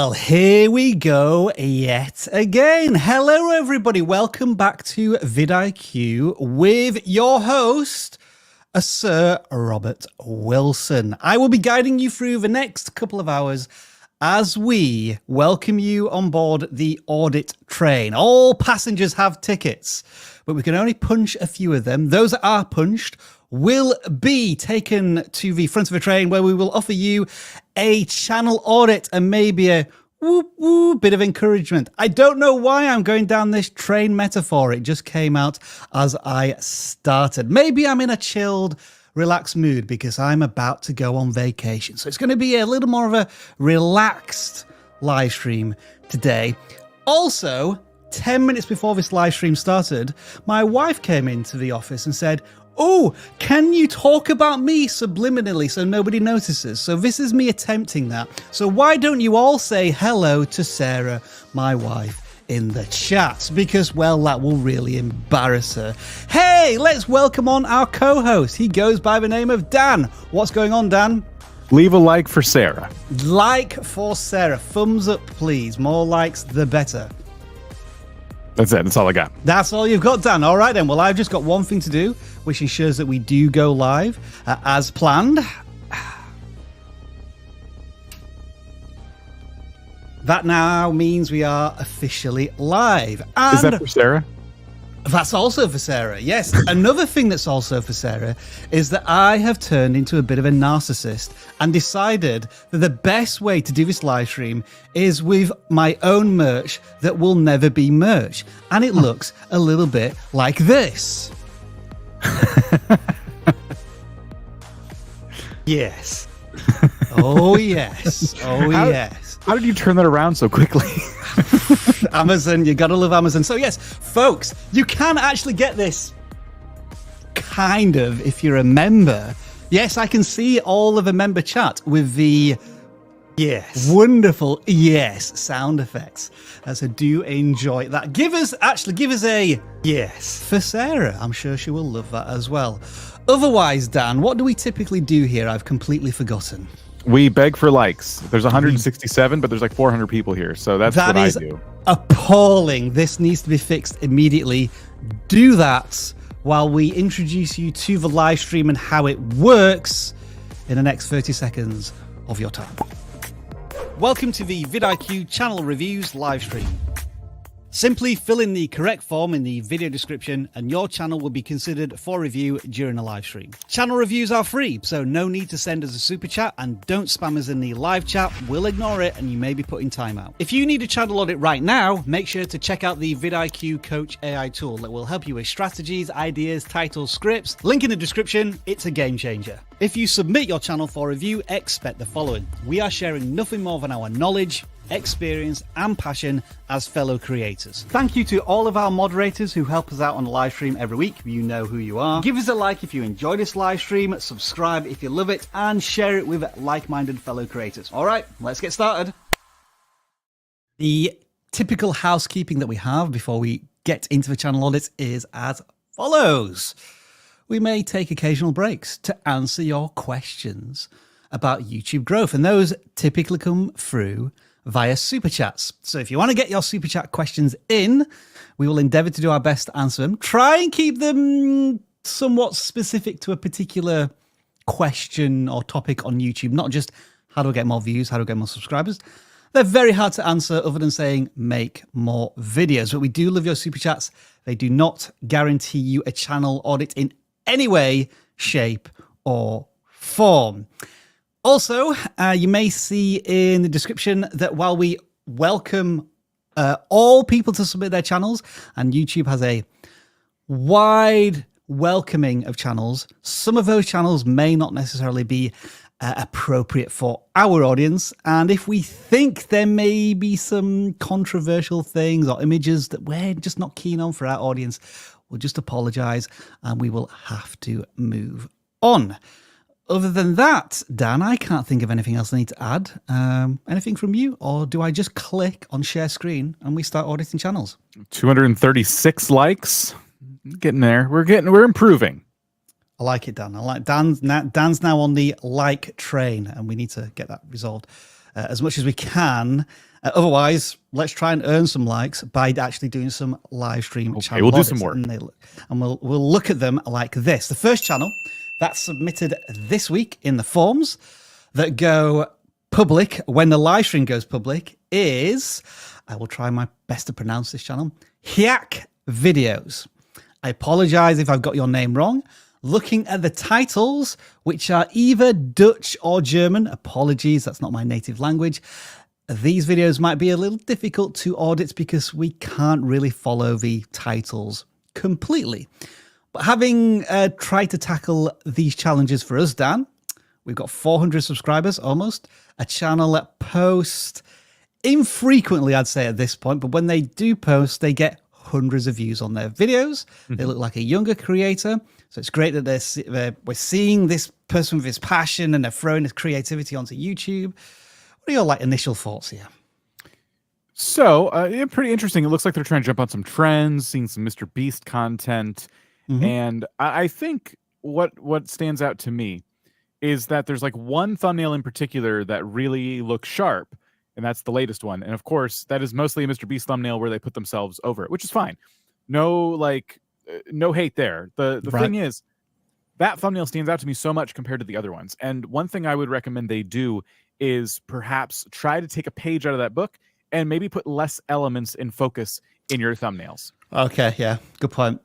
Well, here we go yet again. Hello, everybody. Welcome back to vidIQ with your host, Sir Robert Wilson. I will be guiding you through the next couple of hours as we welcome you on board the AUDIT train. All passengers have tickets, but we can only punch a few of them. Those that are punched will be taken to the front of the train where we will offer you a channel audit and maybe a bit of encouragement. I don't know why I'm going down this train metaphor. It just came out as I started. Maybe I'm in a chilled, relaxed mood because I'm about to go on vacation. So it's going to be a little more of a relaxed live stream today. Also, 10 minutes before this live stream started, my wife came into the office and said, "Oh, can you talk about me subliminally so nobody notices?" So this is me attempting that. So why don't you all say hello to Sarah, my wife, in the chat? Because, well, that will really embarrass her. Hey, let's welcome on our co-host. He goes by the name of Dan. What's going on, Dan? Leave a like for Sarah. Like for Sarah. Thumbs up, please. More likes, the better. That's it. That's all I got. That's all you've got, Dan. All right, then. Well, I've just got one thing to do, which ensures that we do go live as planned. That now means we are officially live. And is that for Sarah? That's also for Sarah, yes. Another thing that's also for Sarah is that I have turned into a bit of a narcissist and decided that the best way to do this live stream is with my own merch that will never be merch. And it looks a little bit like this. Yes. Oh, yes. Oh, yes. How did you turn that around so quickly? Amazon, you gotta love Amazon. So yes, folks, you can actually get this kind of if you're a member. Yes, I can see all of a member chat with the wonderful sound effects. So do enjoy that. Give us a yes for Sarah. I'm sure she will love that as well. Otherwise, Dan, what do we typically do here? I've completely forgotten. We beg for likes. There's 167, but there's like 400 people here. So that's what I do. Appalling. This needs to be fixed immediately. Do that while we introduce you to the live stream and how it works in the next 30 seconds of your time. Welcome to the vidIQ channel reviews live stream. Simply fill in the correct form in the video description and your channel will be considered for review during the live stream. Channel reviews are free, so no need to send us a super chat and don't spam us in the live chat. We'll ignore it and you may be put in timeout. If you need a channel audit right now, make sure to check out the vidIQ Coach AI tool that will help you with strategies, ideas, titles, scripts. Link in the description. It's a game changer. If you submit your channel for review, expect the following. We are sharing nothing more than our knowledge, experience and passion as fellow creators. Thank you to all of our moderators who help us out on the live stream every week. You know who you are. Give us a like if you enjoy this live stream, subscribe if you love it, and share it with like-minded fellow creators. All right, let's get started. The typical housekeeping that we have before we get into the channel audit is as follows. We may take occasional breaks to answer your questions about YouTube growth, and those typically come through via super chats. So if you want to get your super chat questions in, we will endeavor to do our best to answer them. Try and keep them somewhat specific to a particular question or topic on YouTube, not just how do I get more views, how do I get more subscribers. They're very hard to answer other than saying make more videos. But we do love your super chats. They do not guarantee you a channel audit in any way, shape or form. Also, you may see in the description that while we welcome all people to submit their channels, and YouTube has a wide welcoming of channels, some of those channels may not necessarily be appropriate for our audience. And if we think there may be some controversial things or images that we're just not keen on for our audience, we'll just apologize and we will have to move on. Other than that, Dan, I can't think of anything else I need to add. Anything from you? Or do I just click on share screen and we start auditing channels? 236 likes. Getting there. We're improving. I like it, Dan. I like Dan's now on the like train and we need to get that resolved as much as we can. Otherwise, let's try and earn some likes by actually doing some live stream channel we'll do audits, some more. and we'll look at them like this. The first channel that's submitted this week in the forms that go public when the live stream goes public is, I will try my best to pronounce this channel, Hayk Videos. I apologize if I've got your name wrong. Looking at the titles, which are either Dutch or German, apologies, that's not my native language. These videos might be a little difficult to audit because we can't really follow the titles completely. But having tried to tackle these challenges for us, Dan, we've got 400 subscribers almost, a channel that posts infrequently, I'd say at this point, but when they do post, they get hundreds of views on their videos. They look like a younger creator. So it's great that we're seeing this person with his passion and they're throwing his creativity onto YouTube. What are your initial thoughts here? So yeah, pretty interesting. It looks like they're trying to jump on some trends, seeing some Mr. Beast content. And I think what stands out to me is that there's one thumbnail in particular that really looks sharp. And that's the latest one. And of course, that is mostly a Mr. Beast thumbnail where they put themselves over it, which is fine. No, no hate there. The thing is, that thumbnail stands out to me so much compared to the other ones. And one thing I would recommend they do is perhaps try to take a page out of that book and maybe put less elements in focus in your thumbnails. Okay, yeah, good point.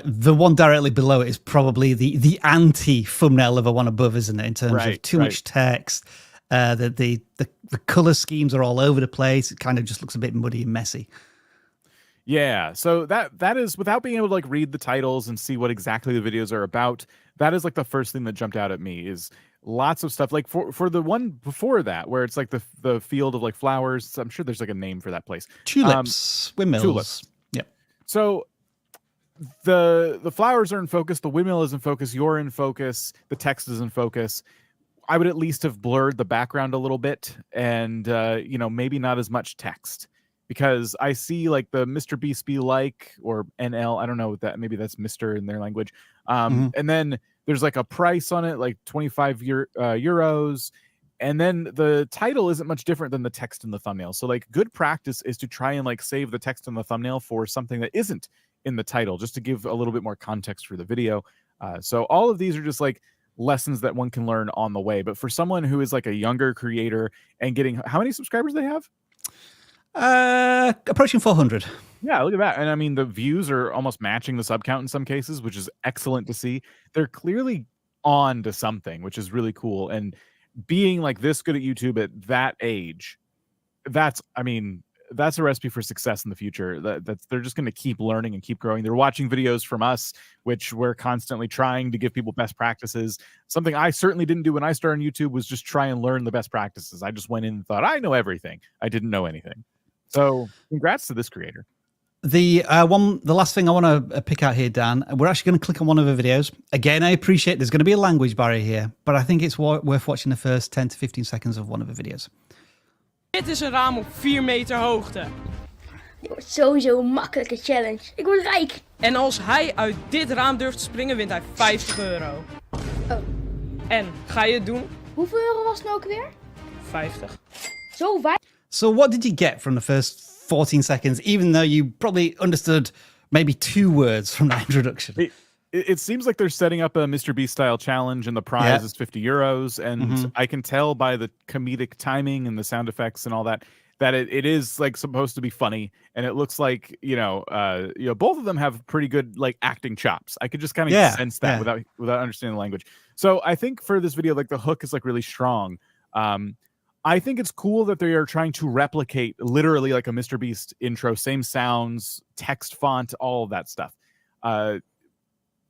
The one directly below it is probably the anti-thumbnail of the one above, isn't it? In terms of too much text. The color schemes are all over the place. It kind of just looks a bit muddy and messy. Yeah, so that is, without being able to read the titles and see what exactly the videos are about, that is the first thing that jumped out at me is lots of stuff. For the one before that, where it's the field of flowers. I'm sure there's a name for that place. Tulips, windmills. Tulips. Yep. So the flowers are in focus, the windmill is in focus, you're in focus, the text is in focus. I would at least have blurred the background a little bit and, maybe not as much text, because I see the Mr. Beast be or NL, I don't know what that, maybe that's Mr. in their language. And then there's a price on it, 25 euros. And then the title isn't much different than the text in the thumbnail. So good practice is to try and save the text in the thumbnail for something that isn't in the title, just to give a little bit more context for the video. So all of these are just lessons that one can learn on the way. But for someone who is a younger creator and getting, how many subscribers they have? Approaching 400. Yeah, look at that. And I mean, the views are almost matching the sub count in some cases, which is excellent to see. They're clearly on to something, which is really cool. And being this good at YouTube at that age, that's a recipe for success in the future. They're just going to keep learning and keep growing. They're watching videos from us, which we're constantly trying to give people best practices. Something I certainly didn't do when I started on YouTube was just try and learn the best practices. I just went in and thought, I know everything. I didn't know anything. So congrats to this creator. The last thing I want to pick out here, Dan, we're actually going to click on one of the videos. Again, I appreciate there's going to be a language barrier here, but I think it's worth watching the first 10 to 15 seconds of one of the videos. Dit is een raam op 4 meter hoogte. Dit wordt sowieso een makkelijke challenge. Ik word rijk. En als hij uit dit raam durft te springen, wint hij €50. Oh. En ga je het doen? Hoeveel euro was het nou ook weer? 50. Zo weinig. So what did you get from the first 14 seconds, even though you probably understood maybe 2 words from that introduction? It seems like they're setting up a Mr. Beast style challenge and the prize is 50 euros. And I can tell by the comedic timing and the sound effects and all that, that it is supposed to be funny. And it looks like, both of them have pretty good acting chops. I could just kind of sense that without understanding the language. So I think for this video, the hook is really strong. I think it's cool that they are trying to replicate literally a Mr. Beast intro, same sounds, text font, all of that stuff.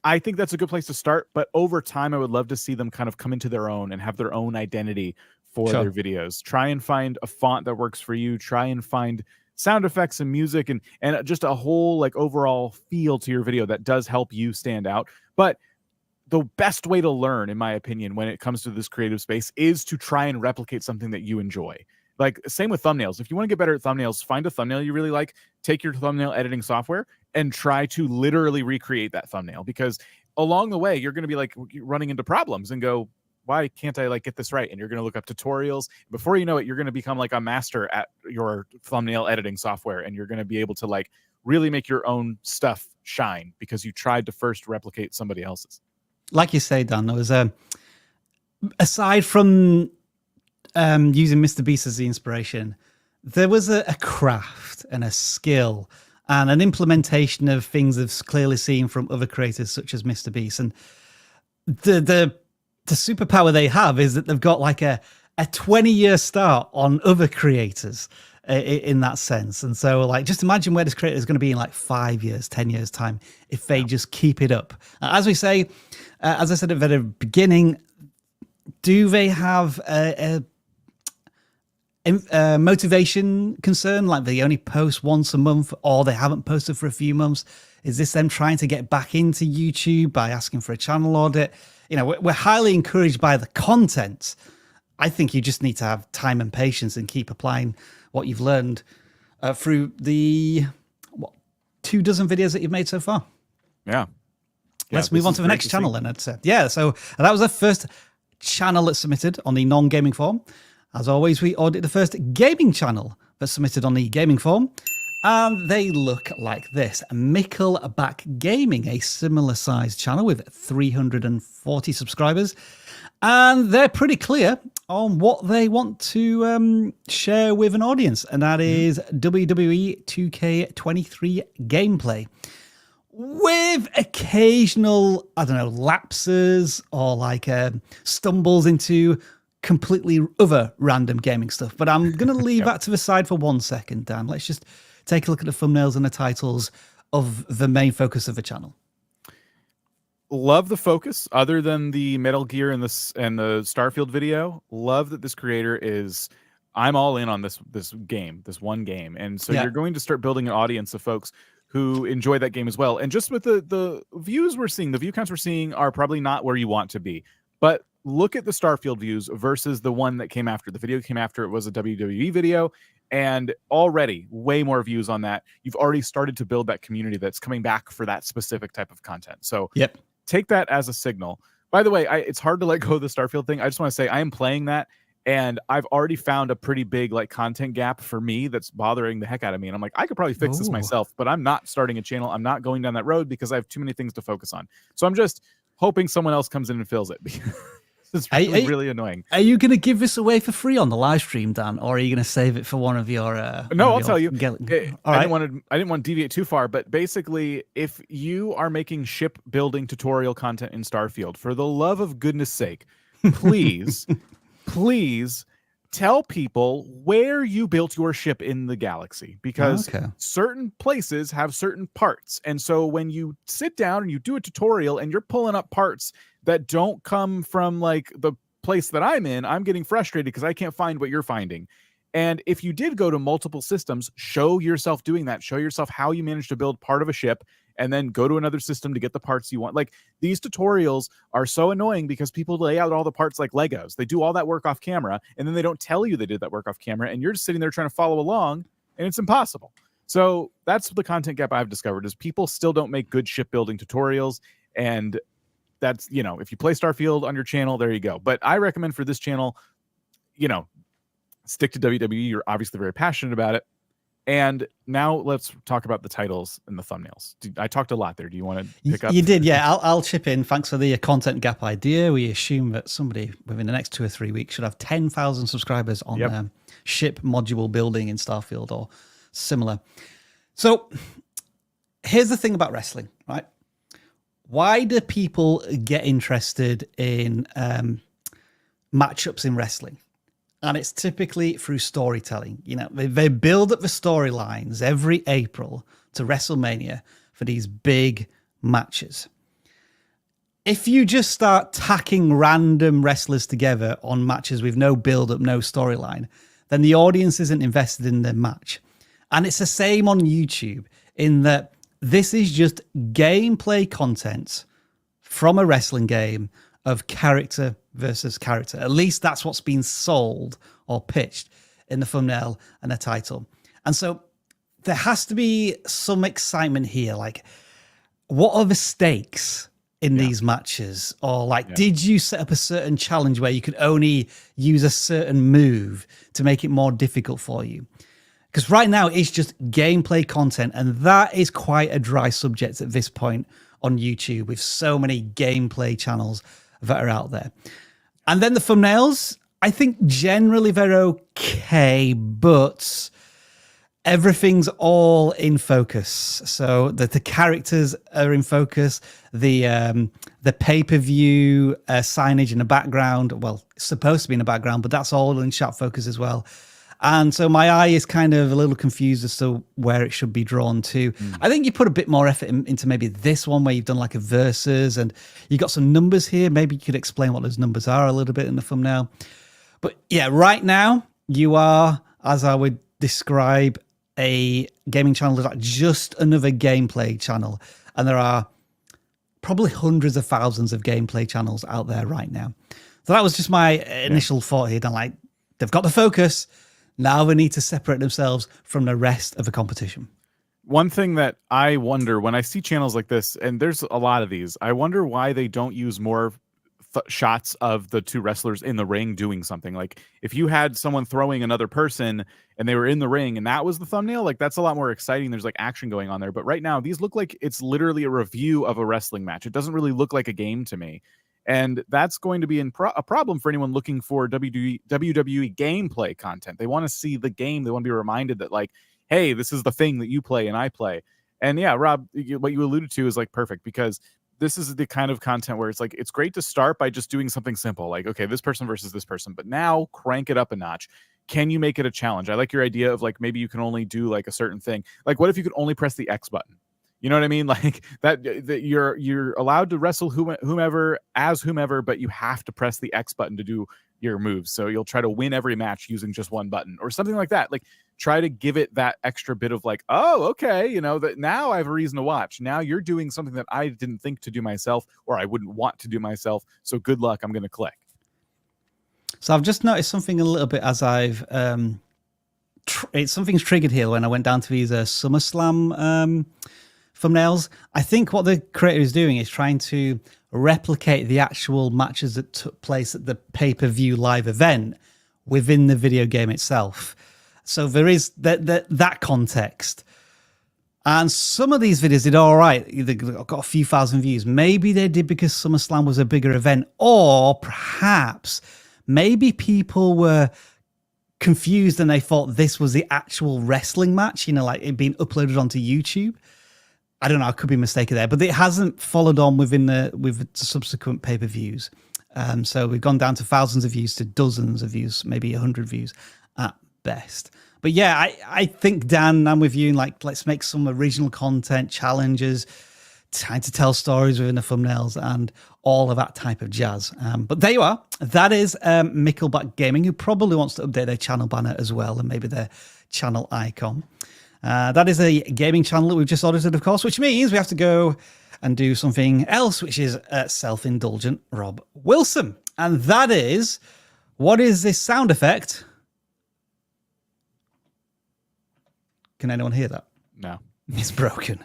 I think that's a good place to start, but over time, I would love to see them kind of come into their own and have their own identity for their videos. Try and find a font that works for you. Try and find sound effects and music and just a whole overall feel to your video that does help you stand out. But the best way to learn, in my opinion, when it comes to this creative space is to try and replicate something that you enjoy. Same with thumbnails. If you want to get better at thumbnails, find a thumbnail you really like, take your thumbnail editing software and try to literally recreate that thumbnail, because along the way, you're going to be running into problems and go, why can't I like get this right? And you're going to look up tutorials. Before you know it, you're going to become like a master at your thumbnail editing software, and you're going to be able to like really make your own stuff shine because you tried to first replicate somebody else's. Like you say, Dan, there was aside from using Mr. Beast as the inspiration, there was a craft and a skill and an implementation of things I've clearly seen from other creators such as Mr. Beast. And the superpower they have is that they've got like a 20-year start on other creators in that sense. And so like, just imagine where this creator is going to be in like 5 years, 10 years time, if they just keep it up. As we say, as I said at the very beginning, do they have a motivation concern, like they only post once a month or they haven't posted for a few months? Is this them trying to get back into YouTube by asking for a channel audit? You know, we're highly encouraged by the content. I think you just need to have time and patience and keep applying what you've learned through the 24 videos that you've made so far. Yeah. Let's move on to the next channel then, I'd say. Yeah, so that was the first channel that submitted on the non-gaming form. As always, we audit the first gaming channel that submitted on the gaming form. And they look like this. Mickelback Gaming, a similar sized channel with 340 subscribers. And they're pretty clear on what they want to share with an audience. And that is WWE 2K23 gameplay. With occasional, I don't know, lapses or like stumbles into completely other random gaming stuff. But I'm going to leave that to the side for 1 second, Dan. Let's just take a look at the thumbnails and the titles of the main focus of the channel. Love the focus, other than the Metal Gear and the Starfield video. Love that this creator is, I'm all in on this one game. And so you're going to start building an audience of folks who enjoy that game as well. And just with the views we're seeing, the view counts we're seeing are probably not where you want to be. But look at the Starfield views versus the one that came after. The video came after, it was a WWE video, and already way more views on that. You've already started to build that community that's coming back for that specific type of content. So take that as a signal. By the way, it's hard to let go of the Starfield thing. I just want to say I am playing that, and I've already found a pretty big like content gap for me that's bothering the heck out of me. And I'm like, I could probably fix this myself, but I'm not starting a channel. I'm not going down that road because I have too many things to focus on. So I'm just hoping someone else comes in and fills it. It's really annoying. Are you going to give this away for free on the live stream, Dan, or are you going to save it for one of your? No, I'll tell you. I didn't want to deviate too far, but basically, if you are making ship building tutorial content in Starfield, for the love of goodness sake, please, please tell people where you built your ship in the galaxy, because certain places have certain parts, and so when you sit down and you do a tutorial and you're pulling up parts that don't come from like the place that I'm in, I'm getting frustrated because I can't find what you're finding. And if you did go to multiple systems, show yourself doing that. Show yourself how you managed to build part of a ship and then go to another system to get the parts you want. Like, these tutorials are so annoying because people lay out all the parts like Legos. They do all that work off camera, and then they don't tell you they did that work off camera, and you're just sitting there trying to follow along, and it's impossible. So that's the content gap I've discovered, is people still don't make good shipbuilding tutorials. And that's, you know, if you play Starfield on your channel, there you go. But I recommend for this channel, you know, stick to WWE. You're obviously very passionate about it. And now let's talk about the titles and the thumbnails. I talked a lot there. Do you want to pick up? You did, yeah. I'll chip in. Thanks for the content gap idea. We assume that somebody within the next 2 or 3 weeks should have 10,000 subscribers on ship module building in Starfield or similar. So here's the thing about wrestling, right? Why do people get interested in matchups in wrestling? And it's typically through storytelling. You know, they build up the storylines every April to WrestleMania for these big matches. If you just start tacking random wrestlers together on matches with no build-up, no storyline, then the audience isn't invested in the match. And it's the same on YouTube, in that this is just gameplay content from a wrestling game of character versus character. At least that's what's been sold or pitched in the thumbnail and the title. And so there has to be some excitement here. Like, what are the stakes in these matches? Or like, did you set up a certain challenge where you could only use a certain move to make it more difficult for you? Because right now it's just gameplay content, and that is quite a dry subject at this point on YouTube with so many gameplay channels that are out there. And then the thumbnails, I think generally they're okay, but everything's all in focus. So the characters are in focus. The pay-per-view signage in the background, well, it's supposed to be in the background, but that's all in sharp focus as well. And so my eye is kind of a little confused as to where it should be drawn to. I think you put a bit more effort into maybe this one where you've done like a versus and you got some numbers here. Maybe you could explain what those numbers are a little bit in the thumbnail. But yeah, right now you are, as I would describe, a gaming channel that's like just another gameplay channel. And there are probably hundreds of thousands of gameplay channels out there right now. So that was just my initial thought here. Like, they've got the focus. Now they need to separate themselves from the rest of the competition. One thing that I wonder when I see channels like this, and there's a lot of these, I wonder why they don't use more shots of the two wrestlers in the ring doing something. Like if you had someone throwing another person and they were in the ring and that was the thumbnail, like that's a lot more exciting. There's like action going on there. But right now these look like it's literally a review of a wrestling match. It doesn't really look like a game to me. And that's going to be a problem for anyone looking for WWE gameplay content. They want to see the game. They want to be reminded that, like, hey, this is the thing that you play and I play. And yeah, Rob, what you alluded to is like perfect, because this is the kind of content where it's like, it's great to start by just doing something simple. Like, okay, this person versus this person, but now crank it up a notch. Can you make it a challenge? I like your idea of like, maybe you can only do like a certain thing. Like what if you could only press the X button? You know what I mean? Like that you're allowed to wrestle whomever, but you have to press the X button to do your moves. So you'll try to win every match using just one button or something like that. Like try to give it that extra bit of like, oh, okay, you know, that now I have a reason to watch. Now you're doing something that I didn't think to do myself, or I wouldn't want to do myself. So good luck. I'm going to click. So I've just noticed something a little bit as I've something's triggered here when I went down to these SummerSlam thumbnails. I think what the creator is doing is trying to replicate the actual matches that took place at the pay-per-view live event within the video game itself. So there is that context. And some of these videos did all right. They got a few thousand views. Maybe they did because SummerSlam was a bigger event, or perhaps maybe people were confused and they thought this was the actual wrestling match, you know, like it being uploaded onto YouTube. I don't know, I could be mistaken there, but it hasn't followed on with the subsequent pay-per-views. So we've gone down to thousands of views to dozens of views, maybe 100 views at best. But yeah, I think, Dan, I'm with you. Like, let's make some original content, challenges, trying to tell stories within the thumbnails and all of that type of jazz. But there you are. That is Mickelback Gaming, who probably wants to update their channel banner as well, and maybe their channel icon. That is a gaming channel that we've just audited, of course, which means we have to go and do something else, which is self-indulgent Rob Wilson. And that is, what is this sound effect? Can anyone hear that? No. It's broken.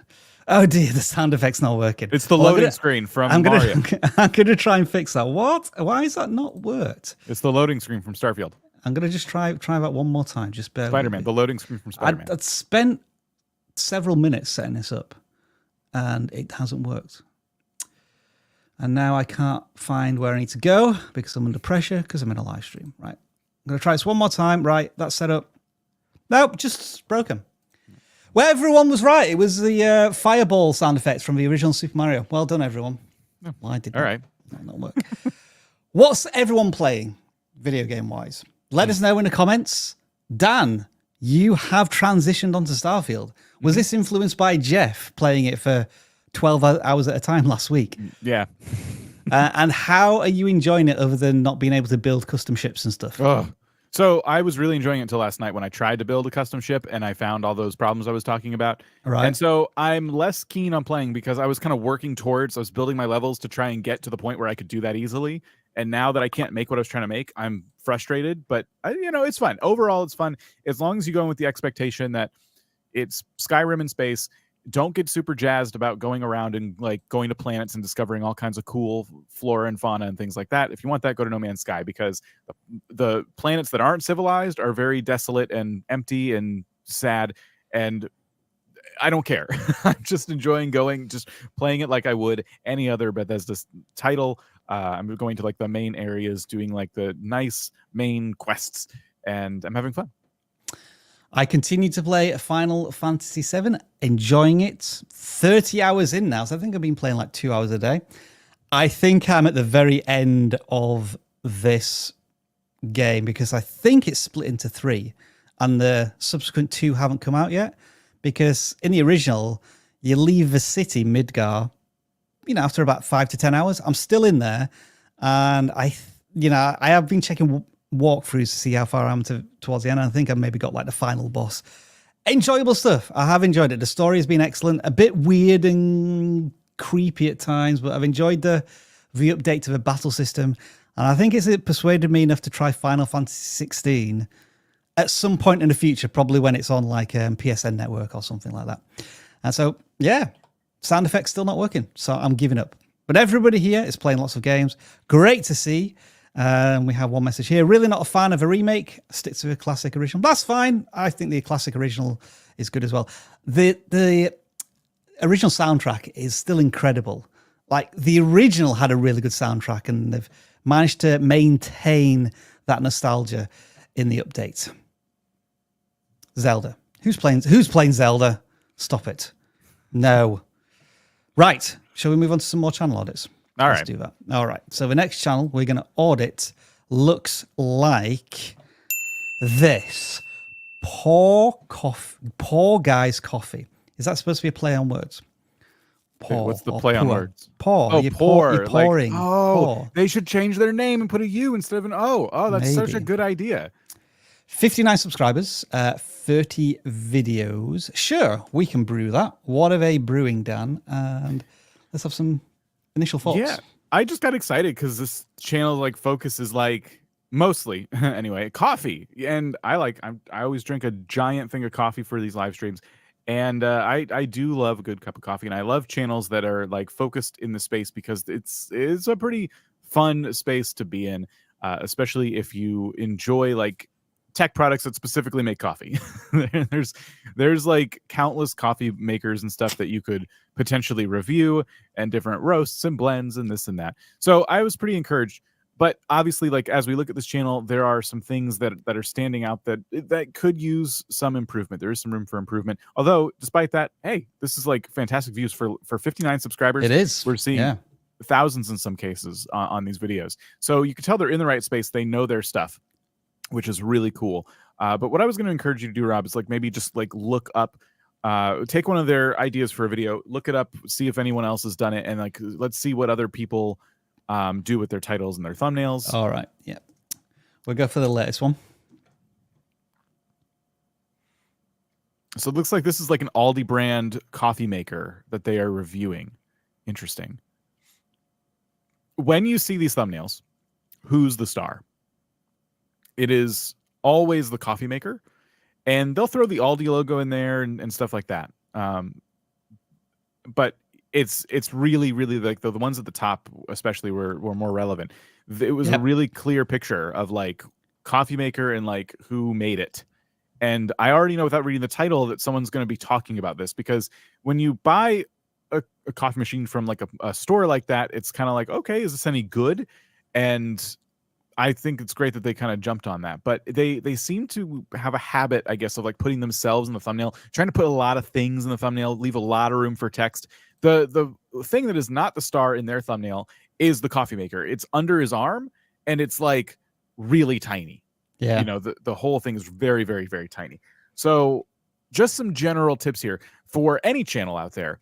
Oh dear, the sound effect's not working. It's the loading screen from Mario. I'm going to try and fix that. What? Why has that not worked? It's the loading screen from Starfield. I'm going to just try that one more time. Just bear Spider-Man, the loading screen from Spider-Man. I'd spent several minutes setting this up, and it hasn't worked. And now I can't find where I need to go because I'm under pressure because I'm in a live stream. Right. I'm going to try this one more time. Right. That's set up. Nope, just broken. Well, everyone was right. It was the fireball sound effects from the original Super Mario. Well done, everyone. Oh, why did that not work? What's everyone playing video game-wise? Let us know in the comments. Dan, you have transitioned onto Starfield. Was this influenced by Jeff playing it for 12 hours at a time last week? Yeah. And how are you enjoying it other than not being able to build custom ships and stuff? Oh. So I was really enjoying it until last night when I tried to build a custom ship and I found all those problems I was talking about. Right. And so I'm less keen on playing because I was kind of working towards, I was building my levels to try and get to the point where I could do that easily. And now that I can't make what I was trying to make, I'm frustrated, but it's fun. Overall, it's fun. As long as you go in with the expectation that it's Skyrim in space, don't get super jazzed about going around and like going to planets and discovering all kinds of cool flora and fauna and things like that. If you want that, go to No Man's Sky, because the planets that aren't civilized are very desolate and empty and sad, and I don't care. I'm just enjoying just playing it like I would any other Bethesda title. I'm going to like the main areas, doing like the nice main quests, and I'm having fun. I continue to play Final Fantasy VII, enjoying it. 30 hours in now, so I think I've been playing like 2 hours a day. I think I'm at the very end of this game, because I think it's split into 3, and the subsequent 2 haven't come out yet. Because in the original, you leave the city, Midgar, after about 5 to 10 hours. I'm still in there, and I have been checking walkthroughs to see how far I am towards the end. I think I've maybe got like the final boss. Enjoyable stuff. I have enjoyed it. The story has been excellent. A bit weird and creepy at times, but I've enjoyed the update to the battle system. And I think it's persuaded me enough to try Final Fantasy 16 at some point in the future, probably when it's on like PSN Network or something like that. And so, yeah, sound effects still not working. So I'm giving up. But everybody here is playing lots of games. Great to see. We have one message here. Really not a fan of a remake. Stick to a classic original. That's fine. I think the classic original is good as well. The original soundtrack is still incredible. Like, the original had a really good soundtrack, and they've managed to maintain that nostalgia in the update. Zelda. Who's playing Zelda? Stop it. No. Right. Shall we move on to some more channel audits? Let's do that. All right. So the next channel we're going to audit looks like this. Poor Guy's Coffee. Is that supposed to be a play on words? Poor. What's the play on words? Poor. Oh, You're poor. You're pouring. Like, poor. They should change their name and put a U instead of an O. Oh, that's such a good idea. 59 subscribers, 30 videos. Sure, we can brew that. What are they brewing, Dan? And let's have some initial thoughts. Yeah, I just got excited because this channel like focuses like mostly anyway coffee, and I always drink a giant thing of coffee for these live streams, and I do love a good cup of coffee, and I love channels that are like focused in the space, because it's a pretty fun space to be in, especially if you enjoy like tech products that specifically make coffee. there's like countless coffee makers and stuff that you could potentially review, and different roasts and blends and this and that. So I was pretty encouraged, but obviously, like, as we look at this channel, there are some things that are standing out that could use some improvement. There is some room for improvement. Although, despite that, hey, this is like fantastic views for 59 subscribers. It is. We're seeing thousands in some cases on these videos. So you can tell they're in the right space. They know their stuff, which is really cool. But what I was going to encourage you to do, Rob, is like maybe just like look up, take one of their ideas for a video, look it up, see if anyone else has done it, and like let's see what other people do with their titles and their thumbnails. All right, yeah. We'll go for the latest one. So it looks like this is like an Aldi brand coffee maker that they are reviewing. Interesting. When you see these thumbnails, who's the star? It is always the coffee maker, and they'll throw the Aldi logo in there and stuff like that. But it's really, really like the ones at the top, especially were more relevant. It was a really clear picture of like coffee maker and like who made it. And I already know without reading the title that someone's going to be talking about this, because when you buy a coffee machine from like a store like that, it's kind of like, okay, is this any good? And I think it's great that they kind of jumped on that, but they seem to have a habit, I guess, of like putting themselves in the thumbnail, trying to put a lot of things in the thumbnail, leave a lot of room for text. The thing that is not the star in their thumbnail is the coffee maker. It's under his arm, and it's like really tiny. Yeah, the whole thing is very, very, very tiny. So just some general tips here for any channel out there.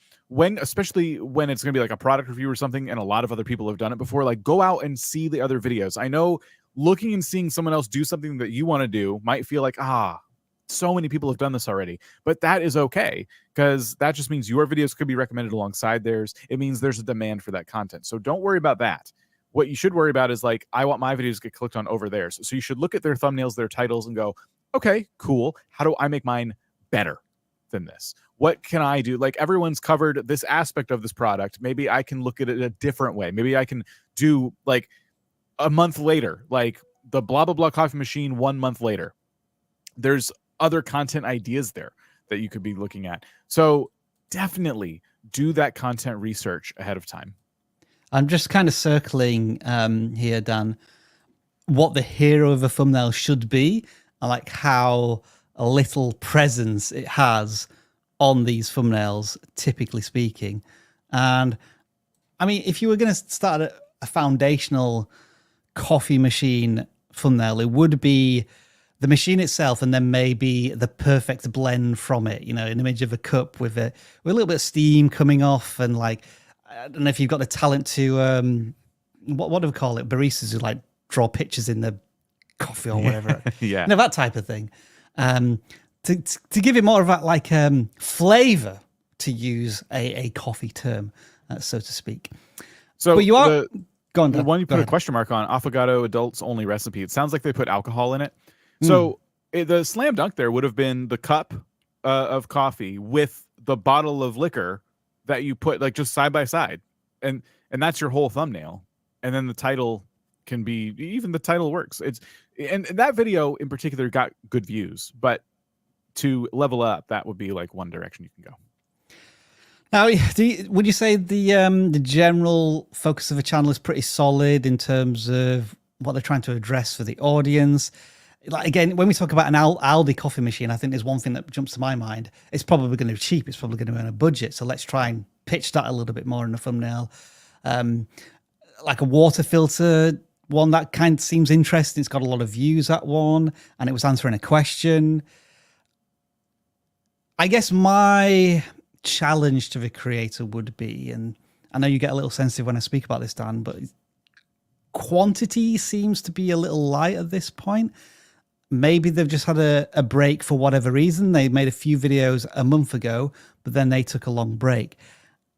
Especially when it's going to be like a product review or something, and a lot of other people have done it before, like go out and see the other videos. I know looking and seeing someone else do something that you want to do might feel like, so many people have done this already, but that is okay, because that just means your videos could be recommended alongside theirs. It means there's a demand for that content. So don't worry about that. What you should worry about is like, I want my videos to get clicked on over theirs. So you should look at their thumbnails, their titles, and go, okay, cool. How do I make mine better? than this? What can I do? Like, everyone's covered this aspect of this product. Maybe I can look at it a different way. Maybe I can do like a month later, like the blah, blah, blah coffee machine 1 month later. There's other content ideas there that you could be looking at. So definitely do that content research ahead of time. I'm just kind of circling here, Dan, what the hero of a thumbnail should be, and like how a little presence it has on these thumbnails, typically speaking. And I mean, if you were going to start a foundational coffee machine thumbnail, it would be the machine itself, and then maybe the perfect blend from it. You know, an image of a cup with a little bit of steam coming off, and like, I don't know if you've got the talent to what do we call it? Baristas who like draw pictures in the coffee or whatever. Yeah, you know, that type of thing. To give it more of that like flavor, to use a coffee term, so to speak. So but you are the one you put a question mark on, Affogato adults only recipe. It sounds like they put alcohol in it. So the slam dunk there would have been the cup of coffee with the bottle of liquor that you put like just side by side, and that's your whole thumbnail. And then the title can be, even the title works. And that video in particular got good views, but to level up, that would be like one direction you can go. Now, would you say the general focus of the channel is pretty solid in terms of what they're trying to address for the audience? Like, again, when we talk about an Aldi coffee machine, I think there's one thing that jumps to my mind. It's probably going to be cheap. It's probably going to be on a budget. So let's try and pitch that a little bit more in the thumbnail. Like a water filter one, that kind of seems interesting. It's got a lot of views, that one, and it was answering a question. I guess my challenge to the creator would be, and I know you get a little sensitive when I speak about this, Dan, but quantity seems to be a little light at this point. Maybe they've just had a break for whatever reason. They made a few videos a month ago, but then they took a long break.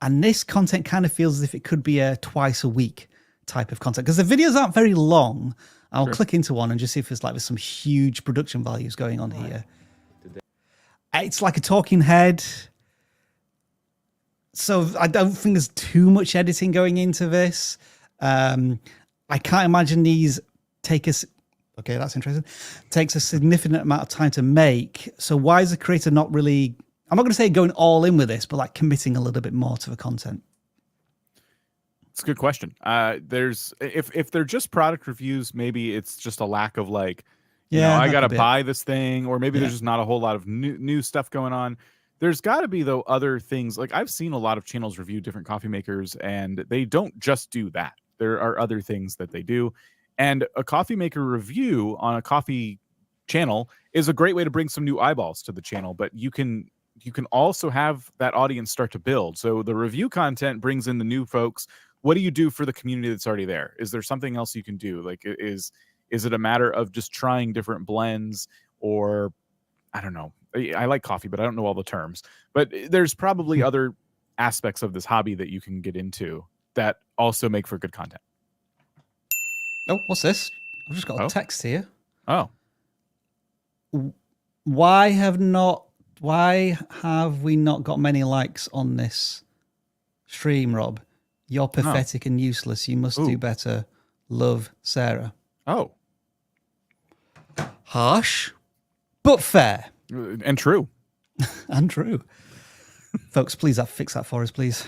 And this content kind of feels as if it could be a twice a week type of content, because the videos aren't very long. I'll click into one and just see if there's some huge production values going on here. It's like a talking head. So I don't think there's too much editing going into this. I can't imagine these take us. Okay, that's interesting. Takes a significant amount of time to make. So why is the creator not really, I'm not going to say going all in with this, but like committing a little bit more to the content? It's a good question. There's if they're just product reviews, maybe it's just a lack of like, you know, I got to buy this thing, or maybe there's just not a whole lot of new stuff going on. There's got to be, though, other things. Like, I've seen a lot of channels review different coffee makers, and they don't just do that. There are other things that they do. And a coffee maker review on a coffee channel is a great way to bring some new eyeballs to the channel, but you can also have that audience start to build. So the review content brings in the new folks. What do you do for the community that's already there? Is there something else you can do? Like, is it a matter of just trying different blends, or I don't know. I like coffee, but I don't know all the terms. But there's probably other aspects of this hobby that you can get into that also make for good content. Oh, what's this? I've just got a text here. Oh. Why have we not got many likes on this stream, Rob? You're pathetic and useless. You must do better. Love, Sarah. Oh. Harsh, but fair. And true. And true. Folks, please fix that for us, please.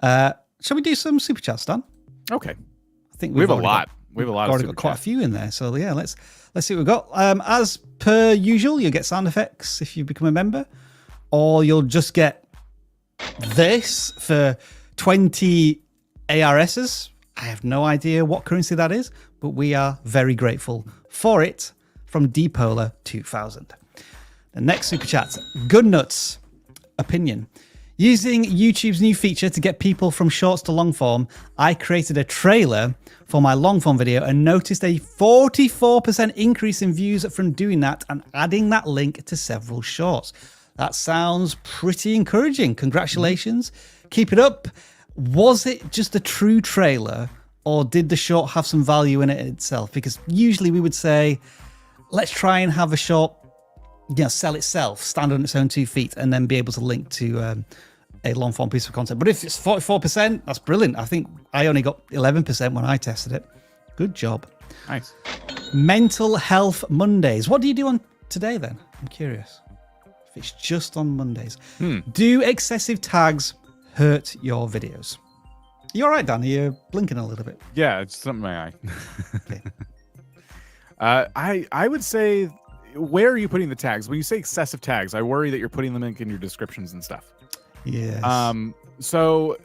Shall we do some super chats, Dan? Okay. I think we have a lot. We have a lot. Already got quite a few in there. So yeah, let's see what we've got. As per usual, you'll get sound effects if you become a member, or you'll just get this for 20 ARSs. I have no idea what currency that is, but we are very grateful for it from Depolar 2000. The next super chat, Good Nuts opinion. Using YouTube's new feature to get people from shorts to long form, I created a trailer for my long form video and noticed a 44% increase in views from doing that and adding that link to several shorts. That sounds pretty encouraging. Congratulations. Keep it up. Was it just a true trailer, or did the short have some value in it itself? Because usually we would say, let's try and have a short sell itself, stand on its own 2 feet, and then be able to link to a long form piece of content. But if it's 44%, that's brilliant. I think I only got 11% when I tested it. Good job. Nice. Mental Health Mondays. What do you do on today then? I'm curious. If it's just on Mondays. Do excessive tags hurt your videos? You all right, Dan? Are you blinking a little bit? Yeah, it's something in my eye. Okay. I would say, where are you putting the tags? When you say excessive tags, I worry that you're putting them in your descriptions and stuff. Yes. So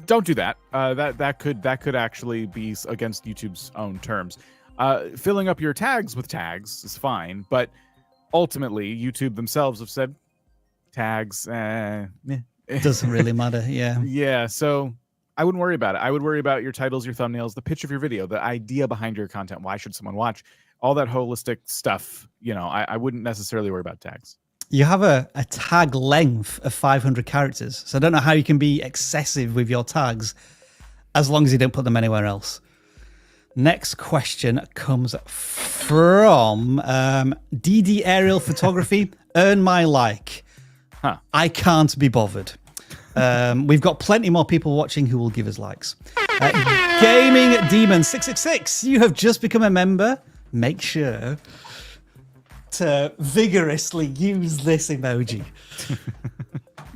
don't do that. That could actually be against YouTube's own terms. Filling up your tags with tags is fine, but ultimately YouTube themselves have said tags It doesn't really matter. Yeah. Yeah, so I wouldn't worry about it. I would worry about your titles, your thumbnails, the pitch of your video, the idea behind your content. Why should someone watch? All that holistic stuff. I wouldn't necessarily worry about tags. You have a tag length of 500 characters. So I don't know how you can be excessive with your tags as long as you don't put them anywhere else. Next question comes from DD Aerial Photography. Earn my like. Huh. I can't be bothered. We've got plenty more people watching who will give us likes. Gaming Demon 666, you have just become a member. Make sure to vigorously use this emoji.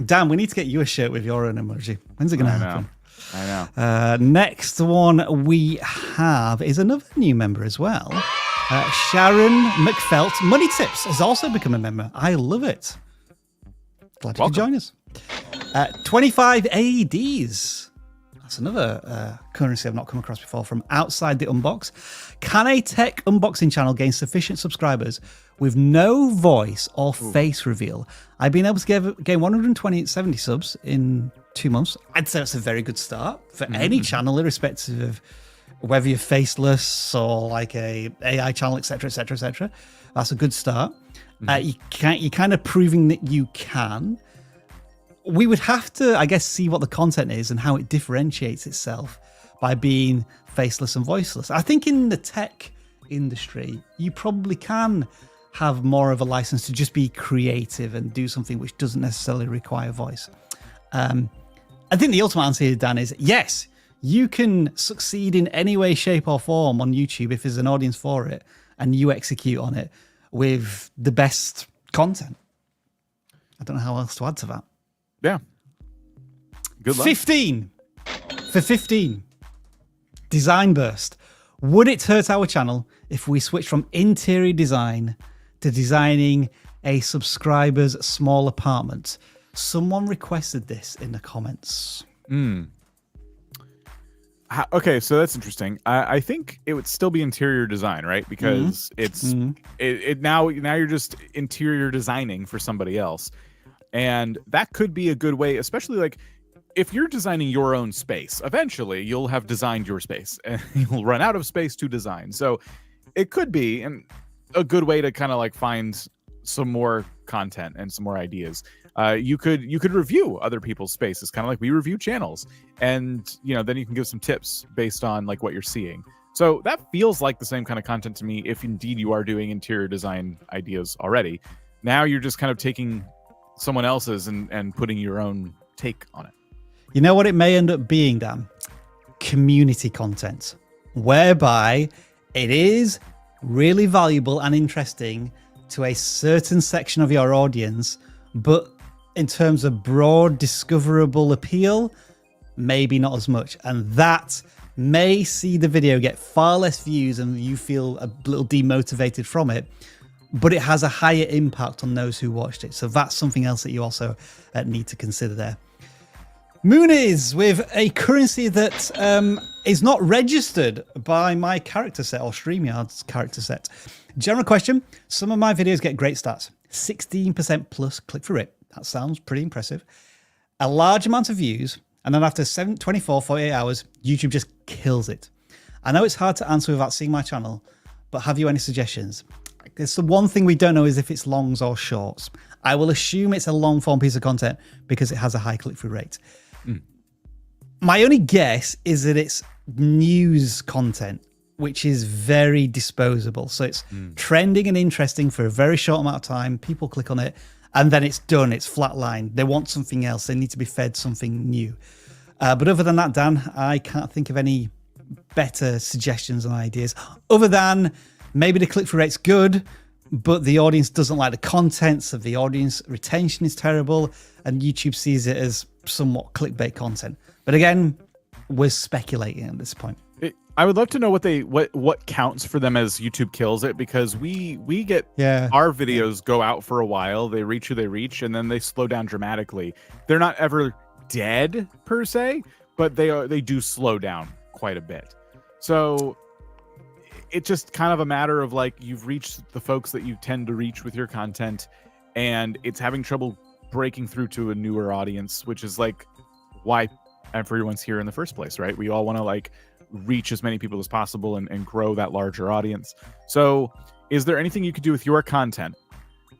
Dan, we need to get you a shirt with your own emoji. When's it going to happen? I know. Next one we have is another new member as well. Sharon McFelt Money Tips has also become a member. I love it. Glad you could join us. 25 AEDs. That's another currency I've not come across before from Outside the Unbox. Can a tech unboxing channel gain sufficient subscribers with no voice or face reveal? I've been able to gain 170 subs in 2 months. I'd say that's a very good start for any channel, irrespective of whether you're faceless or like a AI channel, etc., etc., etc. That's a good start. You're kind of proving that you can. We would have to, I guess, see what the content is and how it differentiates itself by being faceless and voiceless. I think in the tech industry, you probably can have more of a license to just be creative and do something which doesn't necessarily require voice. I think the ultimate answer here, Dan, is yes, you can succeed in any way, shape or form on YouTube if there's an audience for it and you execute on it with the best content. I don't know how else to add to that. Yeah. Good luck. 15. For 15. Design Burst. Would it hurt our channel if we switch from interior design to designing a subscriber's small apartment? Someone requested this in the comments. Okay, so that's interesting. I think it would still be interior design, right? Because now you're just interior designing for somebody else. And that could be a good way, especially like if you're designing your own space, eventually you'll have designed your space and you'll run out of space to design. So it could be a good way to kind of like find some more content and some more ideas. You could review other people's spaces, kind of like we review channels, and then you can give some tips based on like what you're seeing. So that feels like the same kind of content to me if indeed you are doing interior design ideas already. Now you're just kind of taking someone else's and putting your own take on it. You know what it may end up being, Dan? Community content, whereby it is really valuable and interesting to a certain section of your audience, but in terms of broad discoverable appeal, maybe not as much. And that may see the video get far less views and you feel a little demotivated from it, but it has a higher impact on those who watched it. So that's something else that you also need to consider there. Moonies with a currency that is not registered by my character set or StreamYard's character set. General question, some of my videos get great stats. 16% plus click-through rate. That sounds pretty impressive. A large amount of views, and then after 24, 48 hours, YouTube just kills it. I know it's hard to answer without seeing my channel, but have you any suggestions? It's the one thing we don't know is if it's longs or shorts. I will assume it's a long form piece of content because it has a high click-through rate. My only guess is that it's news content, which is very disposable. So it's trending and interesting for a very short amount of time. People click on it and then it's done. It's flatlined. They want something else. They need to be fed something new. But other than that, Dan, I can't think of any better suggestions and ideas other than maybe the click-through rate's good, but the audience doesn't like the content, so the audience retention is terrible, and YouTube sees it as somewhat clickbait content. But again, we're speculating at this point. I would love to know what counts for them as YouTube kills it, because we get our videos go out for a while, they reach who they reach, and then they slow down dramatically. They're not ever dead per se, but they do slow down quite a bit. So it's just kind of a matter of like, you've reached the folks that you tend to reach with your content, and it's having trouble breaking through to a newer audience, which is like why everyone's here in the first place, right? We all want to like reach as many people as possible and grow that larger audience. So is there anything you could do with your content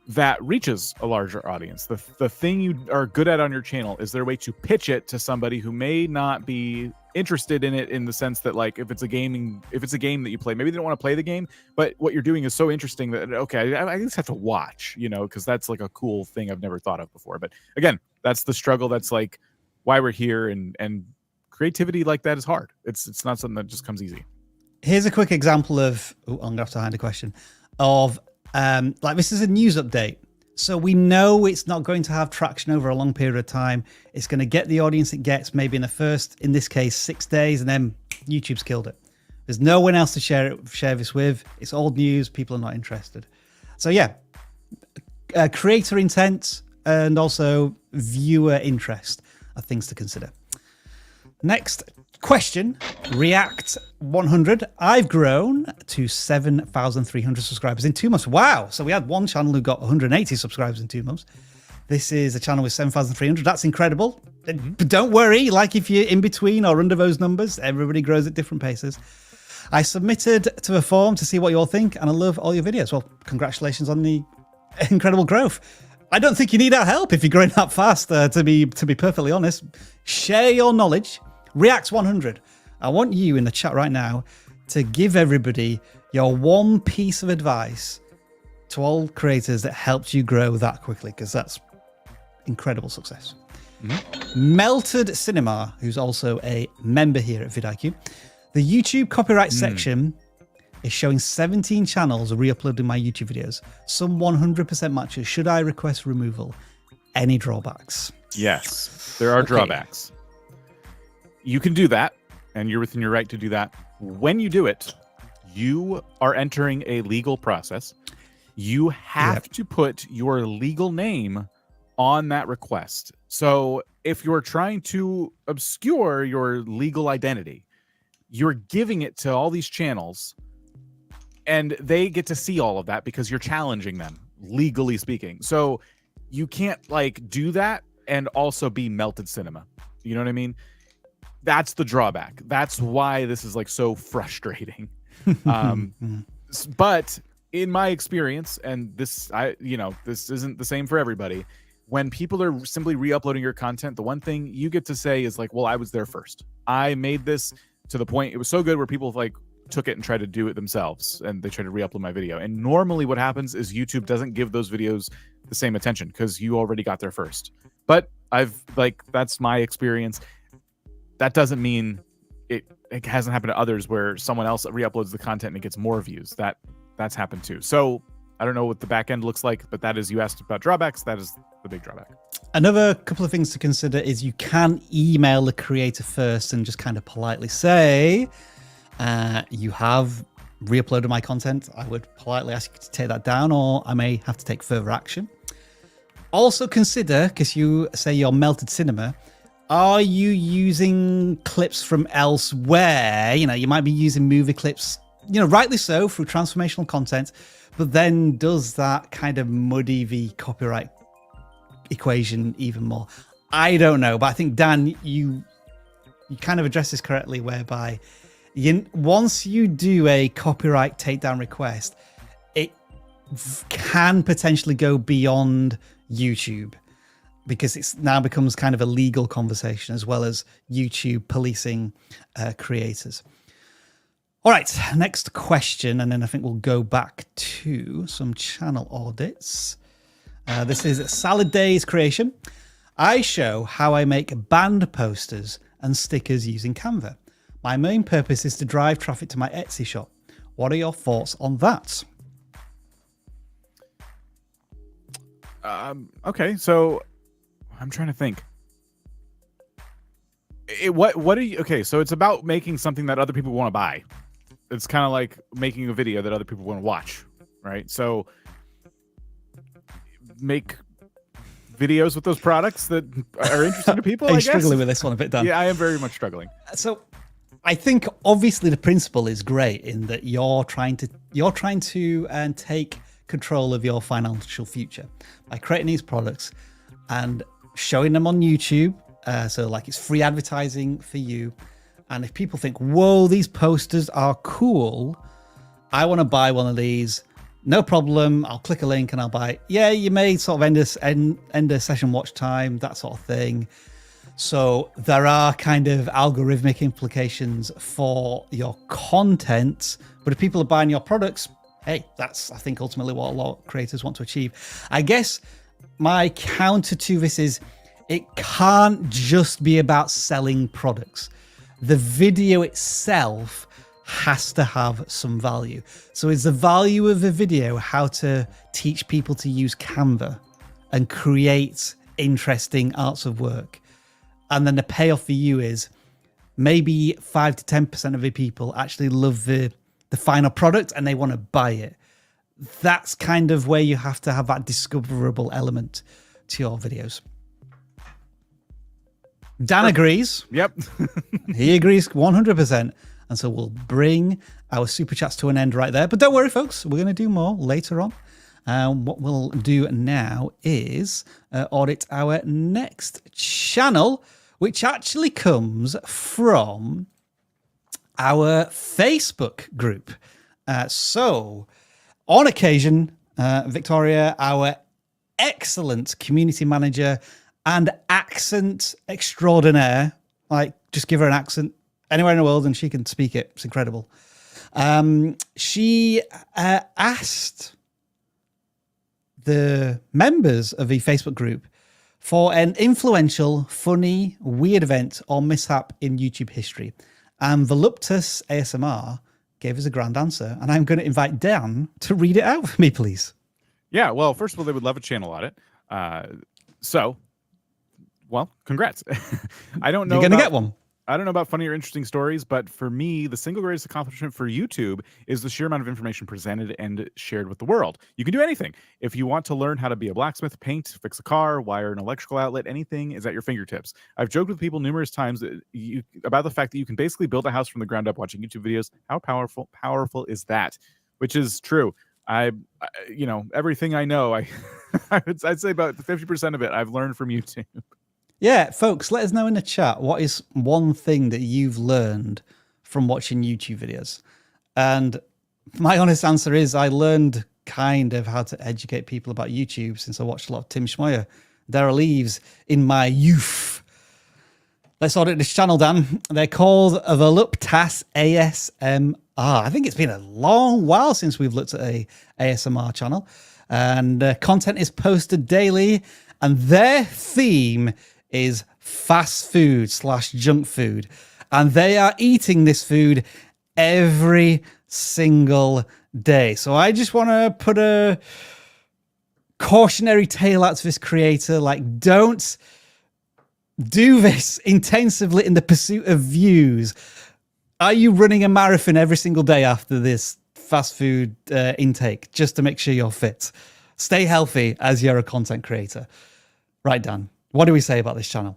that reaches a larger audience? The thing you are good at on your channel, is there a way to pitch it to somebody who may not be interested in it, in the sense that like if it's a game that you play, maybe they don't want to play the game, but what you're doing is so interesting that okay, I just have to watch, you know, because that's like a cool thing I've never thought of before. But again, that's the struggle. That's like why we're here, and creativity like that is hard. It's not something that just comes easy. Here's a quick example of I'm gonna have to hide a question of like this is a news update, so we know it's not going to have traction over a long period of time. It's going to get the audience it gets maybe in the first, in this case, 6 days, and then YouTube's killed it. There's no one else to share this with. It's old news. People are not interested. So yeah, creator intent and also viewer interest are things to consider. Next question, React 100. I've grown to 7,300 subscribers in 2 months. Wow. So we had one channel who got 180 subscribers in 2 months. This is a channel with 7,300. That's incredible. But don't worry, like if you're in between or under those numbers, everybody grows at different paces. I submitted to a forum to see what you all think, and I love all your videos. Well, congratulations on the incredible growth. I don't think you need our help if you're growing that fast, to be perfectly honest. Share your knowledge. React 100. I want you in the chat right now to give everybody your one piece of advice to all creators that helped you grow that quickly, because that's incredible success. Melted Cinema, who's also a member here at vidIQ. The YouTube copyright section is showing 17 channels re-uploading my YouTube videos. Some 100% matches. Should I request removal? Any drawbacks? Yes, there are drawbacks. You can do that, and you're within your right to do that. When you do it, you are entering a legal process. You have to put your legal name on that request. So if you're trying to obscure your legal identity, you're giving it to all these channels, and they get to see all of that because you're challenging them, legally speaking. So you can't like do that and also be Melted Cinema. You know what I mean? That's the drawback. That's why this is like so frustrating. But in my experience, and this isn't the same for everybody, when people are simply re-uploading your content, the one thing you get to say is like, well, I was there first. I made this to the point it was so good where people like took it and tried to do it themselves, and they tried to re-upload my video. And normally what happens is YouTube doesn't give those videos the same attention because you already got there first. But that's my experience. That doesn't mean it hasn't happened to others where someone else re-uploads the content and it gets more views. That's happened too. So I don't know what the back end looks like, but that is, you asked about drawbacks. That is the big drawback. Another couple of things to consider is you can email the creator first and just kind of politely say, you have re-uploaded my content. I would politely ask you to take that down, or I may have to take further action. Also consider, because you say you're Melted Cinema, are you using clips from elsewhere? You know, you might be using movie clips, rightly so, through transformational content, but then does that kind of muddy the copyright equation even more? I don't know, but I think, Dan, you kind of addressed this correctly, whereby once you do a copyright takedown request, it can potentially go beyond YouTube, because it's now becomes kind of a legal conversation, as well as YouTube policing creators. All right, next question, and then I think we'll go back to some channel audits. This is Salad Days Creation. I show how I make band posters and stickers using Canva. My main purpose is to drive traffic to my Etsy shop. What are your thoughts on that? Okay, so I'm trying to think. What are you? Okay, so it's about making something that other people want to buy. It's kind of like making a video that other people want to watch, right? So make videos with those products that are interesting to people. I'm struggling with this one a bit, Dan. Yeah, I am very much struggling. So I think obviously the principle is great in that you're trying to take control of your financial future by creating these products and showing them on YouTube. So like it's free advertising for you. And if people think, whoa, these posters are cool, I want to buy one of these, no problem. I'll click a link and I'll buy it. Yeah, you may sort of end a session watch time, that sort of thing. So there are kind of algorithmic implications for your content. But if people are buying your products, hey, that's, I think, ultimately what a lot of creators want to achieve. I guess my counter to this is it can't just be about selling products. The video itself has to have some value. So is the value of the video how to teach people to use Canva and create interesting arts of work? And then the payoff for you is maybe 5 to 10% of the people actually love the final product and they want to buy it. That's kind of where you have to have that discoverable element to your videos. Dan agrees. Yep. He agrees 100%. And so we'll bring our super chats to an end right there. But don't worry, folks. We're going to do more later on. What we'll do now is audit our next channel, which actually comes from our Facebook group. So on occasion, Victoria, our excellent community manager and accent extraordinaire, like just give her an accent anywhere in the world and she can speak it. It's incredible. She asked the members of the Facebook group for an influential, funny, weird event or mishap in YouTube history. And Voluptas ASMR gave us a grand answer. And I'm going to invite Dan to read it out for me, please. Yeah, well, first of all, they would love a channel audit. Well, congrats. I don't know. You're going to get one. I don't know about funny or interesting stories, but for me, the single greatest accomplishment for YouTube is the sheer amount of information presented and shared with the world. You can do anything. If you want to learn how to be a blacksmith, paint, fix a car, wire an electrical outlet, anything is at your fingertips. I've joked with people numerous times about the fact that you can basically build a house from the ground up watching YouTube videos. How powerful is that? Which is true. You know, everything I know, I'd say about 50% of it I've learned from YouTube. Yeah, folks, let us know in the chat what is one thing that you've learned from watching YouTube videos. And my honest answer is I learned kind of how to educate people about YouTube since I watched a lot of Tim Schmoyer, Daryl Eves in my youth. Let's audit this channel, Dan. They're called Voluptas ASMR. I think it's been a long while since we've looked at a ASMR channel. And content is posted daily. And their theme is fast food / junk food. And they are eating this food every single day. So I just want to put a cautionary tale out to this creator. Like, don't do this intensively in the pursuit of views. Are you running a marathon every single day after this fast food intake just to make sure you're fit? Stay healthy as you're a content creator. Right, Dan. What do we say about this channel?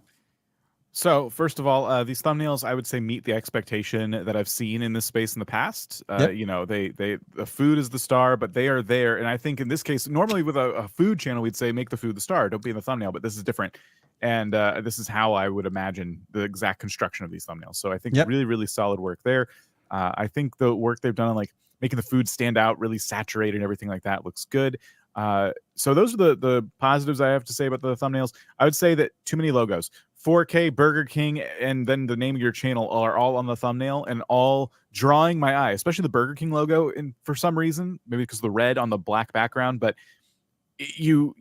So, first of all, these thumbnails, I would say, meet the expectation that I've seen in this space in the past. Yep. You know, the food is the star, but they are there. And I think in this case, normally with a food channel, we'd say make the food the star. Don't be in the thumbnail, but this is different. And this is how I would imagine the exact construction of these thumbnails. So I think really, really solid work there. I think the work they've done on like making the food stand out, really saturated and everything like that looks good. So those are the positives I have to say about the thumbnails. I would say that too many logos. 4K, Burger King, and then the name of your channel are all on the thumbnail and all drawing my eye, especially the Burger King logo. And for some reason, maybe because of the red on the black background, but you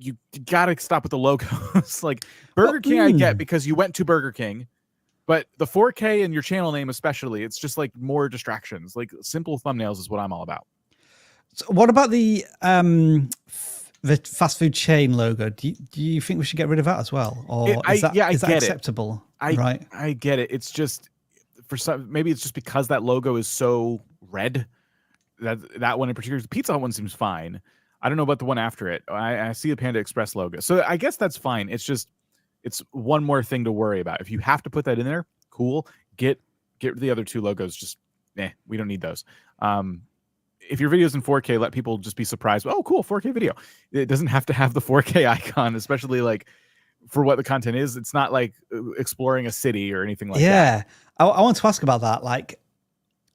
gotta stop with the logos. Like Burger King, I get because you went to Burger King, but the 4K and your channel name especially, it's just like more distractions. Like simple thumbnails is what I'm all about. So what about the fast food chain logo? Do you think we should get rid of that as well, or is that acceptable? I get it. It's just for some, maybe it's just because that logo is so red. That one in particular, the Pizza Hut one seems fine. I don't know about the one after it. I see the Panda Express logo, so I guess that's fine. It's just it's one more thing to worry about. If you have to put that in there, cool. Get the other two logos. Just we don't need those. If your video's in 4K, let people just be surprised. Oh, cool, 4K video. It doesn't have to have the 4K icon, especially like for what the content is. It's not like exploring a city or anything like that. Yeah, I want to ask about that. Like,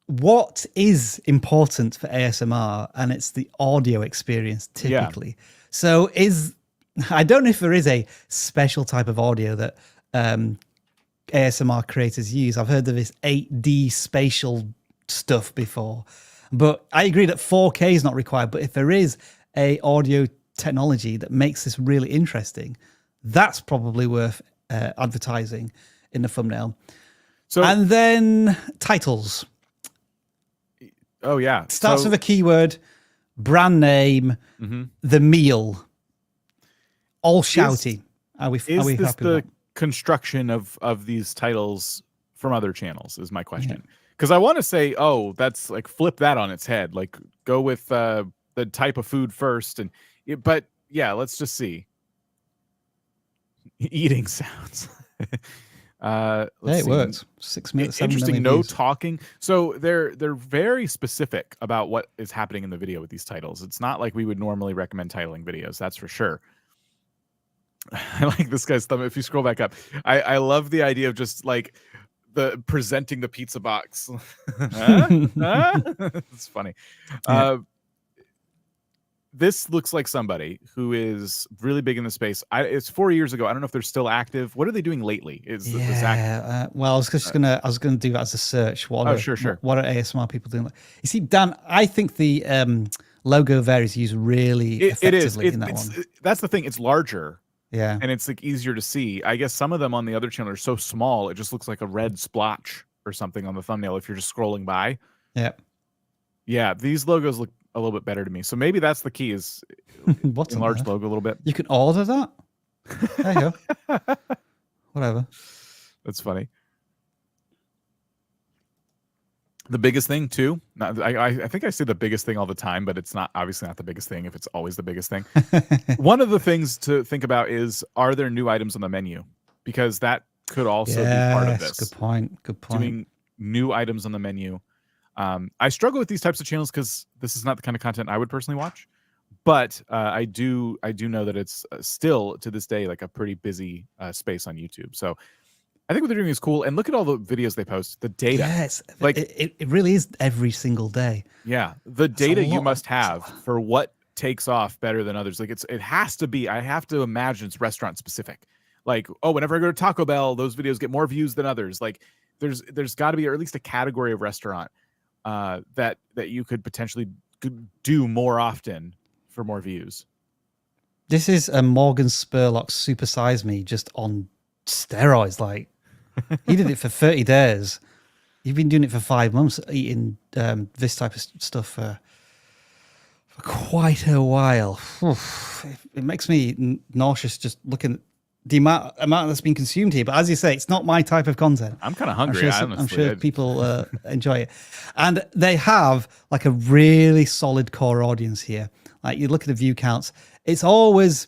what is important for ASMR? And it's the audio experience typically. Yeah. So I don't know if there is a special type of audio that ASMR creators use. I've heard of this 8D spatial stuff before. But I agree that 4K is not required. But if there is a audio technology that makes this really interesting, that's probably worth advertising in the thumbnail. So, and then titles. Oh yeah, starts with a keyword, brand name, the meal. All shouty. Are we this happy the construction of these titles from other channels? Is my question. Because I want to say, oh, that's like flip that on its head. Like go with the type of food first, but yeah, let's just see. Eating sounds. It works. 6 minutes. Interesting. No talking. So they're very specific about what is happening in the video with these titles. It's not like we would normally recommend titling videos. That's for sure. I like this guy's thumb. If you scroll back up, I love the idea of just like the presenting the pizza box. It's funny. Yeah. This looks like somebody who is really big in the space. It's 4 years ago. I don't know if they're still active. What are they doing lately? Well, I was gonna do that as a search. What are ASMR people doing? You see, Dan, I think the logo there is used really effectively in that one. That's the thing. It's larger. Yeah. And it's like easier to see. I guess some of them on the other channel are so small, it just looks like a red splotch or something on the thumbnail if you're just scrolling by. Yeah. Yeah, these logos look a little bit better to me. So maybe that's the key is enlarge logo a little bit. You can order that. There you go. Whatever. That's funny. The biggest thing too, I think I say the biggest thing all the time, but it's not obviously not the biggest thing if it's always the biggest thing. One of the things to think about is, are there new items on the menu? Because that could also be part of this. Good point. Doing new items on the menu. I struggle with these types of channels because this is not the kind of content I would personally watch. But I do know that it's still to this day like a pretty busy space on YouTube. So I think what they're doing is cool. And look at all the videos they post. The data. Yes, like it really is every single day. Yeah, the data you must have for what takes off better than others. Like it has to be. I have to imagine it's restaurant specific. Like, oh, whenever I go to Taco Bell, those videos get more views than others. Like there's got to be, or at least a category of restaurant that you could potentially do more often for more views. This is a Morgan Spurlock Super Size Me just on steroids. Like he did it for 30 days. You've been doing it for 5 months, eating this type of stuff for quite a while. It makes me nauseous just looking at the amount that's been consumed here. But as you say, it's not my type of content. I'm kind of hungry. I'm sure people enjoy it. And they have like a really solid core audience here. Like you look at the view counts, it's always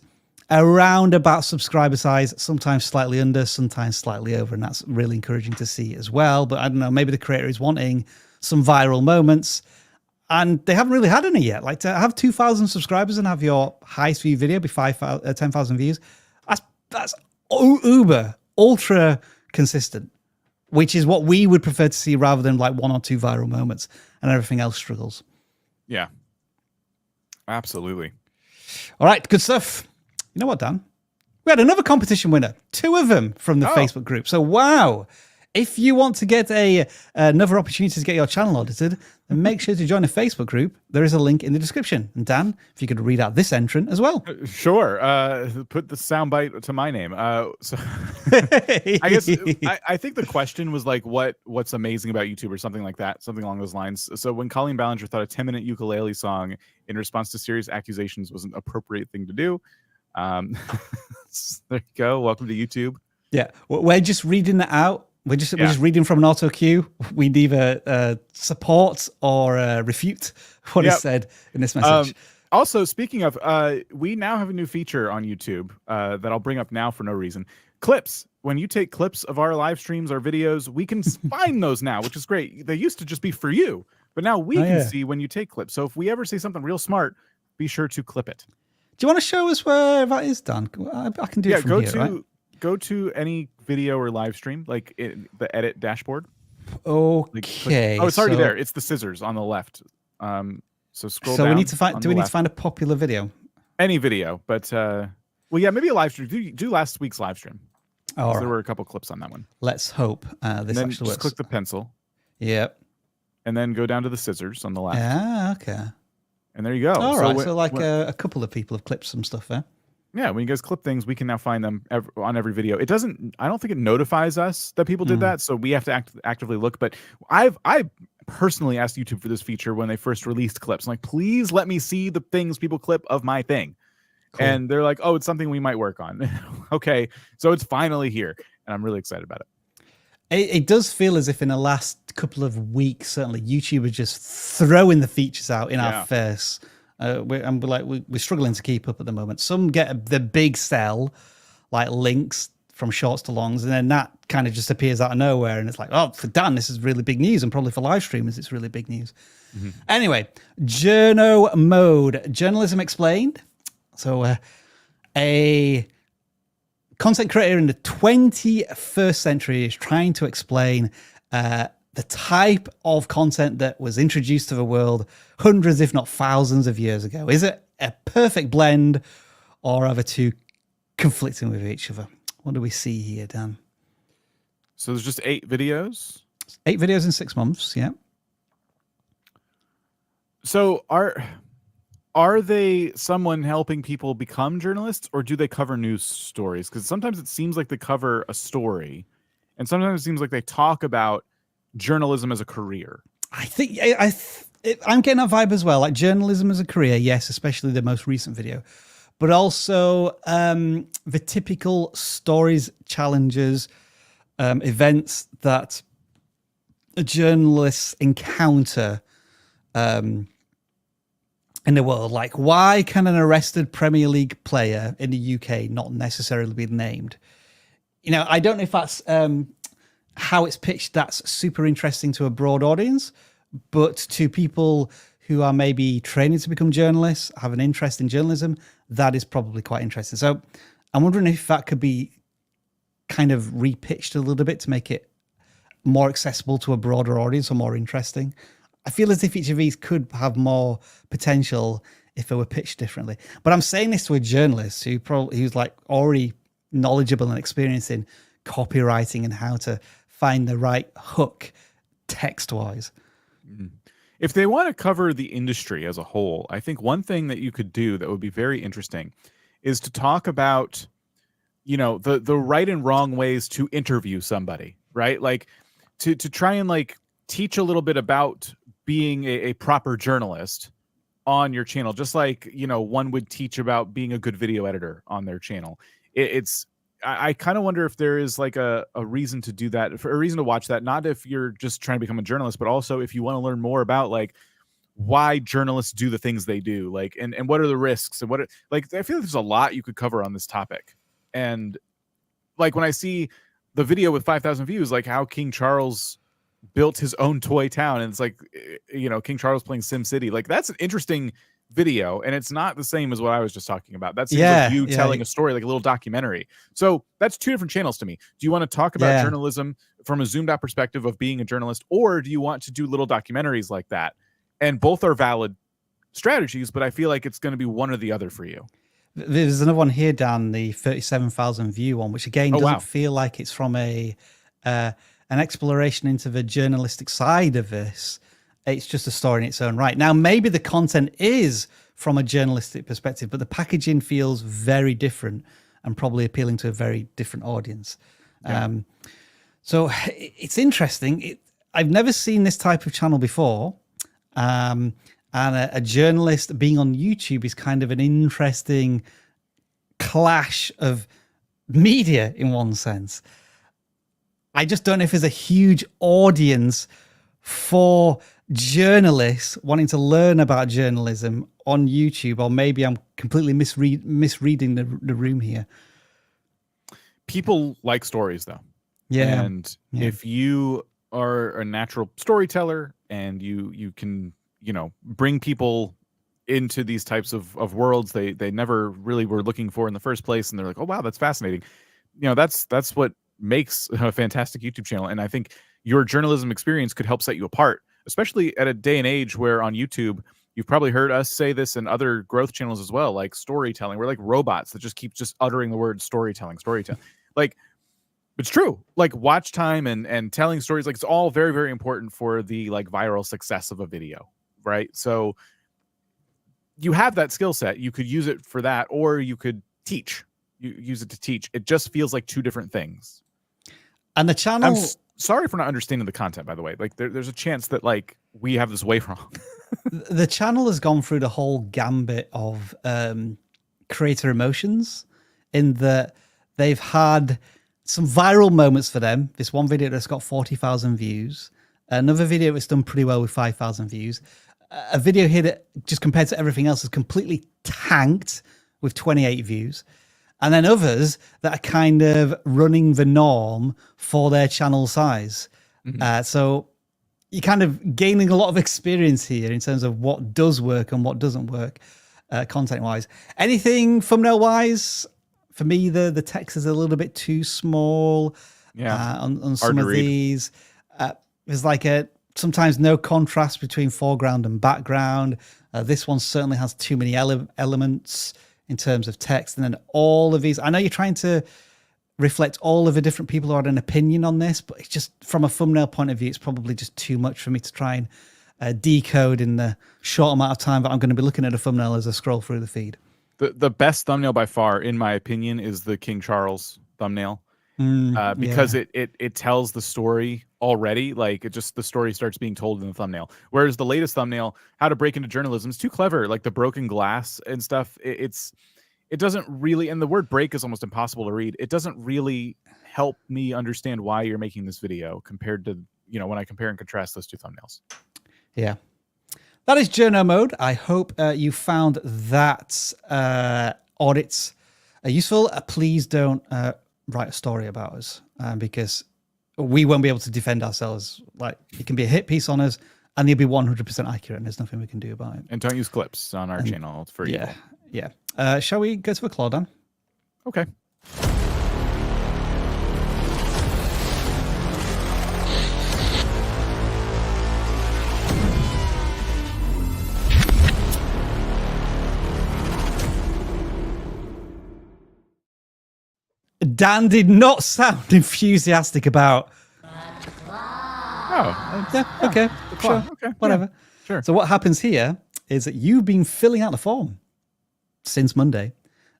around about subscriber size, sometimes slightly under, sometimes slightly over. And that's really encouraging to see as well. But I don't know, maybe the creator is wanting some viral moments. And they haven't really had any yet. Like to have 2,000 subscribers and have your highest view video be 10,000 views, that's uber, ultra consistent, which is what we would prefer to see rather than like 1 or 2 viral moments and everything else struggles. Yeah, absolutely. All right, good stuff. You know what, Dan? We had another competition winner, 2 of them from the Facebook group. So, wow. If you want to get another opportunity to get your channel audited, then make sure to join a Facebook group. There is a link in the description. And Dan, if you could read out this entrant as well. Sure. Put the soundbite to my name. So I guess I think the question was like, what's amazing about YouTube or something like that, something along those lines. So when Colleen Ballinger thought a 10-minute ukulele song in response to serious accusations was an appropriate thing to do. There you go. Welcome to YouTube. Yeah. We're just reading that out. We're just reading from an auto cue. We neither support or refute what is said in this message. Also, speaking of, we now have a new feature on YouTube that I'll bring up now for no reason. Clips. When you take clips of our live streams, our videos, we can find those now, which is great. They used to just be for you, but now we can see when you take clips. So if we ever say something real smart, be sure to clip it. Do you want to show us where that is done? I can do it from here, right? Go to any video or live stream, like the edit dashboard. Okay. It's already there. It's the scissors on the left. So scroll down. So we need to find. Do we need to find a popular video? Any video, but well, yeah, maybe a live stream. Do last week's live stream. Oh, there were a couple clips on that one. Let's hope this actually works. Just click the pencil. Yep. And then go down to the scissors on the left. Ah, okay. And there you go. All right. So like a couple of people have clipped some stuff there. Yeah, when you guys clip things, we can now find them on every video. It doesn't. I don't think it notifies us that people did that, so we have to actively look. But I personally asked YouTube for this feature when they first released clips. I'm like, please let me see the things people clip of my thing. Cool. And they're like, oh, it's something we might work on. Okay, so it's finally here, and I'm really excited about it. It does feel as if in the last couple of weeks, certainly, YouTube are just throwing the features out in our face. We're struggling to keep up at the moment. Some get the big sell, like links from shorts to longs, and then that kind of just appears out of nowhere. And it's like, oh, for Dan, this is really big news, and probably for live streamers, it's really big news. Anyway, Journo mode, journalism explained. So a content creator in the 21st century is trying to explain the type of content that was introduced to the world hundreds, if not thousands of years ago. Is it a perfect blend, or are the two conflicting with each other? What do we see here, Dan? So there's just 8 videos? 8 videos in 6 months, yeah. So are they someone helping people become journalists, or do they cover news stories? Because sometimes it seems like they cover a story, and sometimes it seems like they talk about journalism as a career. I think I'm getting that vibe as well. Like journalism as a career, yes, especially the most recent video, but also the typical stories, challenges, events that journalists encounter in the world. Like, why can an arrested Premier League player in the UK not necessarily be named? You know, I don't know if that's how it's pitched. That's super interesting to a broad audience, but to people who are maybe training to become journalists, have an interest in journalism, that is probably quite interesting. So I'm wondering if that could be kind of repitched a little bit to make it more accessible to a broader audience or more interesting. I feel as if each of these could have more potential if they were pitched differently. But I'm saying this to a journalist who's like already knowledgeable and experienced in copywriting and how to find the right hook text-wise. If they want to cover the industry as a whole, I think one thing that you could do that would be very interesting is to talk about, you know, the right and wrong ways to interview somebody, right? Like to try and like teach a little bit about being a proper journalist on your channel, just like, you know, one would teach about being a good video editor on their channel. I kind of wonder if there is like a reason to do that, for a reason to watch that, not if you're just trying to become a journalist, but also if you want to learn more about like why journalists do the things they do, like, and what are the risks and like, I feel like there's a lot you could cover on this topic. And like when I see the video with 5,000 views, like how King Charles built his own toy town, and it's like, you know, King Charles playing Sim City, like that's an interesting video, and it's not the same as what I was just talking about. That's like you telling a story, like a little documentary. So that's 2 different channels to me. Do you want to talk about journalism from a zoomed out perspective of being a journalist, or do you want to do little documentaries like that? And both are valid strategies, but I feel like it's going to be one or the other for you. There's another one here, Dan, the 37,000 view one, which again doesn't feel like it's from an exploration into the journalistic side of this. It's just a story in its own right. Now, maybe the content is from a journalistic perspective, but the packaging feels very different and probably appealing to a very different audience. Yeah. So it's interesting. I've never seen this type of channel before. And a journalist being on YouTube is kind of an interesting clash of media in one sense. I just don't know if there's a huge audience for journalists wanting to learn about journalism on YouTube, or maybe I'm completely misreading the room here. People like stories, though. Yeah. And if you are a natural storyteller and you can, bring people into these types of worlds they never really were looking for in the first place, and they're like, oh wow, that's fascinating. That's what makes a fantastic YouTube channel. And I think your journalism experience could help set you apart, especially at a day and age where on YouTube, you've probably heard us say this in other growth channels as well, like storytelling. We're like robots that just keep uttering the word storytelling. Like, it's true. Like watch time and telling stories, like it's all very, very important for the like viral success of a video, right? So you have that skill set. You could use it for that, or you could teach. You use it to teach. It just feels like two different things. And the channel... I'm sorry for not understanding the content, by the way. Like there's a chance that like we have this way wrong. The channel has gone through the whole gambit of creator emotions, in that they've had some viral moments for them. This one video that's got 40,000 views. Another video that's done pretty well with 5,000 views. A video here that just compared to everything else is completely tanked with 28 views. And then others that are kind of running the norm for their channel size. Mm-hmm. So you're kind of gaining a lot of experience here in terms of what does work and what doesn't work content-wise. Anything thumbnail-wise? For me, the text is a little bit too small on some of these. There's like sometimes no contrast between foreground and background. This one certainly has too many elements in terms of text. And then all of these, I know you're trying to reflect all of the different people who had an opinion on this, but it's just from a thumbnail point of view, it's probably just too much for me to try and decode in the short amount of time that I'm going to be looking at a thumbnail as I scroll through the feed. The best thumbnail by far, in my opinion, is the King Charles thumbnail. Because it tells the story already. Like the story starts being told in the thumbnail. Whereas the latest thumbnail, how to break into journalism, is too clever. Like the broken glass and stuff. It doesn't really, and the word break is almost impossible to read. It doesn't really help me understand why you're making this video compared to, when I compare and contrast those two thumbnails. Yeah. That is Journo mode. I hope you found that audits useful. Please don't write a story about us because we won't be able to defend ourselves. Like, it can be a hit piece on us and you'll be 100% accurate and there's nothing we can do about it. And don't use clips on our channel for evil. Yeah. Shall we go to the CLAAAW, Dan? Okay. Dan did not sound enthusiastic about. Okay, sure, okay, whatever. Yeah, sure. So what happens here is that you've been filling out the form since Monday,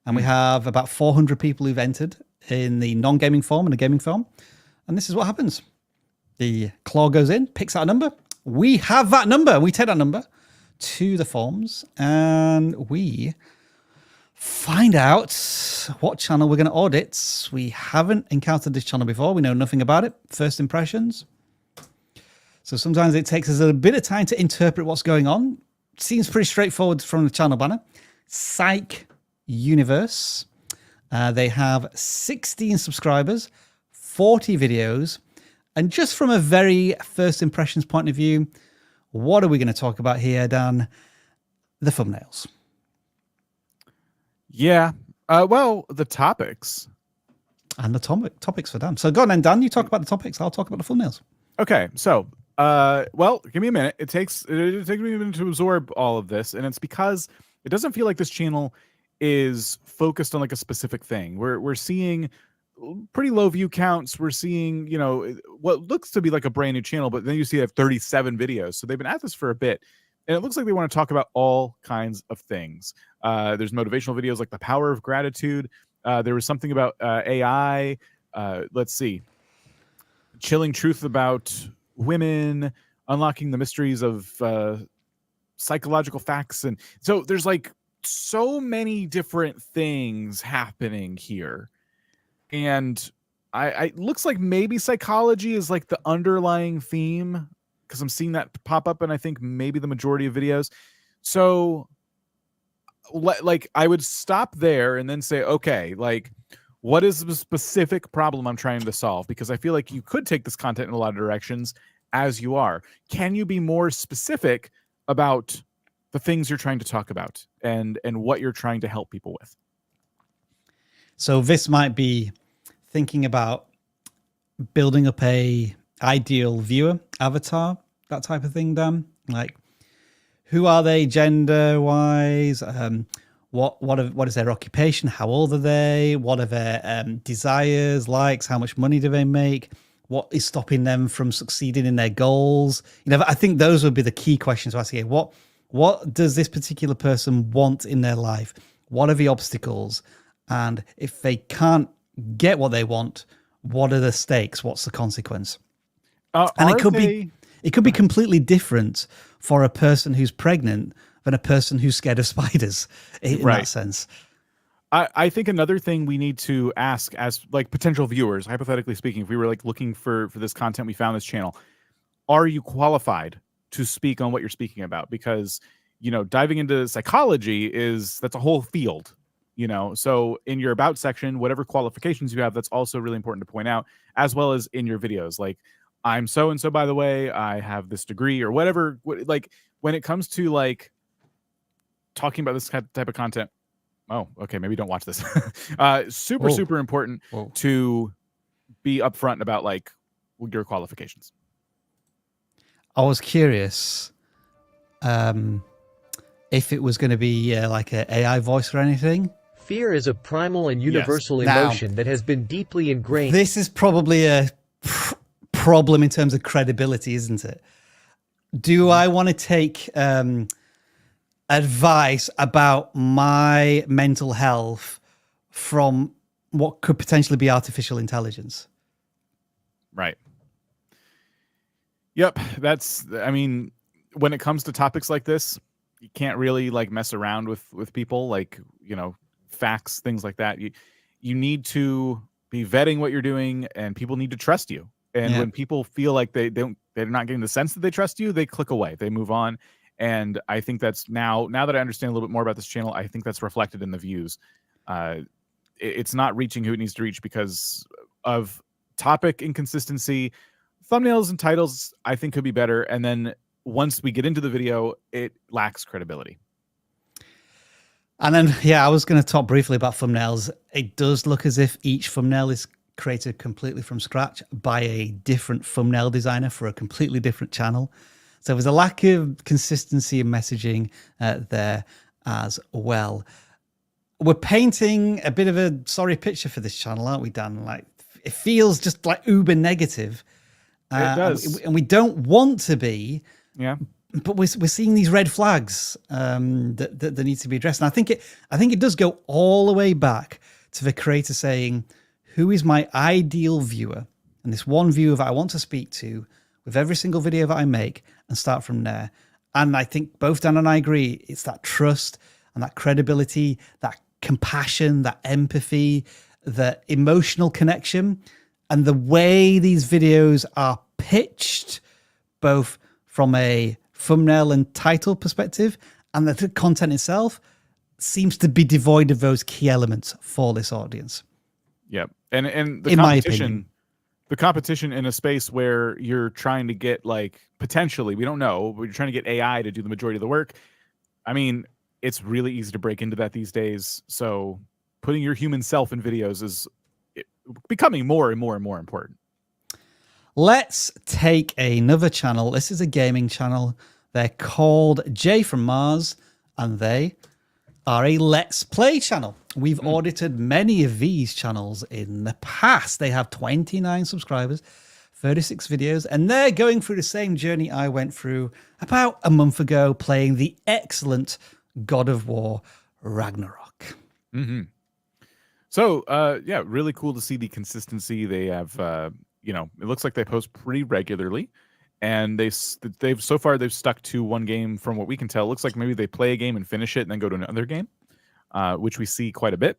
and we have about 400 people who've entered in the non-gaming form and the gaming form. And this is what happens. The CLAAAW goes in, picks out a number. We have that number. We take that number to the forms, and we find out what channel we're going to audit. We haven't encountered this channel before. We know nothing about it. First impressions. So sometimes it takes us a bit of time to interpret what's going on. Seems pretty straightforward from the channel banner. Psyche Universe. They have 16 subscribers, 40 videos. And just from a very first impressions point of view, what are we going to talk about here, Dan? The thumbnails. Yeah. Well, the topics. And the topics for Dan. So go on then, Dan. You talk about the topics. I'll talk about the thumbnails. Okay. So, well, give me a minute. It takes me a minute to absorb all of this. And it's because it doesn't feel like this channel is focused on like a specific thing. We're seeing pretty low view counts. We're seeing, you know, what looks to be like a brand new channel, but then you see they have 37 videos. So they've been at this for a bit, and it looks like they want to talk about all kinds of things. There's motivational videos like the power of gratitude. There was something about AI. Let's see. Chilling truth about women, unlocking the mysteries of psychological facts. And so there's like so many different things happening here. And I looks like maybe psychology is like the underlying theme, because I'm seeing that pop up in I think maybe the majority of videos. So like I would stop there and then say, okay, like what is the specific problem I'm trying to solve? Because I feel like you could take this content in a lot of directions as you are. Can you be more specific about the things you're trying to talk about and what you're trying to help people with? So this might be thinking about building up a ideal viewer avatar, that type of thing, Dan. Like, who are they gender wise? What is their occupation? How old are they? What are their desires, likes? How much money do they make? What is stopping them from succeeding in their goals? You know, I think those would be the key questions to ask here. What does this particular person want in their life? What are the obstacles? And if they can't get what they want, what are the stakes? What's the consequence? And it could be completely different for a person who's pregnant than a person who's scared of spiders in that sense. I think another thing we need to ask as like potential viewers, hypothetically speaking, if we were like looking for this content, we found this channel, are you qualified to speak on what you're speaking about? Because, you know, diving into psychology that's a whole field, you know? So in your about section, whatever qualifications you have, that's also really important to point out, as well as in your videos. Like, I'm so-and-so, by the way, I have this degree or whatever. Like when it comes to like talking about this type of content, oh, okay, maybe don't watch this. Super important to be upfront about like your qualifications. I was curious if it was going to be like an AI voice or anything. Fear is a primal and universal emotion that has been deeply ingrained. This is probably a problem in terms of credibility, isn't it? Do I want to take advice about my mental health from what could potentially be artificial intelligence? Right. Yep. I mean, when it comes to topics like this, you can't really like mess around with people, like, you know, facts, things like that. You need to be vetting what you're doing, and people need to trust you. And when people feel like they're not getting the sense that they trust you, they click away, they move on. And I think that's now that I understand a little bit more about this channel, I think that's reflected in the views. It's not reaching who it needs to reach because of topic inconsistency. Thumbnails and titles, I think, could be better. And then once we get into the video, it lacks credibility. And then, I was going to talk briefly about thumbnails. It does look as if each thumbnail is created completely from scratch by a different thumbnail designer for a completely different channel. So there's a lack of consistency in messaging there as well. We're painting a bit of a sorry picture for this channel, aren't we, Dan? Like, it feels just like uber negative. It does. And we don't want to be. Yeah. But we're seeing these red flags that need to be addressed. And I think it does go all the way back to the creator saying, who is my ideal viewer? And this one viewer that I want to speak to with every single video that I make, and start from there. And I think both Dan and I agree, it's that trust and that credibility, that compassion, that empathy, that emotional connection, and the way these videos are pitched, both from a thumbnail and title perspective, and the content itself seems to be devoid of those key elements for this audience. Yep. And the in competition, my opinion, the competition in a space where you're trying to get, like, potentially, we don't know, but you're trying to get AI to do the majority of the work. I mean, it's really easy to break into that these days. So putting your human self in videos is becoming more and more and more important. Let's take another channel. This is a gaming channel. They're called JayFromMars, and they are a Let's Play channel. We've audited many of these channels in the past. They have 29 subscribers, 36 videos, and they're going through the same journey I went through about a month ago, playing the excellent God of War Ragnarok. So, yeah, really cool to see the consistency. They have, you know, it looks like they post pretty regularly, and they've so far they've stuck to one game from what we can tell. It looks like maybe they play a game and finish it and then go to another game, which we see quite a bit.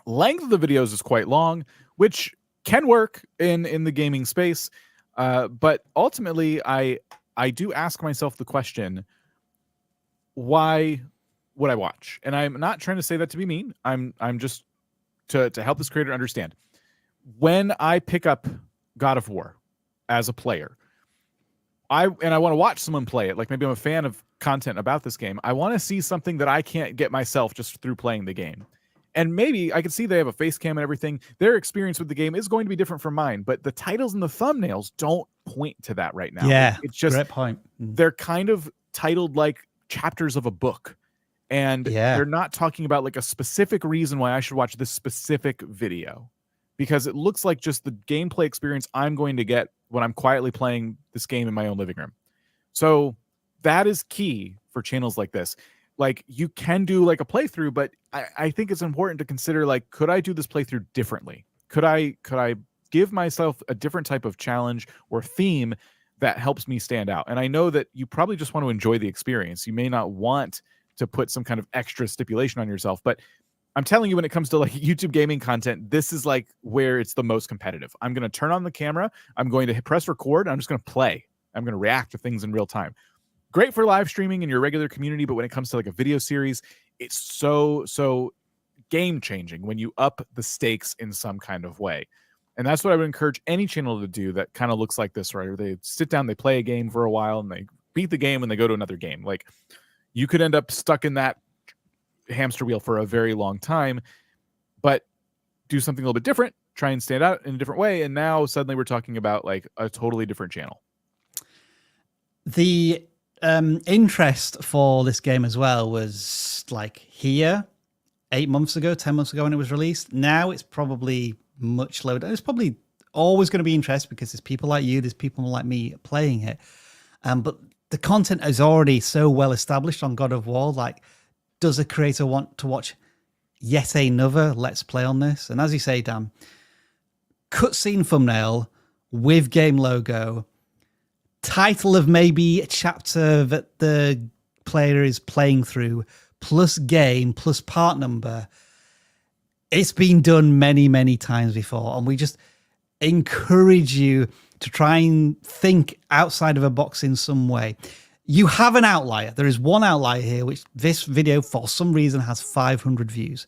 Length of the videos is quite long, which can work in the gaming space, but ultimately, I do ask myself the question, why would I watch? And I'm not trying to say that to be mean. I'm just to help this creator understand. When I pick up God of War as a player, I want to watch someone play it. Like maybe I'm a fan of content about this game. I want to see something that I can't get myself just through playing the game. And maybe I can see they have a face cam and everything. Their experience with the game is going to be different from mine, but the titles and the thumbnails don't point to that right now. Yeah, it's just great point. They're kind of titled like chapters of a book. And they're not talking about like a specific reason why I should watch this specific video, because it looks like just the gameplay experience I'm going to get when I'm quietly playing this game in my own living room. So that is key for channels like this. Like you can do like a playthrough, but I think it's important to consider, like, could I do this playthrough differently? Could I give myself a different type of challenge or theme that helps me stand out? And I know that you probably just want to enjoy the experience. You may not want to put some kind of extra stipulation on yourself, but I'm telling you, when it comes to like YouTube gaming content, this is like where it's the most competitive. I'm going to turn on the camera. I'm going to press record. I'm just going to play. I'm going to react to things in real time. Great for live streaming in your regular community, but when it comes to like a video series, it's so game changing when you up the stakes in some kind of way. And that's what I would encourage any channel to do that kind of looks like this, right? Where they sit down, they play a game for a while, and they beat the game and they go to another game. Like, you could end up stuck in that hamster wheel for a very long time, but do something a little bit different, try and stand out in a different way. And now suddenly we're talking about like a totally different channel. The interest for this game as well was like here 8 months ago, 10 months ago when it was released. Now it's probably much lower. It's probably always going to be interest because there's people like you, there's people like me playing it. But the content is already so well established on God of War. Like, does a creator want to watch yet another Let's Play on this? And as you say, Dan, cutscene thumbnail with game logo, title of maybe a chapter that the player is playing through, plus game, plus part number. It's been done many, many times before. And we just encourage you to try and think outside of a box in some way. You have an outlier. There is one outlier here, which this video, for some reason, has 500 views.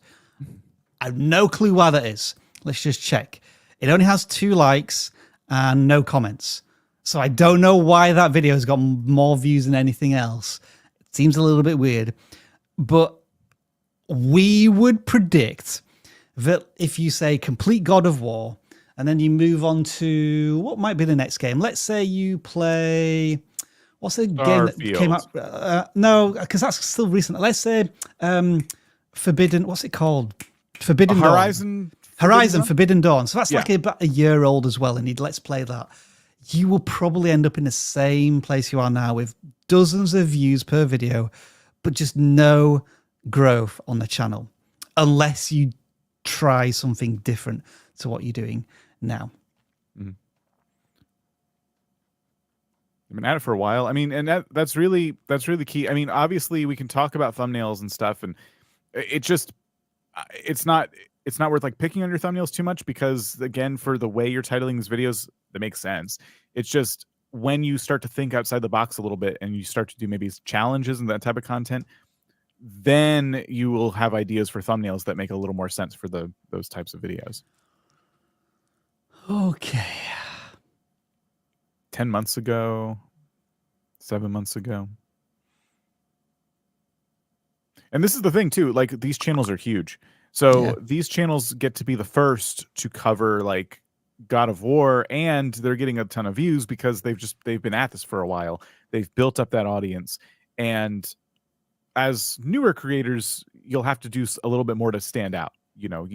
I have no clue why that is. Let's just check. It only has 2 likes and no comments. So I don't know why that video has got more views than anything else. It seems a little bit weird. But we would predict that if you say complete God of War, and then you move on to what might be the next game. Let's say you play... What's the game that came out? No, because that's still recent. Let's say Forbidden... What's it called? Forbidden Horizon? Horizon Forbidden Dawn. So that's like about a year old as well, and you'd let's play that. You will probably end up in the same place you are now with dozens of views per video, but just no growth on the channel unless you try something different to what you're doing now. I've been at it for a while. I mean, and that's really key. I mean, obviously we can talk about thumbnails and stuff, and it's not worth like picking on your thumbnails too much, because again, for the way you're titling these videos, that makes sense. It's just when you start to think outside the box a little bit and you start to do maybe challenges and that type of content, then you will have ideas for thumbnails that make a little more sense for those types of videos. Okay. 10 months ago, 7 months ago. And this is the thing too, like these channels are huge. So these channels get to be the first to cover like God of War, and they're getting a ton of views because they've been at this for a while. They've built up that audience. And as newer creators, you'll have to do a little bit more to stand out. You know,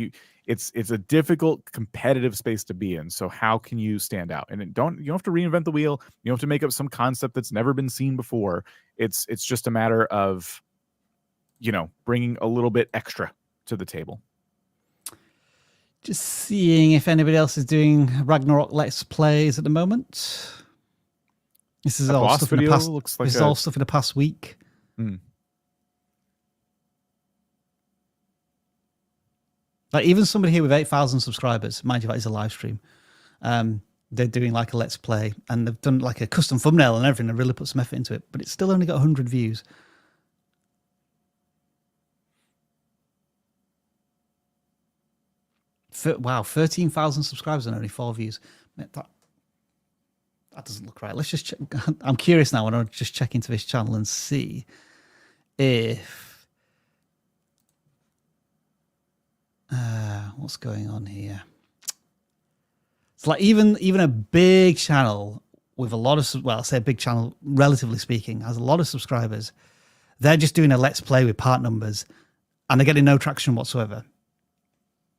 it's a difficult competitive space to be in. So how can you stand out? And you don't have to reinvent the wheel. You don't have to make up some concept that's never been seen before. It's just a matter of, you know, bringing a little bit extra to the table. Just seeing if anybody else is doing Ragnarok Let's Plays at the moment. This is all stuff in the past. Looks like this is all stuff in the past week. Like even somebody here with 8,000 subscribers, mind you, that is a live stream. They're doing like a Let's Play, and they've done like a custom thumbnail and everything. They really put some effort into it, but it's still only got 100 views. Wow, 13,000 subscribers and only 4 views. That doesn't look right. Let's just check. I'm curious now. I want to just check into this channel and see if what's going on here. It's like even a big channel with a lot of, well, I'll say a big channel, relatively speaking, has a lot of subscribers. They're just doing a Let's Play with part numbers, and they're getting no traction whatsoever.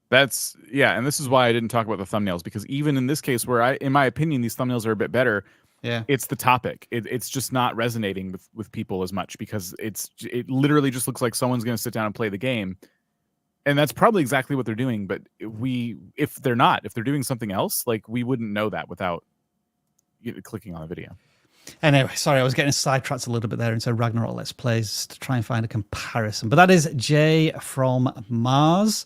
And this is why I didn't talk about the thumbnails, because even in this case where in my opinion, these thumbnails are a bit better. Yeah, it's the topic. It's just not resonating with people as much, because it literally just looks like someone's going to sit down and play the game. And that's probably exactly what they're doing. But if they're doing something else, like, we wouldn't know that without clicking on the video. Anyway, sorry, I was getting sidetracked a little bit there into Ragnarok Let's Plays to try and find a comparison. But that is JayFromMars.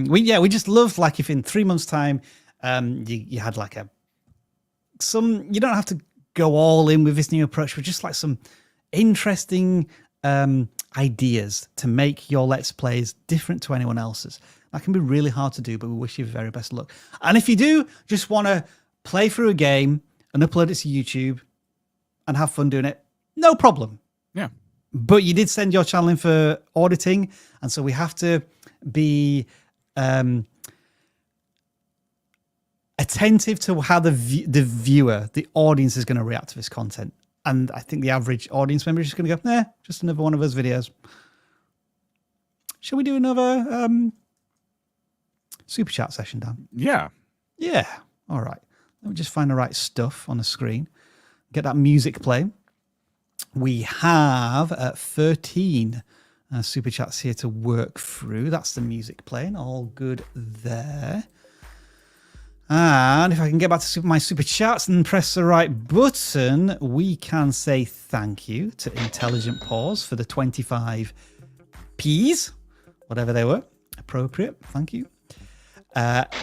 We just love, like, if in 3 months' time you had like you don't have to go all in with this new approach, but just like some interesting ideas to make your Let's Plays different to anyone else's. That can be really hard to do, but we wish you the very best luck. And if you do just want to play through a game and upload it to YouTube and have fun doing it, no problem. Yeah. But you did send your channel in for auditing, and so we have to be attentive to how the viewer, the audience, is going to react to this content. And I think the average audience member is just going to go, just another one of those videos. Shall we do another super chat session, Dan? Yeah. Yeah. All right. Let me just find the right stuff on the screen. Get that music playing. We have 13 super chats here to work through. That's the music playing. All good there. And if I can get back to my super chats and press the right button, we can say thank you to Intelligent Pause for the 25 P's, whatever they were. Appropriate. Thank you.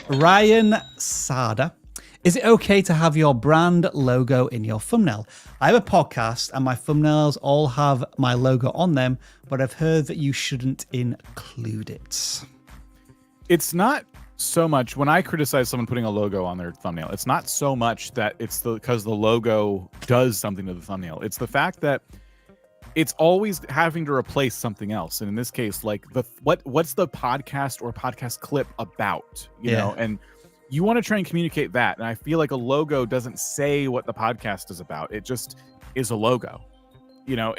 Ryan Sada. Is it okay to have your brand logo in your thumbnail? I have a podcast and my thumbnails all have my logo on them, but I've heard that you shouldn't include it. It's not so much, when I criticize someone putting a logo on their thumbnail, it's not so much that it's because the logo does something to the thumbnail. It's the fact that it's always having to replace something else. And in this case, like, what's the podcast or podcast clip about, you know? And you want to try and communicate that. And I feel like a logo doesn't say what the podcast is about. It just is a logo. You know,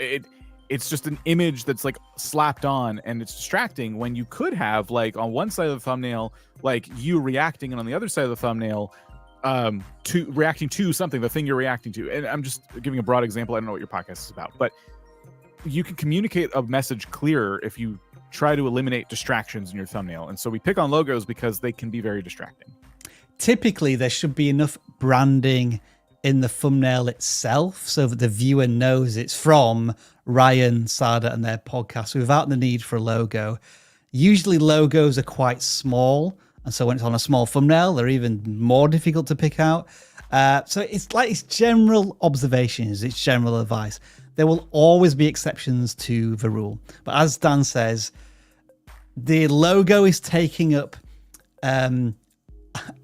it's just an image that's like slapped on, and it's distracting when you could have, like, on one side of the thumbnail, like, you reacting, and on the other side of the thumbnail, to reacting to something, the thing you're reacting to. And I'm just giving a broad example. I don't know what your podcast is about, but you can communicate a message clearer if you try to eliminate distractions in your thumbnail. And so we pick on logos because they can be very distracting. Typically, there should be enough branding in the thumbnail itself so that the viewer knows it's from Ryan Sada and their podcast without the need for a logo. Usually logos are quite small, and so when it's on a small thumbnail, they're even more difficult to pick out. So it's general observations, it's general advice. There will always be exceptions to the rule. But as Dan says, the logo is taking up, I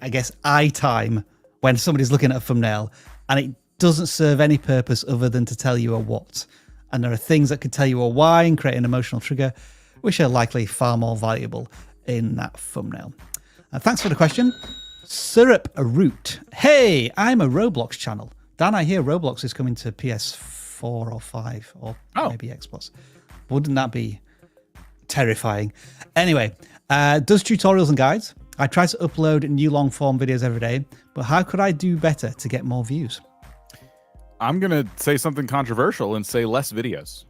guess, eye time when somebody's looking at a thumbnail, and it doesn't serve any purpose other than to tell you a what. And there are things that could tell you a why and create an emotional trigger, which are likely far more valuable in that thumbnail. Thanks for the question. Syrup Root. Hey, I'm a Roblox channel. Dan, I hear Roblox is coming to PS4 or 5 or maybe Xbox. Wouldn't that be terrifying. Anyway, does tutorials and guides. I try to upload new long form videos every day, but how could I do better to get more views? I'm going to say something controversial and say less videos.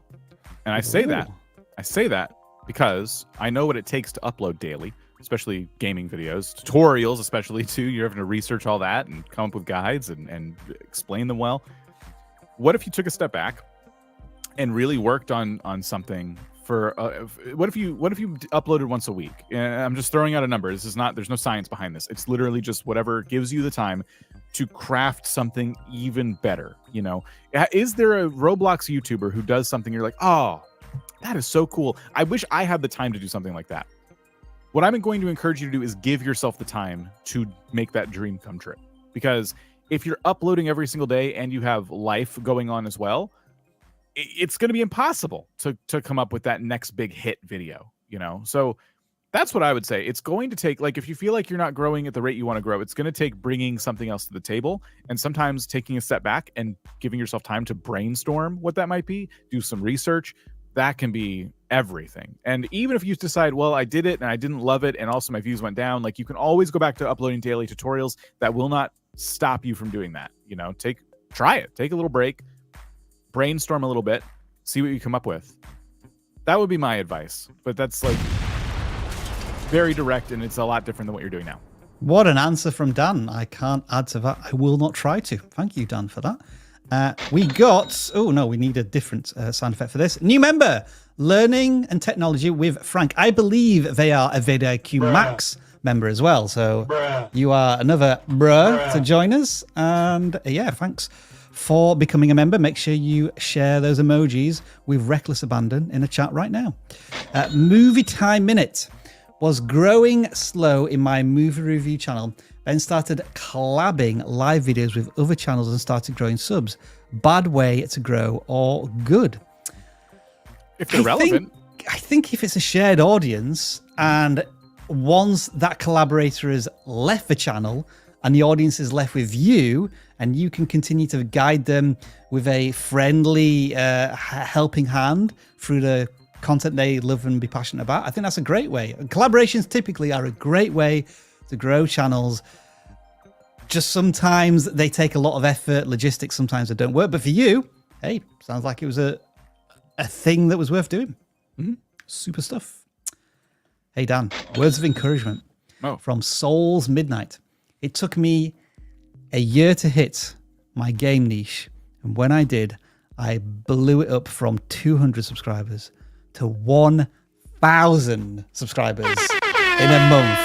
And I say that because I know what it takes to upload daily, especially gaming videos, tutorials, especially too. You're having to research all that and come up with guides and explain them well. What if you took a step back and really worked on something for, what if you uploaded once a week? And I'm just throwing out a number. This is not, there's no science behind this. It's literally just whatever gives you the time to craft something even better. You know, is there a Roblox YouTuber who does something you're like, oh, that is so cool. I wish I had the time to do something like that. What I'm going to encourage you to do is give yourself the time to make that dream come true. Because if you're uploading every single day and you have life going on as well, it's going to be impossible to come up with that next big hit video, you know? So that's what I would say. It's going to take, like, if you feel like you're not growing at the rate you want to grow, it's going to take bringing something else to the table and sometimes taking a step back and giving yourself time to brainstorm what that might be, do some research. That can be everything. And even if you decide, well, I did it and I didn't love it and also my views went down, like, you can always go back to uploading daily tutorials. That will not stop you from doing that. You know, try it, take a little break, brainstorm a little bit, see what you come up with. That would be my advice, but that's like very direct and it's a lot different than what you're doing now. What an answer from Dan. I can't add to that. I will not try to. Thank you, Dan, for that. We got, oh no, we need a different sound effect for this. New member, Learning and Technology with Frank. I believe they are a VidIQ Max member as well. So you are another bruh to join us. And yeah, thanks for becoming a member. Make sure you share those emojis with reckless abandon in the chat right now. Movie Time Minute. Was growing slow in my movie review channel, then started collabing live videos with other channels and started growing subs. Bad way to grow or good? If they're relevant. I think if it's a shared audience and once that collaborator has left the channel and the audience is left with you and you can continue to guide them with a friendly helping hand through the content they love and be passionate about, I think that's a great way. Collaborations typically are a great way to grow channels. Just sometimes they take a lot of effort, logistics sometimes they don't work, but for you, hey, sounds like it was a thing that was worth doing. Super stuff. Hey Dan, words of encouragement from Souls Midnight. It took me a year to hit my game niche, and when I did, I blew it up from 200 subscribers to 1,000 subscribers in a month.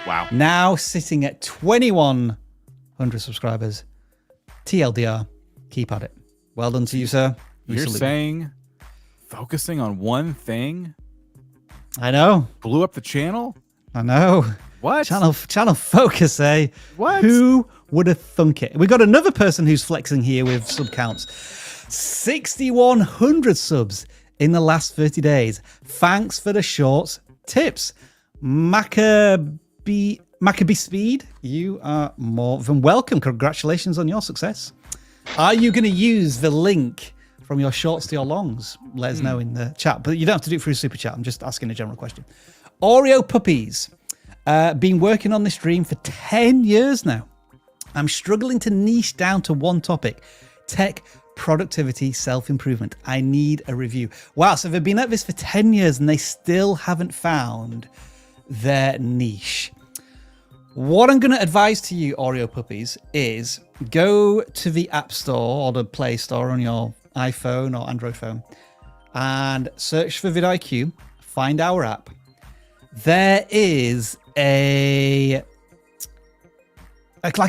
Wow. Now sitting at 2,100 subscribers. TLDR, keep at it. Well done to you, sir. You're saying focusing on one thing? I know. Blew up the channel? I know. What? Channel focus, eh? What? Who would have thunk it? We got another person who's flexing here with sub counts. 6,100 subs in the last 30 days. Thanks for the short tips. Maccabee Speed, you are more than welcome. Congratulations on your success. Are you going to use the link from your shorts to your longs? Let us know in the chat. But you don't have to do it through super chat. I'm just asking a general question. Oreo Puppies. Been working on this stream for 10 years now. I'm struggling to niche down to one topic. Tech, productivity, self-improvement. I need a review. Wow, so they've been at this for 10 years and they still haven't found their niche. What I'm going to advise to you, Oreo Puppies, is go to the App Store or the Play Store on your iPhone or Android phone and search for vidIQ, find our app. There is like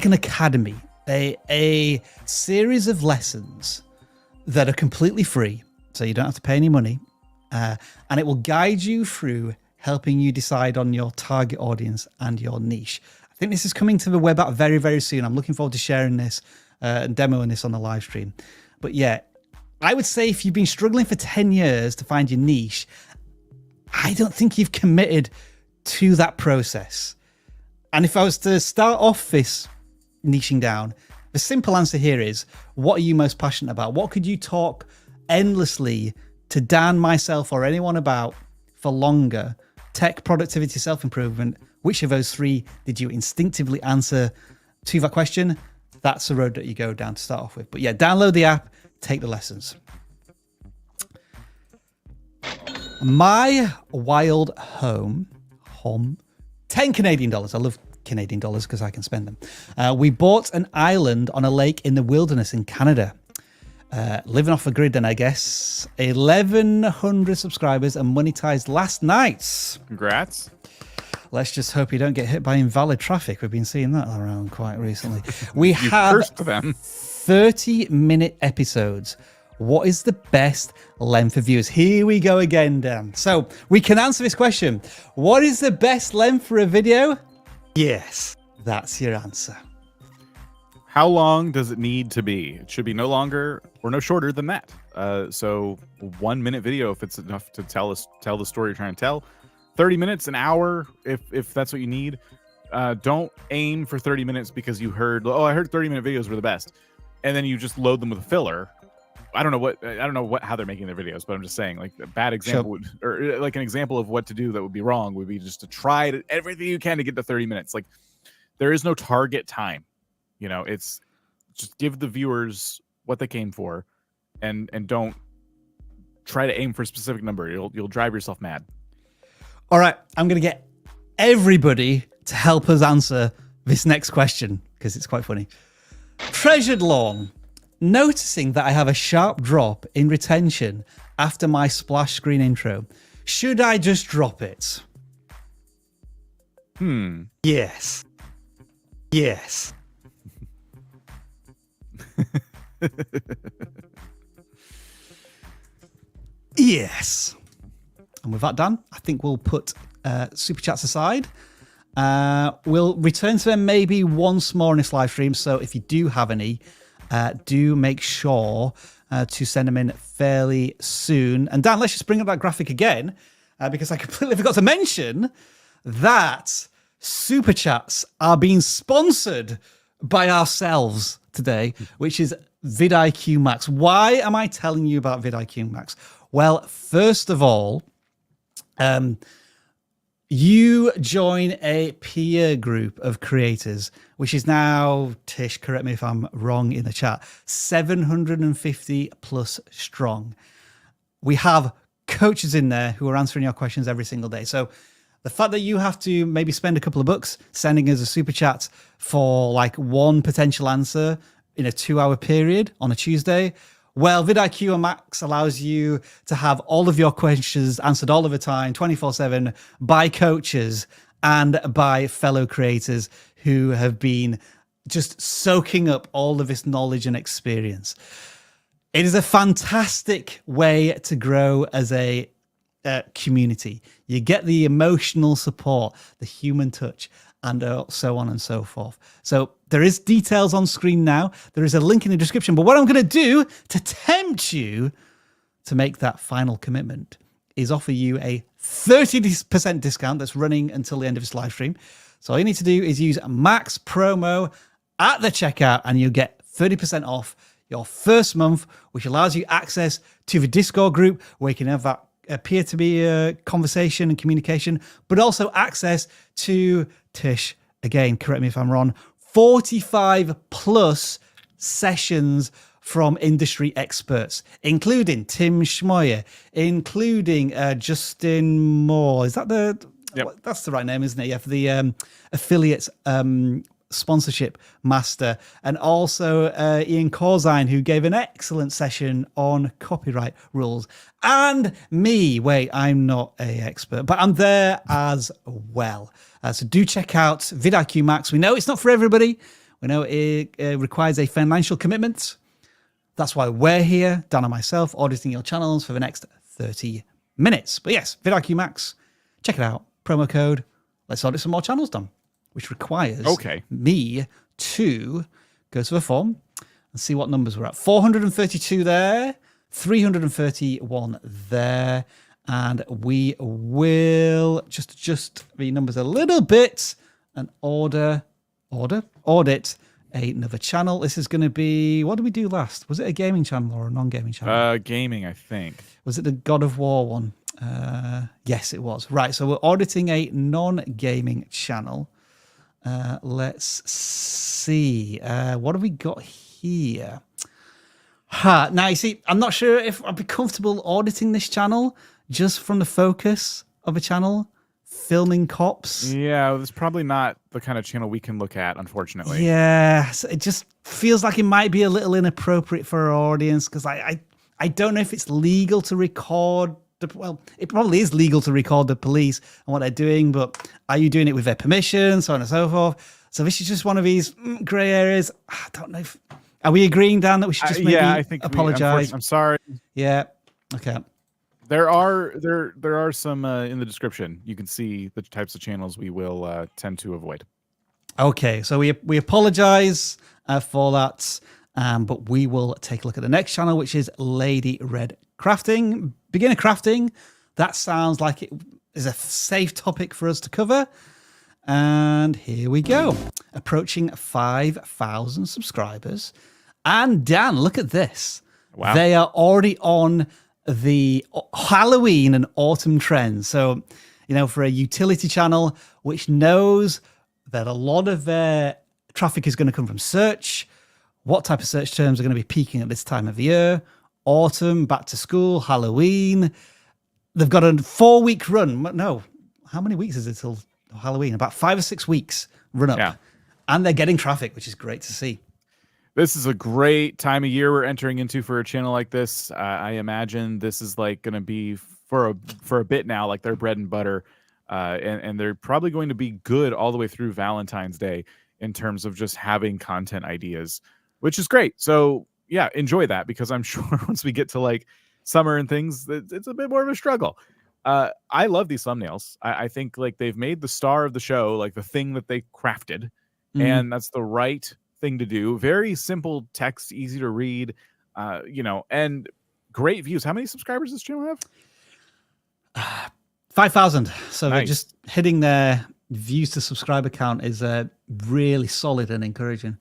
an academy, a series of lessons that are completely free, so you don't have to pay any money, and it will guide you through helping you decide on your target audience and your niche. I think this is coming to the web app very, very soon. I'm looking forward to sharing this and demoing this on the live stream. But yeah, I would say if you've been struggling for 10 years to find your niche, I don't think you've committed to that process. And if I was to start off this niching down, the simple answer here is, what are you most passionate about? What could you talk endlessly to Dan, myself, or anyone about for longer, tech, productivity, self-improvement, which of those three did you instinctively answer to that question? That's the road that you go down to start off with. But yeah, download the app, take the lessons. My wild home, 10 Canadian dollars. I love Canadian dollars because I can spend them. We bought an island on a lake in the wilderness in Canada. Living off a grid then, I guess. 1,100 subscribers and monetized last night. Congrats. Let's just hope you don't get hit by invalid traffic. We've been seeing that around quite recently. We have 30-minute episodes. What is the best length for viewers? Here we go again, Dan. So we can answer this question. What is the best length for a video? Yes, that's your answer. How long does it need to be? It should be no longer or no shorter than that. So 1 minute video, if it's enough to tell the story you're trying to tell. 30 minutes, an hour, if that's what you need. Don't aim for 30 minutes because you heard, oh, I heard 30-minute videos were the best, and then you just load them with a filler. I don't know how they're making their videos, but I'm just saying, like, a bad example or like an example of what to do that would be wrong would be just to try everything you can to get to 30 minutes. Like, there is no target time. You know, it's just give the viewers what they came for, and don't try to aim for a specific number. You'll drive yourself mad. All right, I'm going to get everybody to help us answer this next question because it's quite funny. Treasured Lawn, noticing that I have a sharp drop in retention after my splash screen intro. Should I just drop it? Yes. Yes. Yes. And with that done, I think we'll put super chats aside. We'll return to them maybe once more in this live stream. So if you do have any, do make sure to send them in fairly soon. And Dan, let's just bring up that graphic again, because I completely forgot to mention that super chats are being sponsored by ourselves today, which is vidIQ Max. Why am I telling you about vidIQ Max? Well, first of all, you join a peer group of creators, which is now, Tish, correct me if I'm wrong in the chat, 750 plus strong. We have coaches in there who are answering your questions every single day. So the fact that you have to maybe spend a couple of bucks sending us a super chat for like one potential answer in a 2-hour period on a Tuesday, well, vidIQ Max allows you to have all of your questions answered all of the time, 24/7, by coaches and by fellow creators who have been just soaking up all of this knowledge and experience. It is a fantastic way to grow as a community. You get the emotional support, the human touch, and so on and so forth. So there is details on screen now. There is a link in the description. But what I'm going to do to tempt you to make that final commitment is offer you a 30% discount that's running until the end of this live stream. So all you need to do is use Max promo at the checkout and you'll get 30% off your first month, which allows you access to the Discord group where you can have that peer-to-peer conversation and communication, but also access to Tish, again, correct me if I'm wrong, 45 plus sessions from industry experts, including Tim Schmoyer, including Justin Moore. Is that that's the right name, isn't it? Yeah, for the affiliates sponsorship master, and also Ian Corzine, who gave an excellent session on copyright rules, and me. Wait, I'm not an expert, but I'm there as well. So do check out vidIQ Max. We know it's not for everybody. We know it requires a financial commitment. That's why we're here, Dan and myself, auditing your channels for the next 30 minutes. But yes, vidIQ Max, check it out. Promo code. Let's audit some more channels, Dan. Which requires me to go to the form and see what numbers we're at. 432 there, 331 there, and we will just adjust the numbers a little bit and audit another channel. This is going to be, what did we do last? Was it a gaming channel or a non-gaming channel? Gaming, I think. Was it the God of War one? Yes, it was. Right, so we're auditing a non-gaming channel. Let's see. What have we got here? Now, you see, I'm not sure if I'd be comfortable auditing this channel just from the focus of a channel, filming cops. Yeah, it's probably not the kind of channel we can look at, unfortunately. Yeah, so it just feels like it might be a little inappropriate for our audience because I don't know if it's legal to record. Well, it probably is legal to record the police and what they're doing, but are you doing it with their permission, so on and so forth? So this is just one of these grey areas. I don't know if... Are we agreeing, Dan, that we should just maybe I think apologize? I'm sorry. Yeah. Okay. There are some in the description. You can see the types of channels we will tend to avoid. Okay, so we apologize for that, but we will take a look at the next channel, which is Lady Red Crafting. Beginner crafting. That sounds like it is a safe topic for us to cover. And here we go. Approaching 5,000 subscribers. And Dan, look at this. Wow. They are already on the Halloween and autumn trends. So, you know, for a utility channel, which knows that a lot of their traffic is going to come from search, what type of search terms are going to be peaking at this time of year? Autumn, back to school, Halloween. They've got a 4-week run. No, how many weeks is it till Halloween? About 5 or 6 weeks run up. Yeah. And they're getting traffic, which is great to see. This is a great time of year we're entering into for a channel like this. I imagine this is like going to be for a bit now, like their bread and butter. And they're probably going to be good all the way through Valentine's Day in terms of just having content ideas, which is great. So yeah, enjoy that, because I'm sure once we get to like summer and things, it's a bit more of a struggle. I love these thumbnails. I think like they've made the star of the show, like the thing that they crafted, and that's the right thing to do. Very simple text, easy to read, you know, and great views. How many subscribers does this channel have? 5,000. So Nice. they're just hitting their views to subscriber count is really solid and encouraging.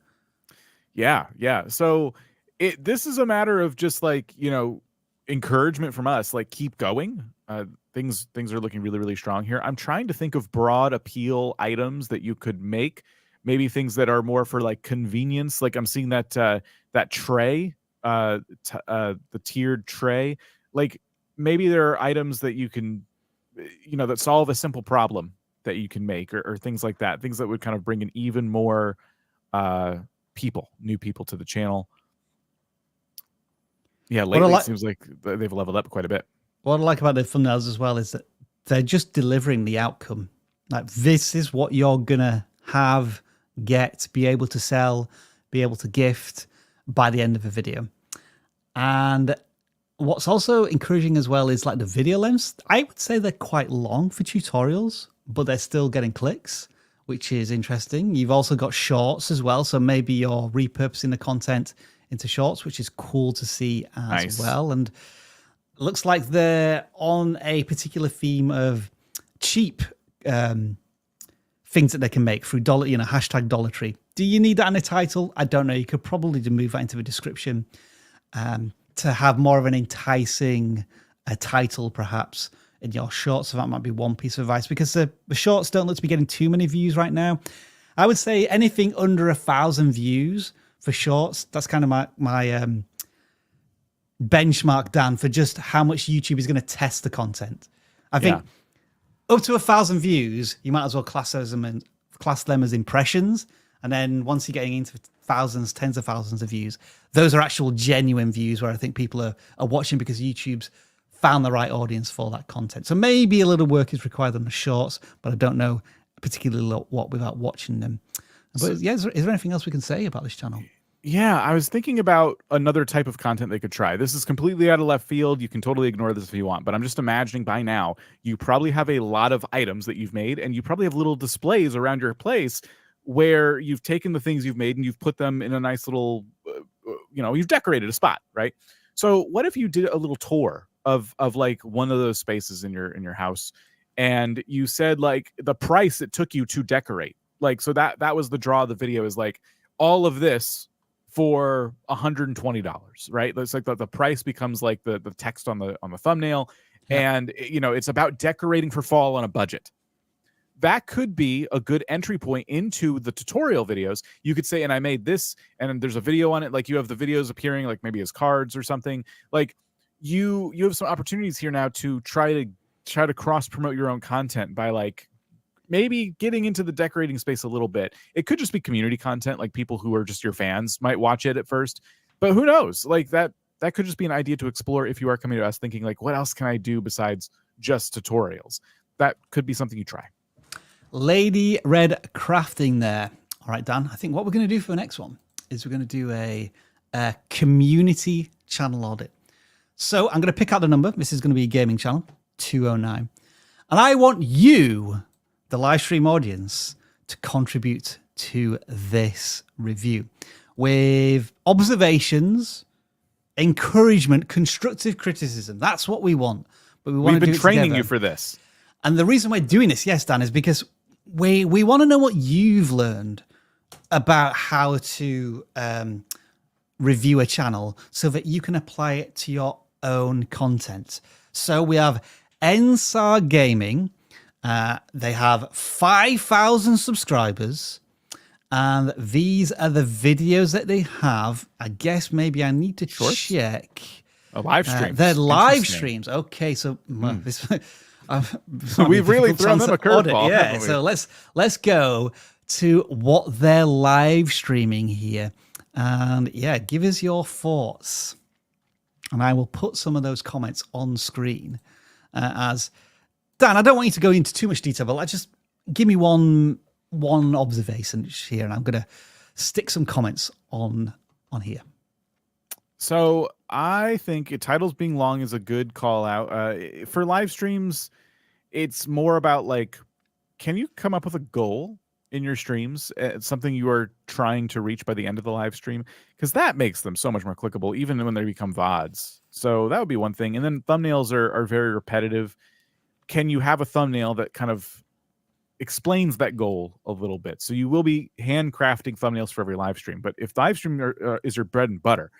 Yeah. So this is a matter of just like, you know, encouragement from us, like keep going. Things are looking really, really strong here. I'm trying to think of broad appeal items that you could make, maybe things that are more for like convenience. Like I'm seeing that that tray, the tiered tray. Like maybe there are items that you can, you know, that solve a simple problem that you can make, or things like that. Things that would kind of bring in even more new people to the channel. Yeah, lately it seems like they've leveled up quite a bit. What I like about the thumbnails as well is that they're just delivering the outcome. Like, this is what you're going to have, get, be able to sell, be able to gift by the end of the video. And what's also encouraging as well is like the video lengths. I would say they're quite long for tutorials, but they're still getting clicks, which is interesting. You've also got shorts as well. So maybe you're repurposing the content into shorts, which is cool to see as well. And looks like they're on a particular theme of cheap things that they can make through dollar, you know, hashtag Dollar Tree. Do you need that in a title? I don't know. You could probably move that into the description to have more of an enticing title, perhaps, in your shorts. So that might be one piece of advice, because the shorts don't look to be getting too many views right now. I would say anything under 1,000 views for shorts, that's kind of my benchmark, Dan, for just how much YouTube is going to test the content. I think up to 1,000 views, you might as well class them as impressions. And then once you're getting into thousands, tens of thousands of views, those are actual genuine views where I think people are watching because YouTube's found the right audience for that content. So maybe a little work is required on the shorts, but I don't know particularly what without watching them. But yeah, is there anything else we can say about this channel? Yeah, I was thinking about another type of content they could try. This is completely out of left field. You can totally ignore this if you want, but I'm just imagining by now you probably have a lot of items that you've made, and you probably have little displays around your place where you've taken the things you've made and you've put them in a nice little, you know, you've decorated a spot, right? So what if you did a little tour of like one of those spaces in your house, and you said like the price it took you to decorate? Like, so that was the draw of the video, is like all of this for $120, right? It's like the price becomes like the text on the thumbnail, and it's about decorating for fall on a budget. That could be a good entry point into the tutorial videos. You could say, and I made this, and there's a video on it. Like, you have the videos appearing, like maybe as cards or something. Like, you have some opportunities here now to try to cross promote your own content by, like, maybe getting into the decorating space a little bit. It could just be community content, like people who are just your fans might watch it at first, but who knows? Like, that could just be an idea to explore if you are coming to us thinking, like, what else can I do besides just tutorials? That could be something you try. Lady Red Crafting there. All right, Dan, I think what we're going to do for the next one is we're going to do a community channel audit. So I'm going to pick out the number. This is going to be a gaming channel, 209. And I want you, the live stream audience, to contribute to this review with observations, encouragement, constructive criticism. That's what we want. But we've been training you for this. And the reason we're doing this, yes, Dan, is because we want to know what you've learned about how to review a channel so that you can apply it to your own content. So we have Ensar Gaming. They have 5,000 subscribers. And these are the videos that they have. I guess maybe I need to check. A live stream. They're live streams. Okay, so this... So we've really thrown them a curveball. Yeah, so let's go to what they're live streaming here. And yeah, give us your thoughts. And I will put some of those comments on screen. As Dan, I don't want you to go into too much detail, but let's just give me one observation here, and I'm going to stick some comments on here. So I think titles being long is a good call out. For live streams, it's more about, like, can you come up with a goal in your streams? Something you are trying to reach by the end of the live stream, because that makes them so much more clickable, even when they become VODs. So that would be one thing. And then thumbnails are very repetitive. Can you have a thumbnail that kind of explains that goal a little bit? So you will be handcrafting thumbnails for every live stream. But if live stream is your bread and butter,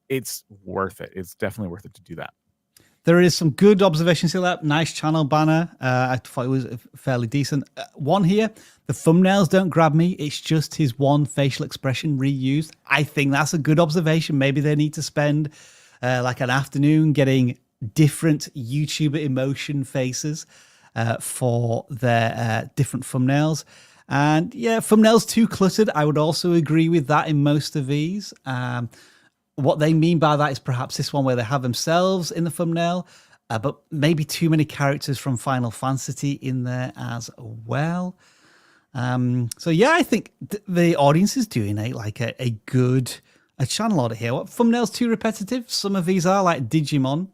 it's worth it. It's definitely worth it to do that. There is some good observations here. Nice channel banner. I thought it was fairly decent. One here, the thumbnails don't grab me. It's just his one facial expression reused. I think that's a good observation. Maybe they need to spend like an afternoon getting different YouTuber emotion faces for their different thumbnails. And yeah, thumbnails too cluttered. I would also agree with that in most of these. What they mean by that is perhaps this one where they have themselves in the thumbnail, but maybe too many characters from Final Fantasy in there as well. So yeah, I think the audience is doing a good channel audit here. What thumbnails too repetitive? Some of these are, like Digimon.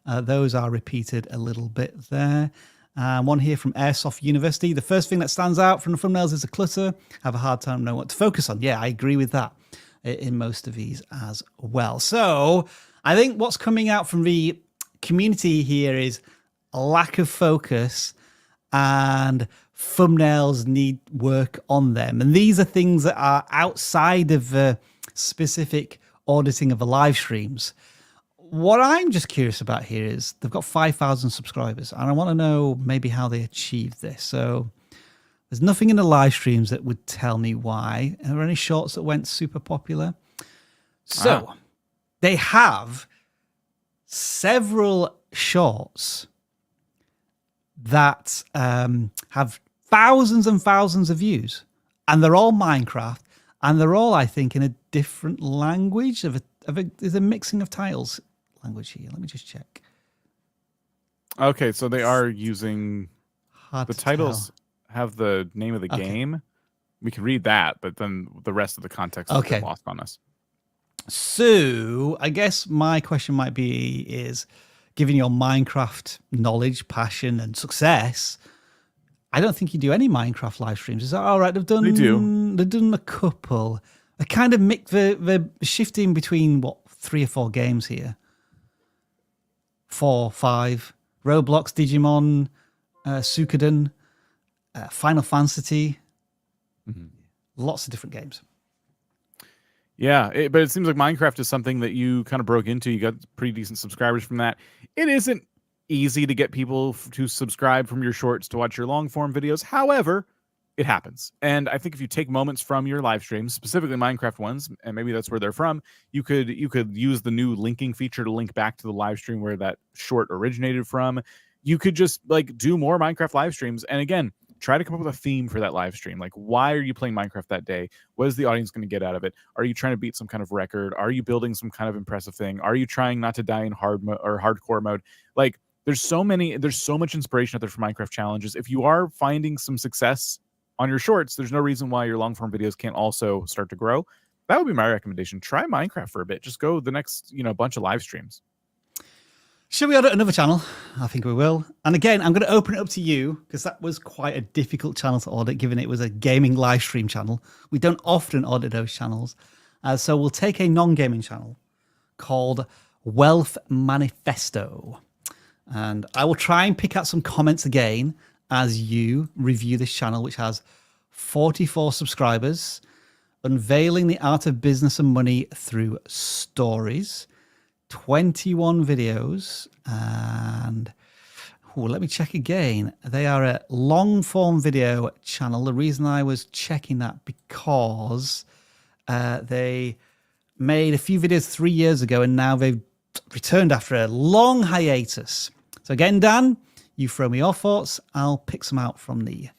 Those are repeated a little bit there. One here from Airsoft University. The first thing that stands out from the thumbnails is the clutter. Have a hard time knowing what to focus on. Yeah, I agree with that in most of these as well. So I think what's coming out from the community here is a lack of focus, and thumbnails need work on them. And these are things that are outside of the specific auditing of the live streams. What I'm just curious about here is they've got 5,000 subscribers, and I want to know maybe how they achieved this. So there's nothing in the live streams that would tell me why. Are there any shorts that went super popular? So they have several shorts that have thousands and thousands of views, and they're all Minecraft, and they're all, I think, in a different language. There's a mixing of titles language here. Let me just check. Okay, so they are using the titles. Have the name of the game. We can read that, but then the rest of the context is lost on us. So I guess my question might be is, given your Minecraft knowledge, passion, and success, I don't think you do any Minecraft live streams. Is that all right? They do. They've done a couple. They kind of mix the shifting between 3 or 4 games here. 4, 5. Roblox, Digimon, Suikoden, Final Fantasy. Lots of different games. Yeah, but it seems like Minecraft is something that you kind of broke into. You got pretty decent subscribers from that. It isn't easy to get people to subscribe from your shorts to watch your long form videos. However, it happens. And I think if you take moments from your live streams, specifically Minecraft ones, and maybe that's where they're from, you could use the new linking feature to link back to the live stream where that short originated from. You could just like do more Minecraft live streams. And again, try to come up with a theme for that live stream. Like, why are you playing Minecraft that day? What is the audience going to get out of it? Are you trying to beat some kind of record? Are you building some kind of impressive thing? Are you trying not to die in hard mode or hardcore mode? Like, there's so much inspiration out there for Minecraft challenges. If you are finding some success on your shorts, there's no reason why your long form videos can't also start to grow. That would be my recommendation. Try Minecraft for a bit. Just go the next, bunch of live streams. Should we audit another channel? I think we will. And again, I'm going to open it up to you because that was quite a difficult channel to audit, given it was a gaming live stream channel. We don't often audit those channels. So we'll take a non-gaming channel called WealthManifesto. And I will try and pick out some comments again as you review this channel, which has 44 subscribers, unveiling the art of business and money through stories, 21 videos, and let me check again. They are a long form video channel. The reason I was checking that because they made a few videos 3 years ago and now they've returned after a long hiatus. So again, Dan, you throw me your thoughts. I'll pick some out from the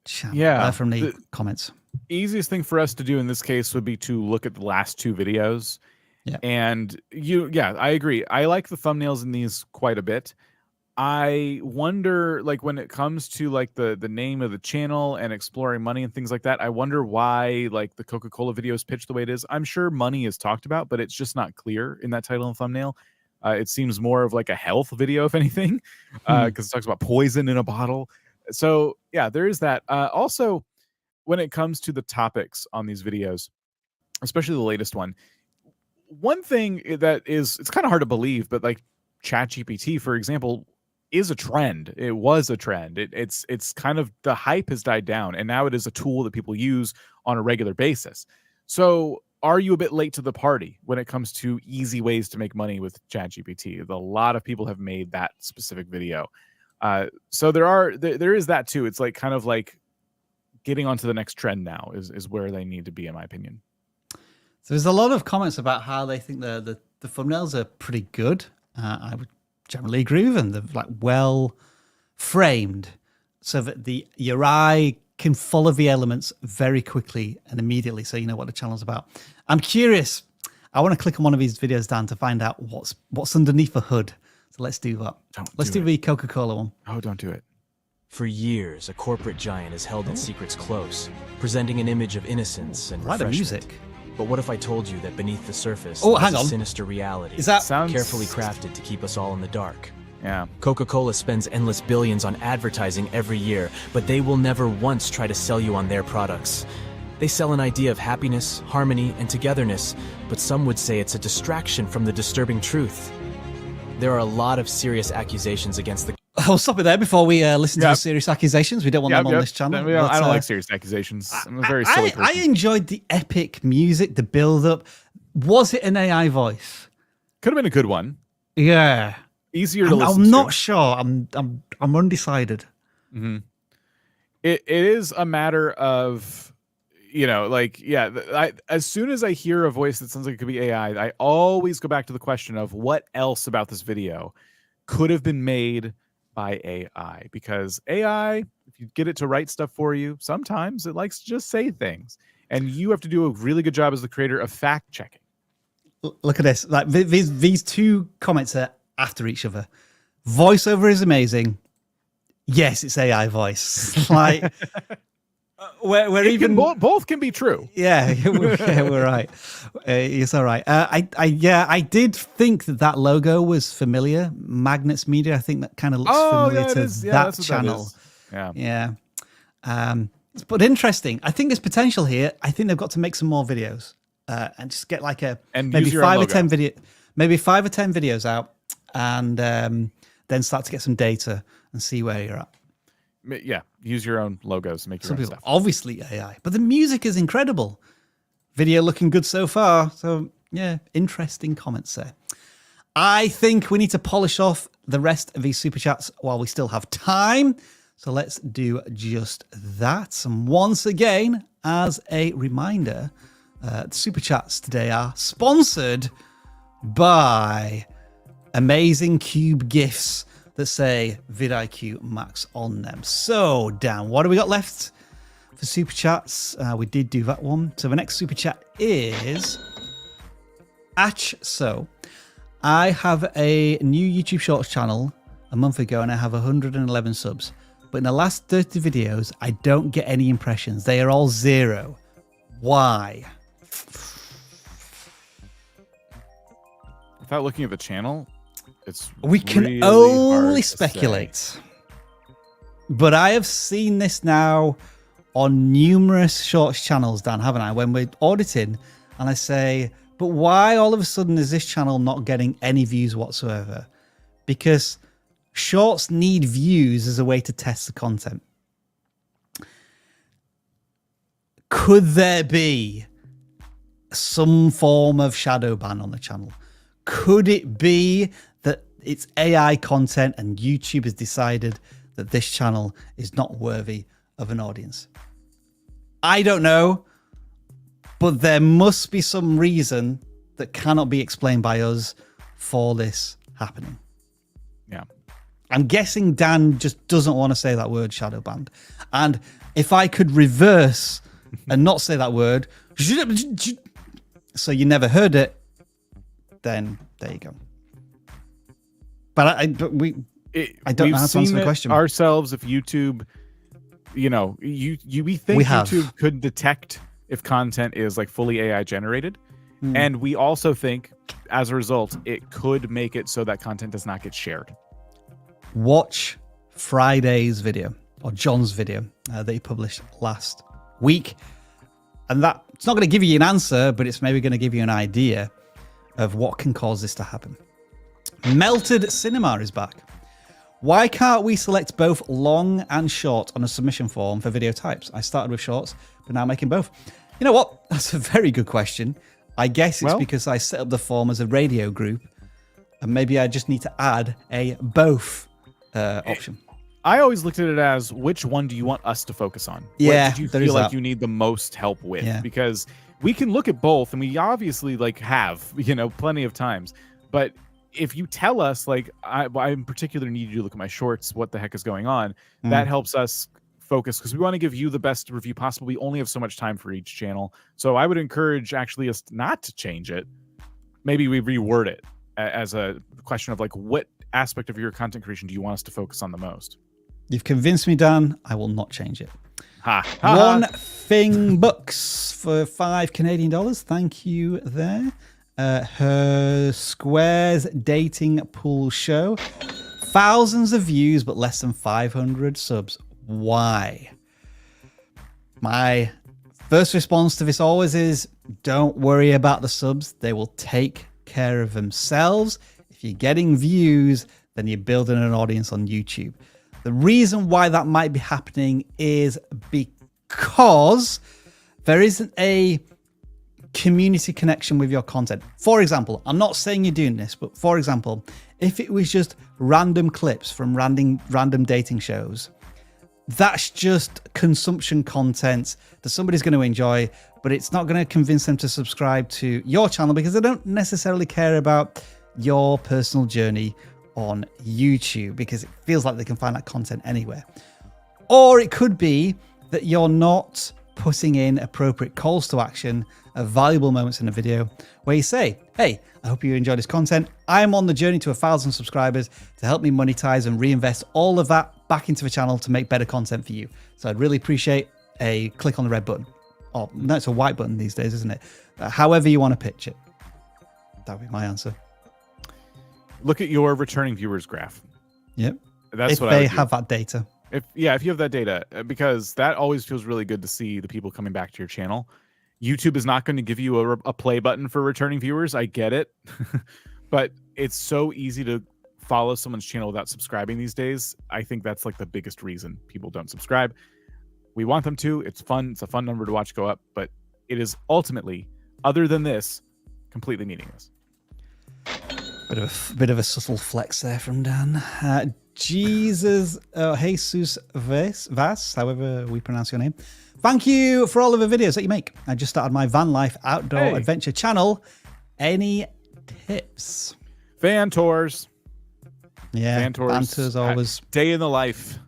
channel, from the comments. Easiest thing for us to do in this case would be to look at the last two videos. Yeah. And I agree. I like the thumbnails in these quite a bit. I wonder, like, when it comes to like the name of the channel and exploring money and things like that, I wonder why like the Coca-Cola video is pitched the way it is. I'm sure money is talked about, but it's just not clear in that title and thumbnail. It seems more of like a health video, if anything, because it talks about poison in a bottle. So yeah, there is that. Also, when it comes to the topics on these videos, especially the latest one, one thing that it's kind of hard to believe, but like ChatGPT, for example, is a trend. It was a trend. It's kind of, the hype has died down, and now it is a tool that people use on a regular basis. So are you a bit late to the party when it comes to easy ways to make money with ChatGPT? A lot of people have made that specific video. So there is that too. It's like kind of like getting onto the next trend now is where they need to be, in my opinion. So there's a lot of comments about how they think the thumbnails are pretty good. I would generally agree with them. They're like well framed so that your eye can follow the elements very quickly and immediately, so you know what the channel's about. I'm curious. I want to click on one of these videos, Dan, to find out what's underneath the hood. So let's do that. Let's do the Coca-Cola one. Oh, don't do it. For years, a corporate giant has held its secrets close, presenting an image of innocence and refreshment. The music. But what if I told you that beneath the surface is a sinister reality, is that carefully crafted to keep us all in the dark? Yeah. Coca-Cola spends endless billions on advertising every year, but they will never once try to sell you on their products. They sell an idea of happiness, harmony, and togetherness, but some would say it's a distraction from the disturbing truth. There are a lot of serious accusations against the... I'll stop it there before we listen to the serious accusations. We don't want them on this channel. I don't like serious accusations. I'm a very silly person. I enjoyed the epic music, the build-up. Was it an AI voice? Could have been a good one. Yeah. Easier to listen to. I'm not sure. I'm undecided. Mm-hmm. It is a matter of, as soon as I hear a voice that sounds like it could be AI, I always go back to the question of what else about this video could have been made by AI, because AI, if you get it to write stuff for you, sometimes it likes to just say things, and you have to do a really good job as the creator of fact checking. Look at this. Like these two comments are after each other. Voiceover is amazing. Yes, it's AI voice. Like we're even both can be true. Yeah, we're right. It's all right. I did think that logo was familiar. Magnets Media. I think that kind of looks familiar to that channel. Yeah. But interesting. I think there's potential here. I think they've got to make some more videos and just get like maybe 5 or 10 videos out, and then start to get some data and see where you're at. Yeah, use your own logos to make your own stuff. Obviously AI, but the music is incredible. Video looking good so far. So yeah, interesting comments there. I think we need to polish off the rest of these super chats while we still have time. So let's do just that. And once again, as a reminder, the super chats today are sponsored by amazing cube gifts that say vidIQ Max on them. So, Dan, what do we got left for super chats? We did do that one. So the next super chat is So I have a new YouTube Shorts channel a month ago and I have 111 subs. But in the last 30 videos, I don't get any impressions. They are all 0. Why? Without looking at the channel, we can really only speculate. But I have seen this now on numerous Shorts channels, Dan, haven't I? When we're auditing and I say, but why all of a sudden is this channel not getting any views whatsoever? Because Shorts need views as a way to test the content. Could there be some form of shadow ban on the channel? Could it be that it's AI content and YouTube has decided that this channel is not worthy of an audience? I don't know, but there must be some reason that cannot be explained by us for this happening. Yeah. I'm guessing Dan just doesn't want to say that word, shadow banned. And if I could reverse and not say that word, so you never heard it, then there you go. But I don't know how to answer the question. Ourselves, if YouTube, we think YouTube could detect if content is like fully AI generated. And we also think as a result, it could make it so that content does not get shared. Watch Friday's video or John's video that he published last week. And that it's not going to give you an answer, but it's maybe going to give you an idea of what can cause this to happen. Melted Cinema is back. Why can't we select both long and short on a submission form for video types? I started with shorts, but now I'm making both. You know what? That's a very good question. I guess it's because I set up the form as a radio group, and maybe I just need to add a both option. I always looked at it as, which one do you want us to focus on? Yeah, what did you feel like you need the most help with? Yeah. Because we can look at both, and we obviously have plenty of times. But if you tell us, I in particular need you to look at my shorts, what the heck is going on? That helps us focus, because we want to give you the best review possible. We only have so much time for each channel. So I would encourage actually us not to change it. Maybe we reword it as a question of what aspect of your content creation do you want us to focus on the most? You've convinced me, Dan. I will not change it. One Thing Books for $5 Canadian. Thank you there. Her Squares Dating Pool Show. Thousands of views, but less than 500 subs. Why? My first response to this always is, don't worry about the subs. They will take care of themselves. If you're getting views, then you're building an audience on YouTube. The reason why that might be happening is because there isn't a community connection with your content. For example, I'm not saying you're doing this, but for example, if it was just random clips from random dating shows, that's just consumption content that somebody's going to enjoy, but it's not going to convince them to subscribe to your channel because they don't necessarily care about your personal journey on YouTube because it feels like they can find that content anywhere. Or it could be that you're not putting in appropriate calls to action at valuable moments in the video where you say, hey, I hope you enjoy this content. I am on the journey to 1,000 subscribers to help me monetize and reinvest all of that back into the channel to make better content for you. So I'd really appreciate a click on the red button. Oh, no, it's a white button these days, isn't it? However you want to pitch it. That would be my answer. Look at your returning viewers graph. Yep. That's if what they I would have do. that data. If you have that data, because that always feels really good to see the people coming back to your channel. YouTube is not going to give you a play button for returning viewers. I get it. But it's so easy to follow someone's channel without subscribing these days. I think that's the biggest reason people don't subscribe. We want them to. It's fun. It's a fun number to watch go up, but it is ultimately, other than this, completely meaningless. Bit of a subtle flex there from Dan. Jesus Vas, however we pronounce your name. Thank you for all of the videos that you make. I just started my van life outdoor adventure channel. Any tips? Van tours. Yeah, van tours always. Day in the life.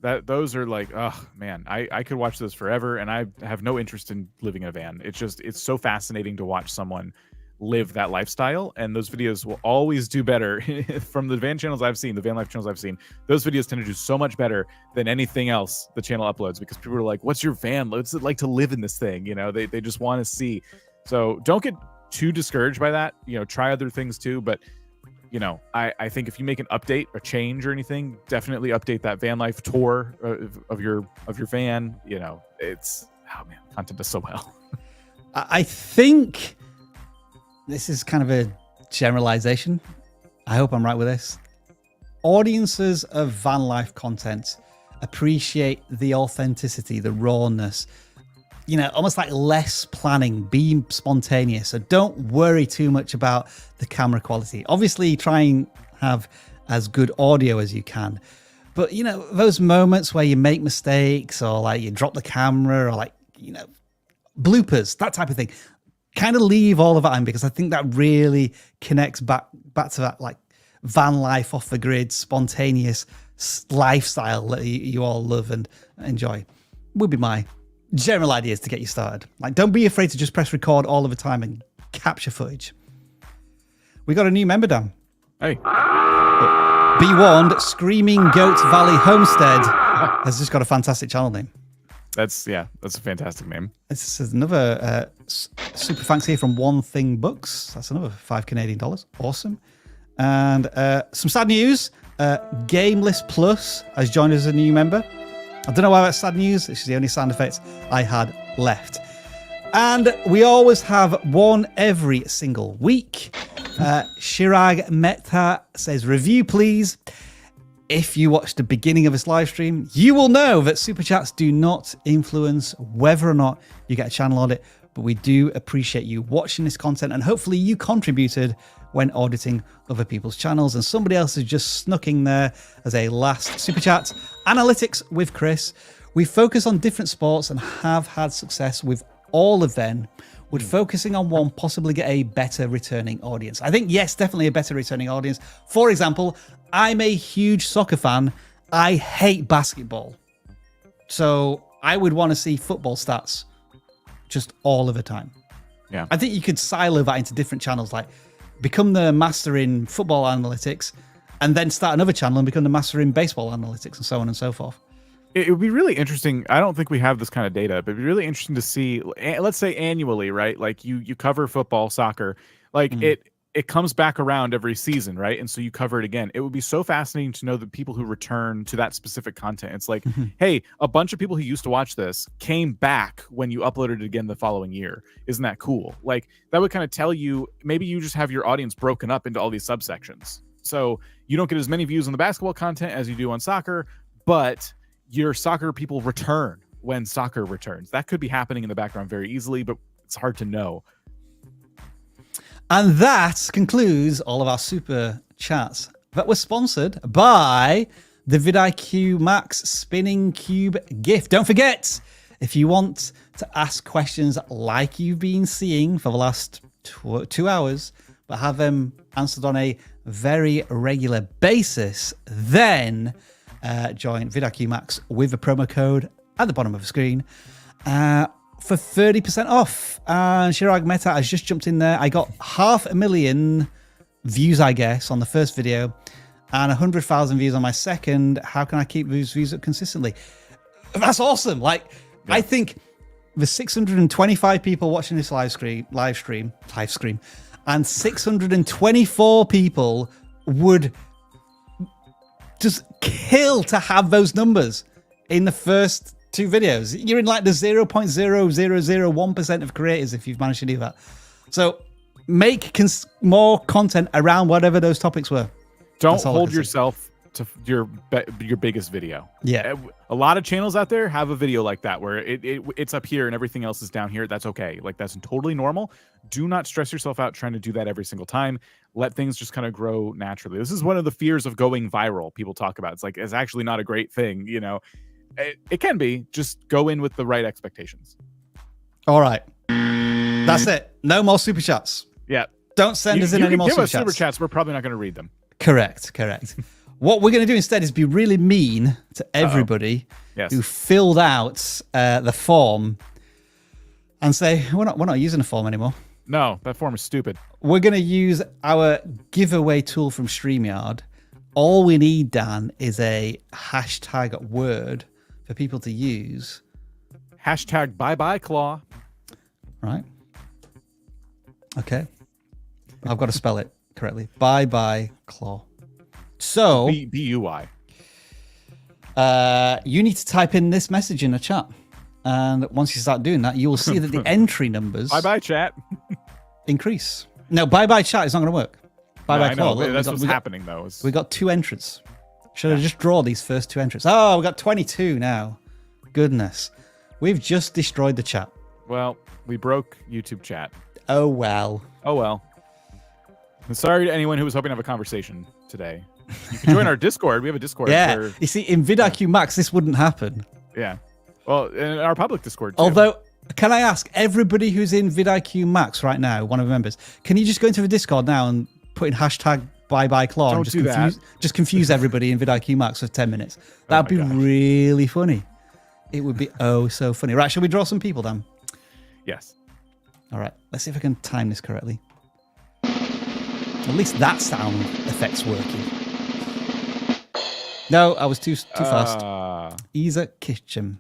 Those are like, oh man, I could watch those forever, and I have no interest in living in a van. It's so fascinating to watch someone live that lifestyle, and those videos will always do better from the van channels I've seen, the van life channels I've seen. Those videos tend to do so much better than anything else the channel uploads, because people are like, what's your van? What's it like to live in this thing? You know, they just want to see. So don't get too discouraged by that. You know, try other things too. But, you know, I think if you make an update, a change or anything, definitely update that van life tour of your van. You know, it's, oh man, content does so well. I think this is kind of a generalization. I hope I'm right with this. Audiences of van life content appreciate the authenticity, the rawness, you know, almost like less planning, being spontaneous. So don't worry too much about the camera quality. Obviously, try and have as good audio as you can. But, you know, those moments where you make mistakes, or like you drop the camera, or like, you know, bloopers, that type of thing, kind of leave all of that in, because I think that really connects back to that like van life, off the grid, spontaneous lifestyle that you all love and enjoy. Would be my general ideas to get you started. Like, don't be afraid to just press record all of the time and capture footage. We got a new member, Dan. Hey. Be warned, Screaming Goat Valley Homestead has just got a fantastic channel name. That's a fantastic name. This is another super thanks here from One Thing Books. That's another $5 Canadian. Awesome. And some sad news. Gameless Plus has joined us as a new member. I don't know why that's sad news. This is the only sound effects I had left. And we always have one every single week. Shirag Mehta says, review please. If you watched the beginning of this live stream, you will know that super chats do not influence whether or not you get a channel audit, but we do appreciate you watching this content, and hopefully you contributed when auditing other people's channels, and somebody else has just snuck in there as a last super chat. Analytics with Chris. We focus on different sports and have had success with all of them. Would focusing on one possibly get a better returning audience? I think yes, definitely a better returning audience. For example, I'm a huge soccer fan. I hate basketball. So I would want to see football stats just all of the time. Yeah. I think you could silo that into different channels, like become the master in football analytics and then start another channel and become the master in baseball analytics, and so on and so forth. It would be really interesting. I don't think we have this kind of data, but it'd be really interesting to see, let's say annually, right? Like you cover football, soccer, like it comes back around every season, right? And so you cover it again. It would be so fascinating to know the people who return to that specific content. It's like, hey, a bunch of people who used to watch this came back when you uploaded it again the following year. Isn't that cool? Like, that would kind of tell you, maybe you just have your audience broken up into all these subsections. So you don't get as many views on the basketball content as you do on soccer, but your soccer people return when soccer returns. That could be happening in the background very easily, but it's hard to know. And that concludes all of our super chats that were sponsored by the vidIQ Max Spinning Cube gift. Don't forget, if you want to ask questions like you've been seeing for the last 2 hours, but have them answered on a very regular basis, then join vidIQ Max with the promo code at the bottom of the screen for 30% off. And Shirag Mehta has just jumped in there. I got 500,000 views, I guess, on the first video and 100,000 views on my second. How can I keep those views up consistently? That's awesome. Like, yeah. I think the 625 people watching this live stream, and 624 people would just kill to have those numbers in the first 2 videos. You're in like the 0.0001% of creators if you've managed to do that. So make more content around whatever those topics were. Don't hold yourself to your biggest video. Yeah. A lot of channels out there have a video like that where it's up here and everything else is down here. That's okay. Like, that's totally normal. Do not stress yourself out trying to do that every single time. Let things just kind of grow naturally. This is one of the fears of going viral. People talk about, it's actually not a great thing. You know, it can be. Just go in with the right expectations. All right. That's it. No more super chats. Yeah. Don't send us in any more super chats. Super chats. We're probably not going to read them. Correct. What we're going to do instead is be really mean to everybody who filled out the form and say, we're not using a form anymore. No, that form is stupid. We're going to use our giveaway tool from StreamYard. All we need, Dan, is a hashtag word for people to use. Hashtag bye-bye claw. Right. Okay. I've got to spell it correctly. Bye-bye claw. So B-U-Y. You need to type in this message in the chat. And once you start doing that, you will see that the entry numbers bye-bye chat increase. No, bye-bye chat is not going to work. Bye-bye claw. Look, that's what's happening, though. We got 2 entrants. Should I just draw these first 2 entrants? Oh, we got 22 now. Goodness. We've just destroyed the chat. Well, we broke YouTube chat. Oh, well. I'm sorry to anyone who was hoping to have a conversation today. You can join our Discord. We have a Discord. Yeah. You see, in vidIQ Max, this wouldn't happen. Yeah. Well, in our public Discord, too. Although, can I ask everybody who's in vidIQ Max right now, one of the members, can you just go into the Discord now and put in hashtag bye-bye claw and just confuse everybody in vidIQ Max for 10 minutes? That'd be really funny. It would be so funny. Right, shall we draw some people, Dan? Yes. All right, let's see if I can time this correctly. At least that sound effect's working. No, I was too fast. Isa Kitchen.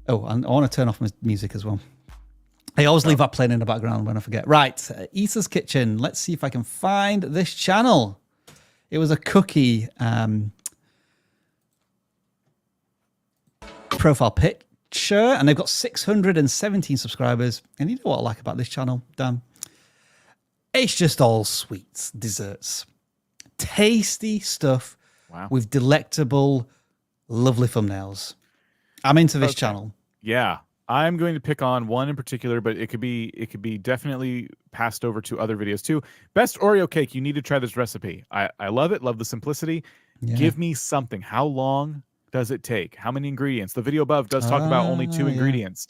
Oh, and I want to turn off my music as well. I always leave that playing in the background when I forget. Right, Isa's Kitchen. Let's see if I can find this channel. It was a cookie profile picture, and they've got 617 subscribers. And you know what I like about this channel, Dan? It's just all sweets, desserts. Tasty stuff with delectable, lovely thumbnails. I'm into this channel. Yeah, I'm going to pick on one in particular, but it could be definitely passed over to other videos too. Best Oreo cake. You need to try this recipe. I love it. Love the simplicity. Yeah. Give me something. How long does it take? How many ingredients? The video above does talk about only 2 ingredients.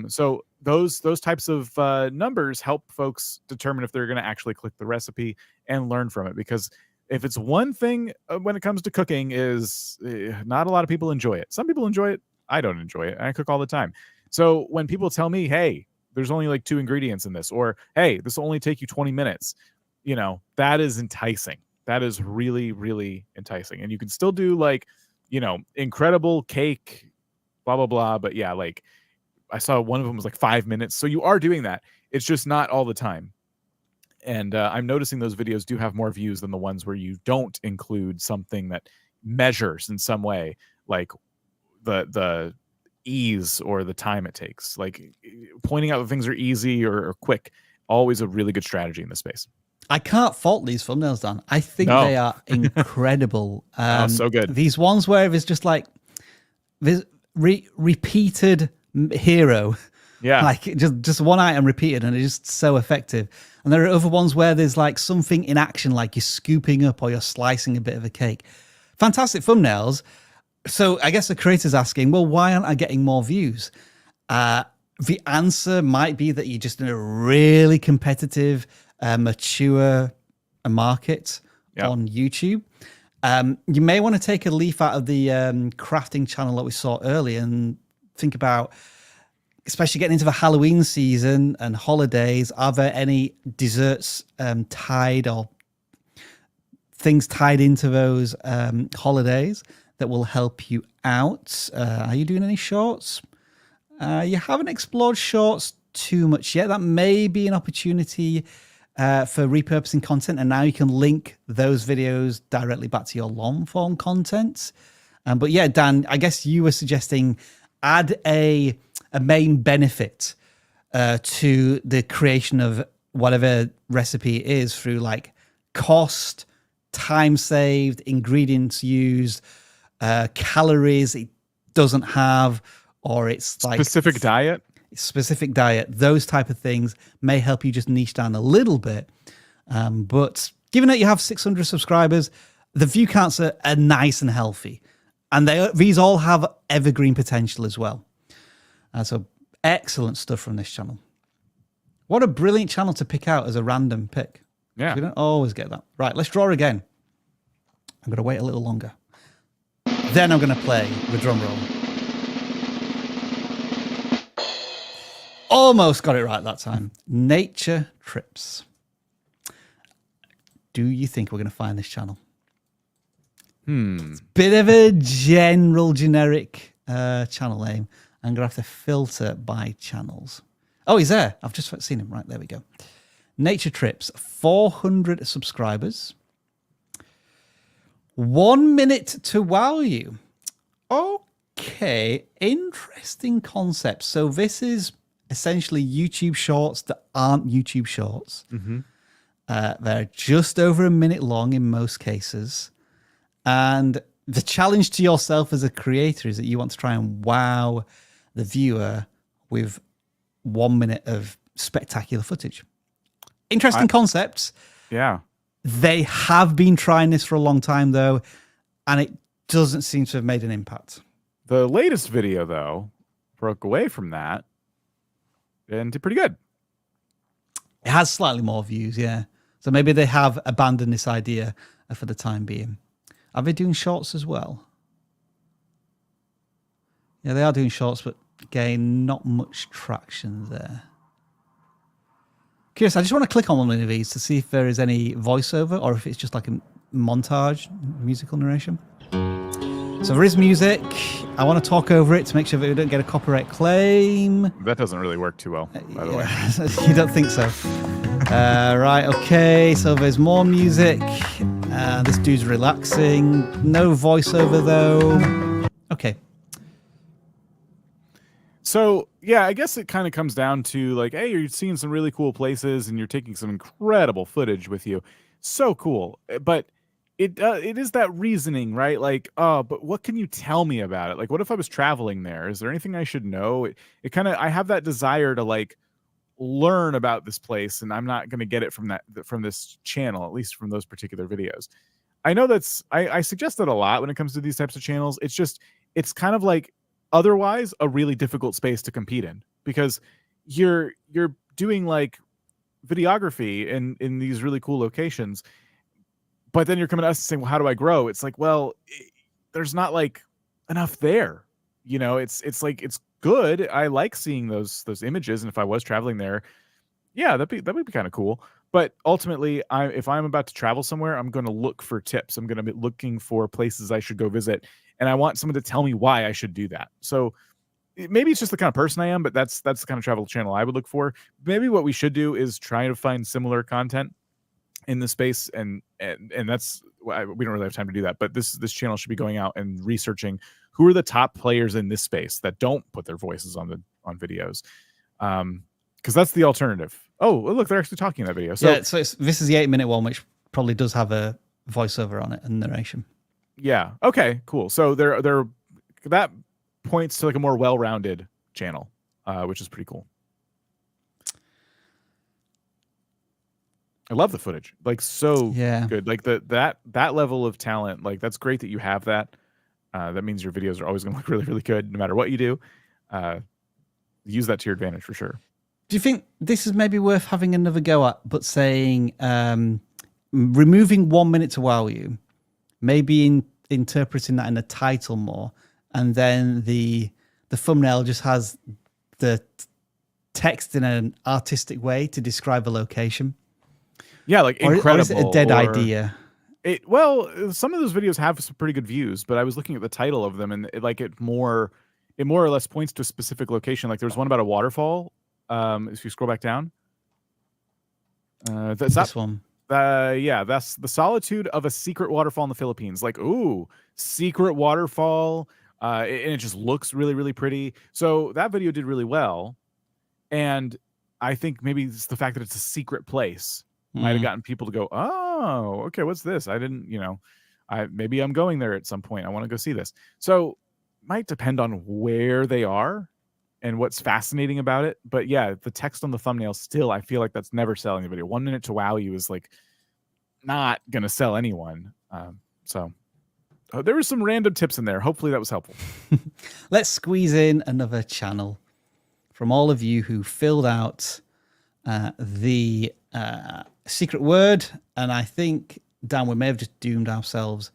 So those types of numbers help folks determine if they're going to actually click the recipe and learn from it. Because if it's one thing when it comes to cooking is not a lot of people enjoy it. Some people enjoy it. I don't enjoy it. I cook all the time. So when people tell me, hey, there's only like 2 ingredients in this, or hey, this will only take you 20 minutes, you know, that is enticing. That is really, really enticing. And you can still do like, you know, incredible cake, blah, blah, blah. But yeah, like I saw one of them was like 5 minutes. So you are doing that. It's just not all the time. And I'm noticing those videos do have more views than the ones where you don't include something that measures in some way, like the ease or the time it takes. Like pointing out that things are easy or quick, always a really good strategy in this space. I can't fault these thumbnails, Dan. I think they are incredible. So good. These ones where it's just like this repeated hero. Yeah. Like just one item repeated, and it's just so effective. And there are other ones where there's like something in action, like you're scooping up or you're slicing a bit of a cake. Fantastic thumbnails. So I guess the creator's asking, well, why aren't I getting more views? The answer might be that you're just in a really competitive, mature market on YouTube. You may want to take a leaf out of the crafting channel that we saw earlier and think about, especially getting into the Halloween season and holidays, are there any desserts tied or things tied into those holidays that will help you out? Are you doing any shorts? You haven't explored shorts too much yet. That may be an opportunity for repurposing content, and now you can link those videos directly back to your long form content. But yeah, Dan, I guess you were suggesting add a main benefit to the creation of whatever recipe it is through like cost, time saved, ingredients used, calories it doesn't have, or it's like specific diet. Those type of things may help you just niche down a little bit. But given that you have 600 subscribers, the view counts are nice and healthy, and these all have evergreen potential as well. So excellent stuff from this channel. What a brilliant channel to pick out as a random pick. Yeah, we don't always get that. Right, let's draw again. I'm going to wait a little longer. Then I'm going to play the drum roll. Almost got it right that time. Nature Trips. Do you think we're going to find this channel? It's a bit of a generic channel name. I'm going to have to filter by channels. Oh, he's there. I've just seen him. Right, there we go. Nature Trips, 400 subscribers. 1 minute to wow you. Okay, interesting concept. So this is essentially YouTube shorts that aren't YouTube shorts. They're just over a minute long in most cases. And the challenge to yourself as a creator is that you want to try and wow the viewer with 1 minute of spectacular footage. Interesting concepts. Yeah. They have been trying this for a long time, though, and it doesn't seem to have made an impact. The latest video, though, broke away from that and did pretty good. It has slightly more views, yeah. So maybe they have abandoned this idea for the time being. Are they doing shorts as well? Yeah, they are doing shorts, but again, not much traction there. Curious, I just want to click on one of these to see if there is any voiceover or if it's just like a montage, musical narration. So there is music. I want to talk over it to make sure that we don't get a copyright claim. That doesn't really work too well, by the way. You don't think so? Right, okay. So there's more music. This dude's relaxing. No voiceover, though. Okay. So, yeah, I guess it kind of comes down to like, hey, you're seeing some really cool places and you're taking some incredible footage with you. So cool. But it is that reasoning, right? Like, oh, but what can you tell me about it? Like, what if I was traveling there? Is there anything I should know? It kind of, I have that desire to like learn about this place, and I'm not going to get it from this channel, at least from those particular videos. I know I suggest that a lot when it comes to these types of channels. It's kind of like, otherwise a really difficult space to compete in, because you're doing like videography in these really cool locations, but then you're coming to us and saying, well, how do I grow? It's like, well, there's not like enough there, you know. It's like, it's good. I like seeing those images, and if I was traveling there, yeah, that would be kind of cool. But ultimately, if I'm about to travel somewhere, I'm going to look for tips. I'm going to be looking for places I should go visit, and I want someone to tell me why I should do that. So maybe it's just the kind of person I am, but that's the kind of travel channel I would look for. Maybe what we should do is try to find similar content in the space, and that's why we don't really have time to do that. But this channel should be going out and researching who are the top players in this space that don't put their voices on videos, because that's the alternative. Oh, look, they're actually talking in that video. So, yeah, so this is the 8 minute one, which probably does have a voiceover on it and narration. Yeah. Okay, cool. So that points to like a more well-rounded channel, which is pretty cool. I love the footage. Like, so good. Like that level of talent, like that's great that you have that. That means your videos are always going to look really, really good no matter what you do. Use that to your advantage for sure. Do you think this is maybe worth having another go at, but saying removing 1 minute to wow you, maybe interpreting that in the title more, and then the thumbnail just has the text in an artistic way to describe a location? Yeah, like incredible. Or is it a dead idea? Well, some of those videos have some pretty good views, but I was looking at the title of them, and it more or less points to a specific location. Like there's one about a waterfall. If you scroll back down, that's this one. Yeah, that's the solitude of a secret waterfall in the Philippines. Like, ooh, secret waterfall, and it just looks really, really pretty. So that video did really well, and I think maybe it's the fact that it's a secret place might have gotten people to go, oh, okay, what's this? I didn't, maybe I'm going there at some point. I want to go see this. So might depend on where they are and what's fascinating about it. But yeah, the text on the thumbnail still, I feel like that's never selling the video. 1 minute to wow you is like not going to sell anyone. So there were some random tips in there. Hopefully that was helpful. Let's squeeze in another channel from all of you who filled out the secret word. And I think, Dan, we may have just doomed ourselves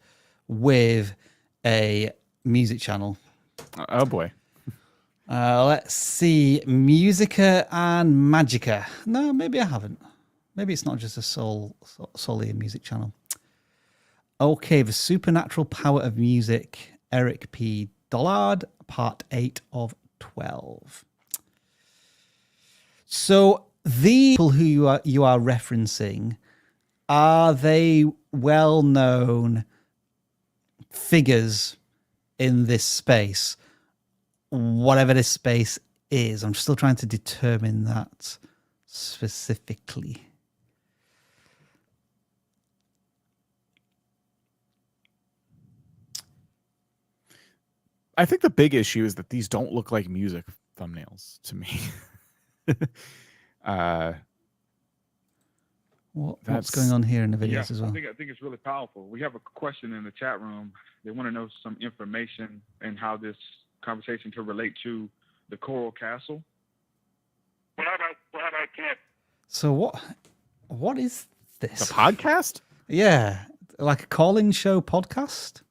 with a music channel. Oh boy. Let's see. Musica and Magica. No, maybe I haven't. Maybe it's not just a solely a music channel. Okay, the supernatural power of music. Eric P. Dollard, part 8 of 12. So the people who you are referencing, are they well-known figures in this space? Whatever this space is, I'm still trying to determine that specifically. I think the big issue is that these don't look like music thumbnails to me. What's going on here in the videos as well? I think it's really powerful. We have a question in the chat room. They want to know some information and how this conversation can relate to the Coral Castle. So what is this? A podcast? Yeah, like a call-in show podcast.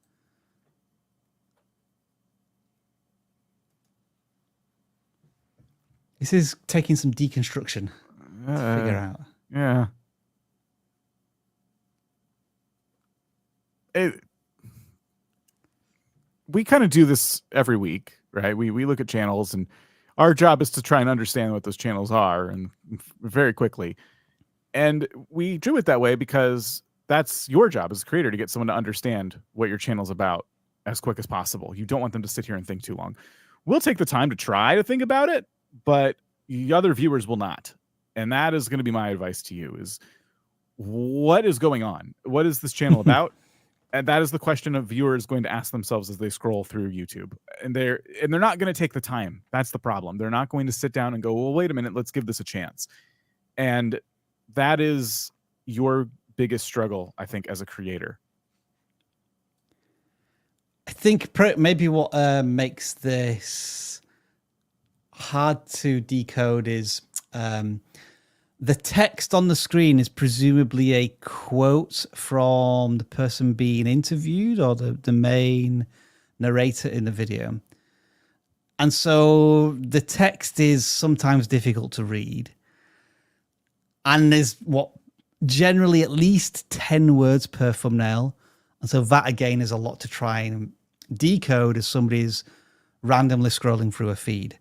This is taking some deconstruction to figure out. Yeah. We kind of do this every week, right? We look at channels, and our job is to try and understand what those channels are, and very quickly. And we do it that way because that's your job as a creator, to get someone to understand what your channel's about as quick as possible. You don't want them to sit here and think too long. We'll take the time to try to think about it, but the other viewers will not. And that is going to be my advice to you: is what is going on? What is this channel about? And that is the question a viewer is going to ask themselves as they scroll through YouTube. And they're not going to take the time. That's the problem. They're not going to sit down and go, well, wait a minute, let's give this a chance. And that is your biggest struggle, I think, as a creator. I think maybe what makes this hard to decode is the text on the screen is presumably a quote from the person being interviewed or the main narrator in the video. And so the text is sometimes difficult to read. And there's generally at least 10 words per thumbnail. And so that again is a lot to try and decode as somebody's randomly scrolling through a feed.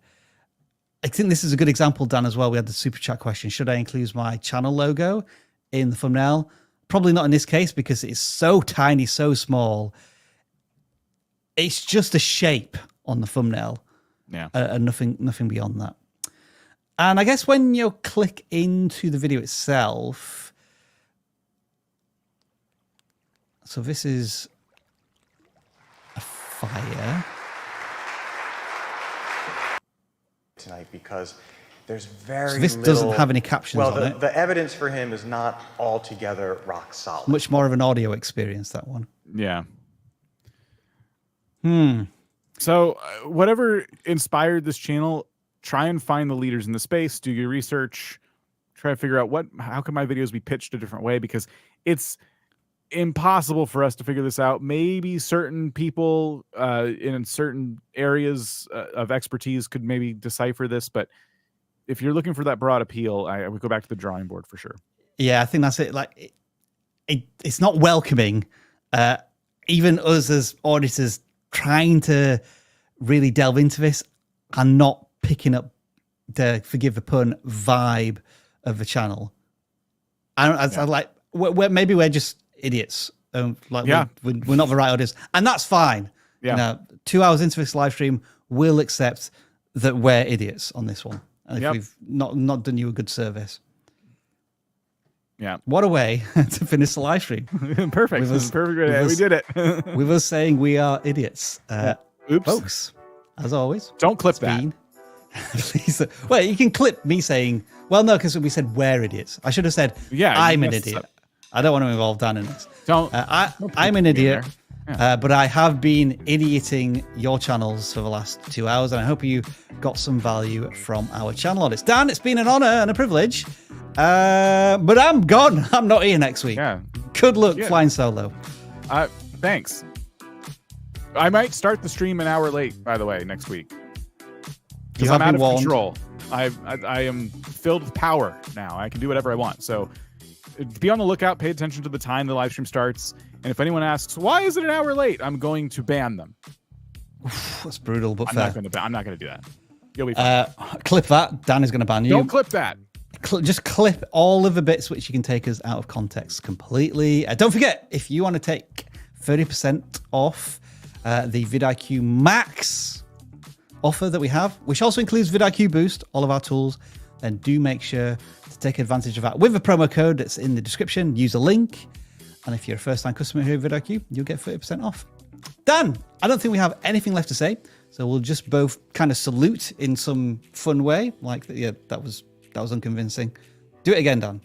I think this is a good example, Dan, as well. We had the super chat question. Should I include my channel logo in the thumbnail? Probably not in this case because it's so tiny, so small. It's just a shape on the thumbnail. Yeah. And nothing beyond that. And I guess when you click into the video itself, so this is a fire. Tonight, because there's very so this little, doesn't have any captions on it. The evidence for him is not altogether rock solid. Much more of an audio experience, that one. Yeah. So whatever inspired this channel, try and find the leaders in the space, do your research, try to figure out how can my videos be pitched a different way, because it's impossible for us to figure this out. Maybe certain people in certain areas of expertise could maybe decipher this, but if you're looking for that broad appeal, I would go back to the drawing board for sure. Yeah, I think that's it. Like it's not welcoming. Even us as auditors trying to really delve into this are not picking up the, forgive the pun, vibe of the channel. I like, maybe we're just idiots. We're not the right audience, and that's fine. Yeah. You know, 2 hours into this live stream, we'll accept that we're idiots on this one, and if we've not done you a good service. Yeah. What a way to finish the live stream. Perfect. Perfect. We did it. With us saying we are idiots. Oops. Folks, as always. Don't clip that. Please. Well, you can clip me saying, well, no, because we said we're idiots. I should have said, I'm an idiot. I don't want to involve Dan in this. I'm an idiot. But I have been idioting your channels for the last 2 hours, and I hope you got some value from our channel audits. Dan, it's been an honor and a privilege, but I'm gone. I'm not here next week. Yeah. Good luck flying solo. Thanks. I might start the stream an hour late, by the way, next week. Because I'm out of control. I am filled with power now. I can do whatever I want. So be on the lookout. Pay attention to the time the live stream starts. And if anyone asks, why is it an hour late? I'm going to ban them. That's brutal, but I'm not going to do that. You'll be fine. Clip that. Dan is going to ban you. Don't clip that. Just clip all of the bits which you can take us out of context completely. Don't forget, if you want to take 30% off the vidIQ Max offer that we have, which also includes vidIQ Boost, all of our tools, then do make sure to take advantage of that with a promo code that's in the description. Use a link. And if you're a first-time customer here at vidIQ, you'll get 30% off. Dan, I don't think we have anything left to say, so we'll just both kind of salute in some fun way. Like, yeah, that was unconvincing. Do it again, Dan.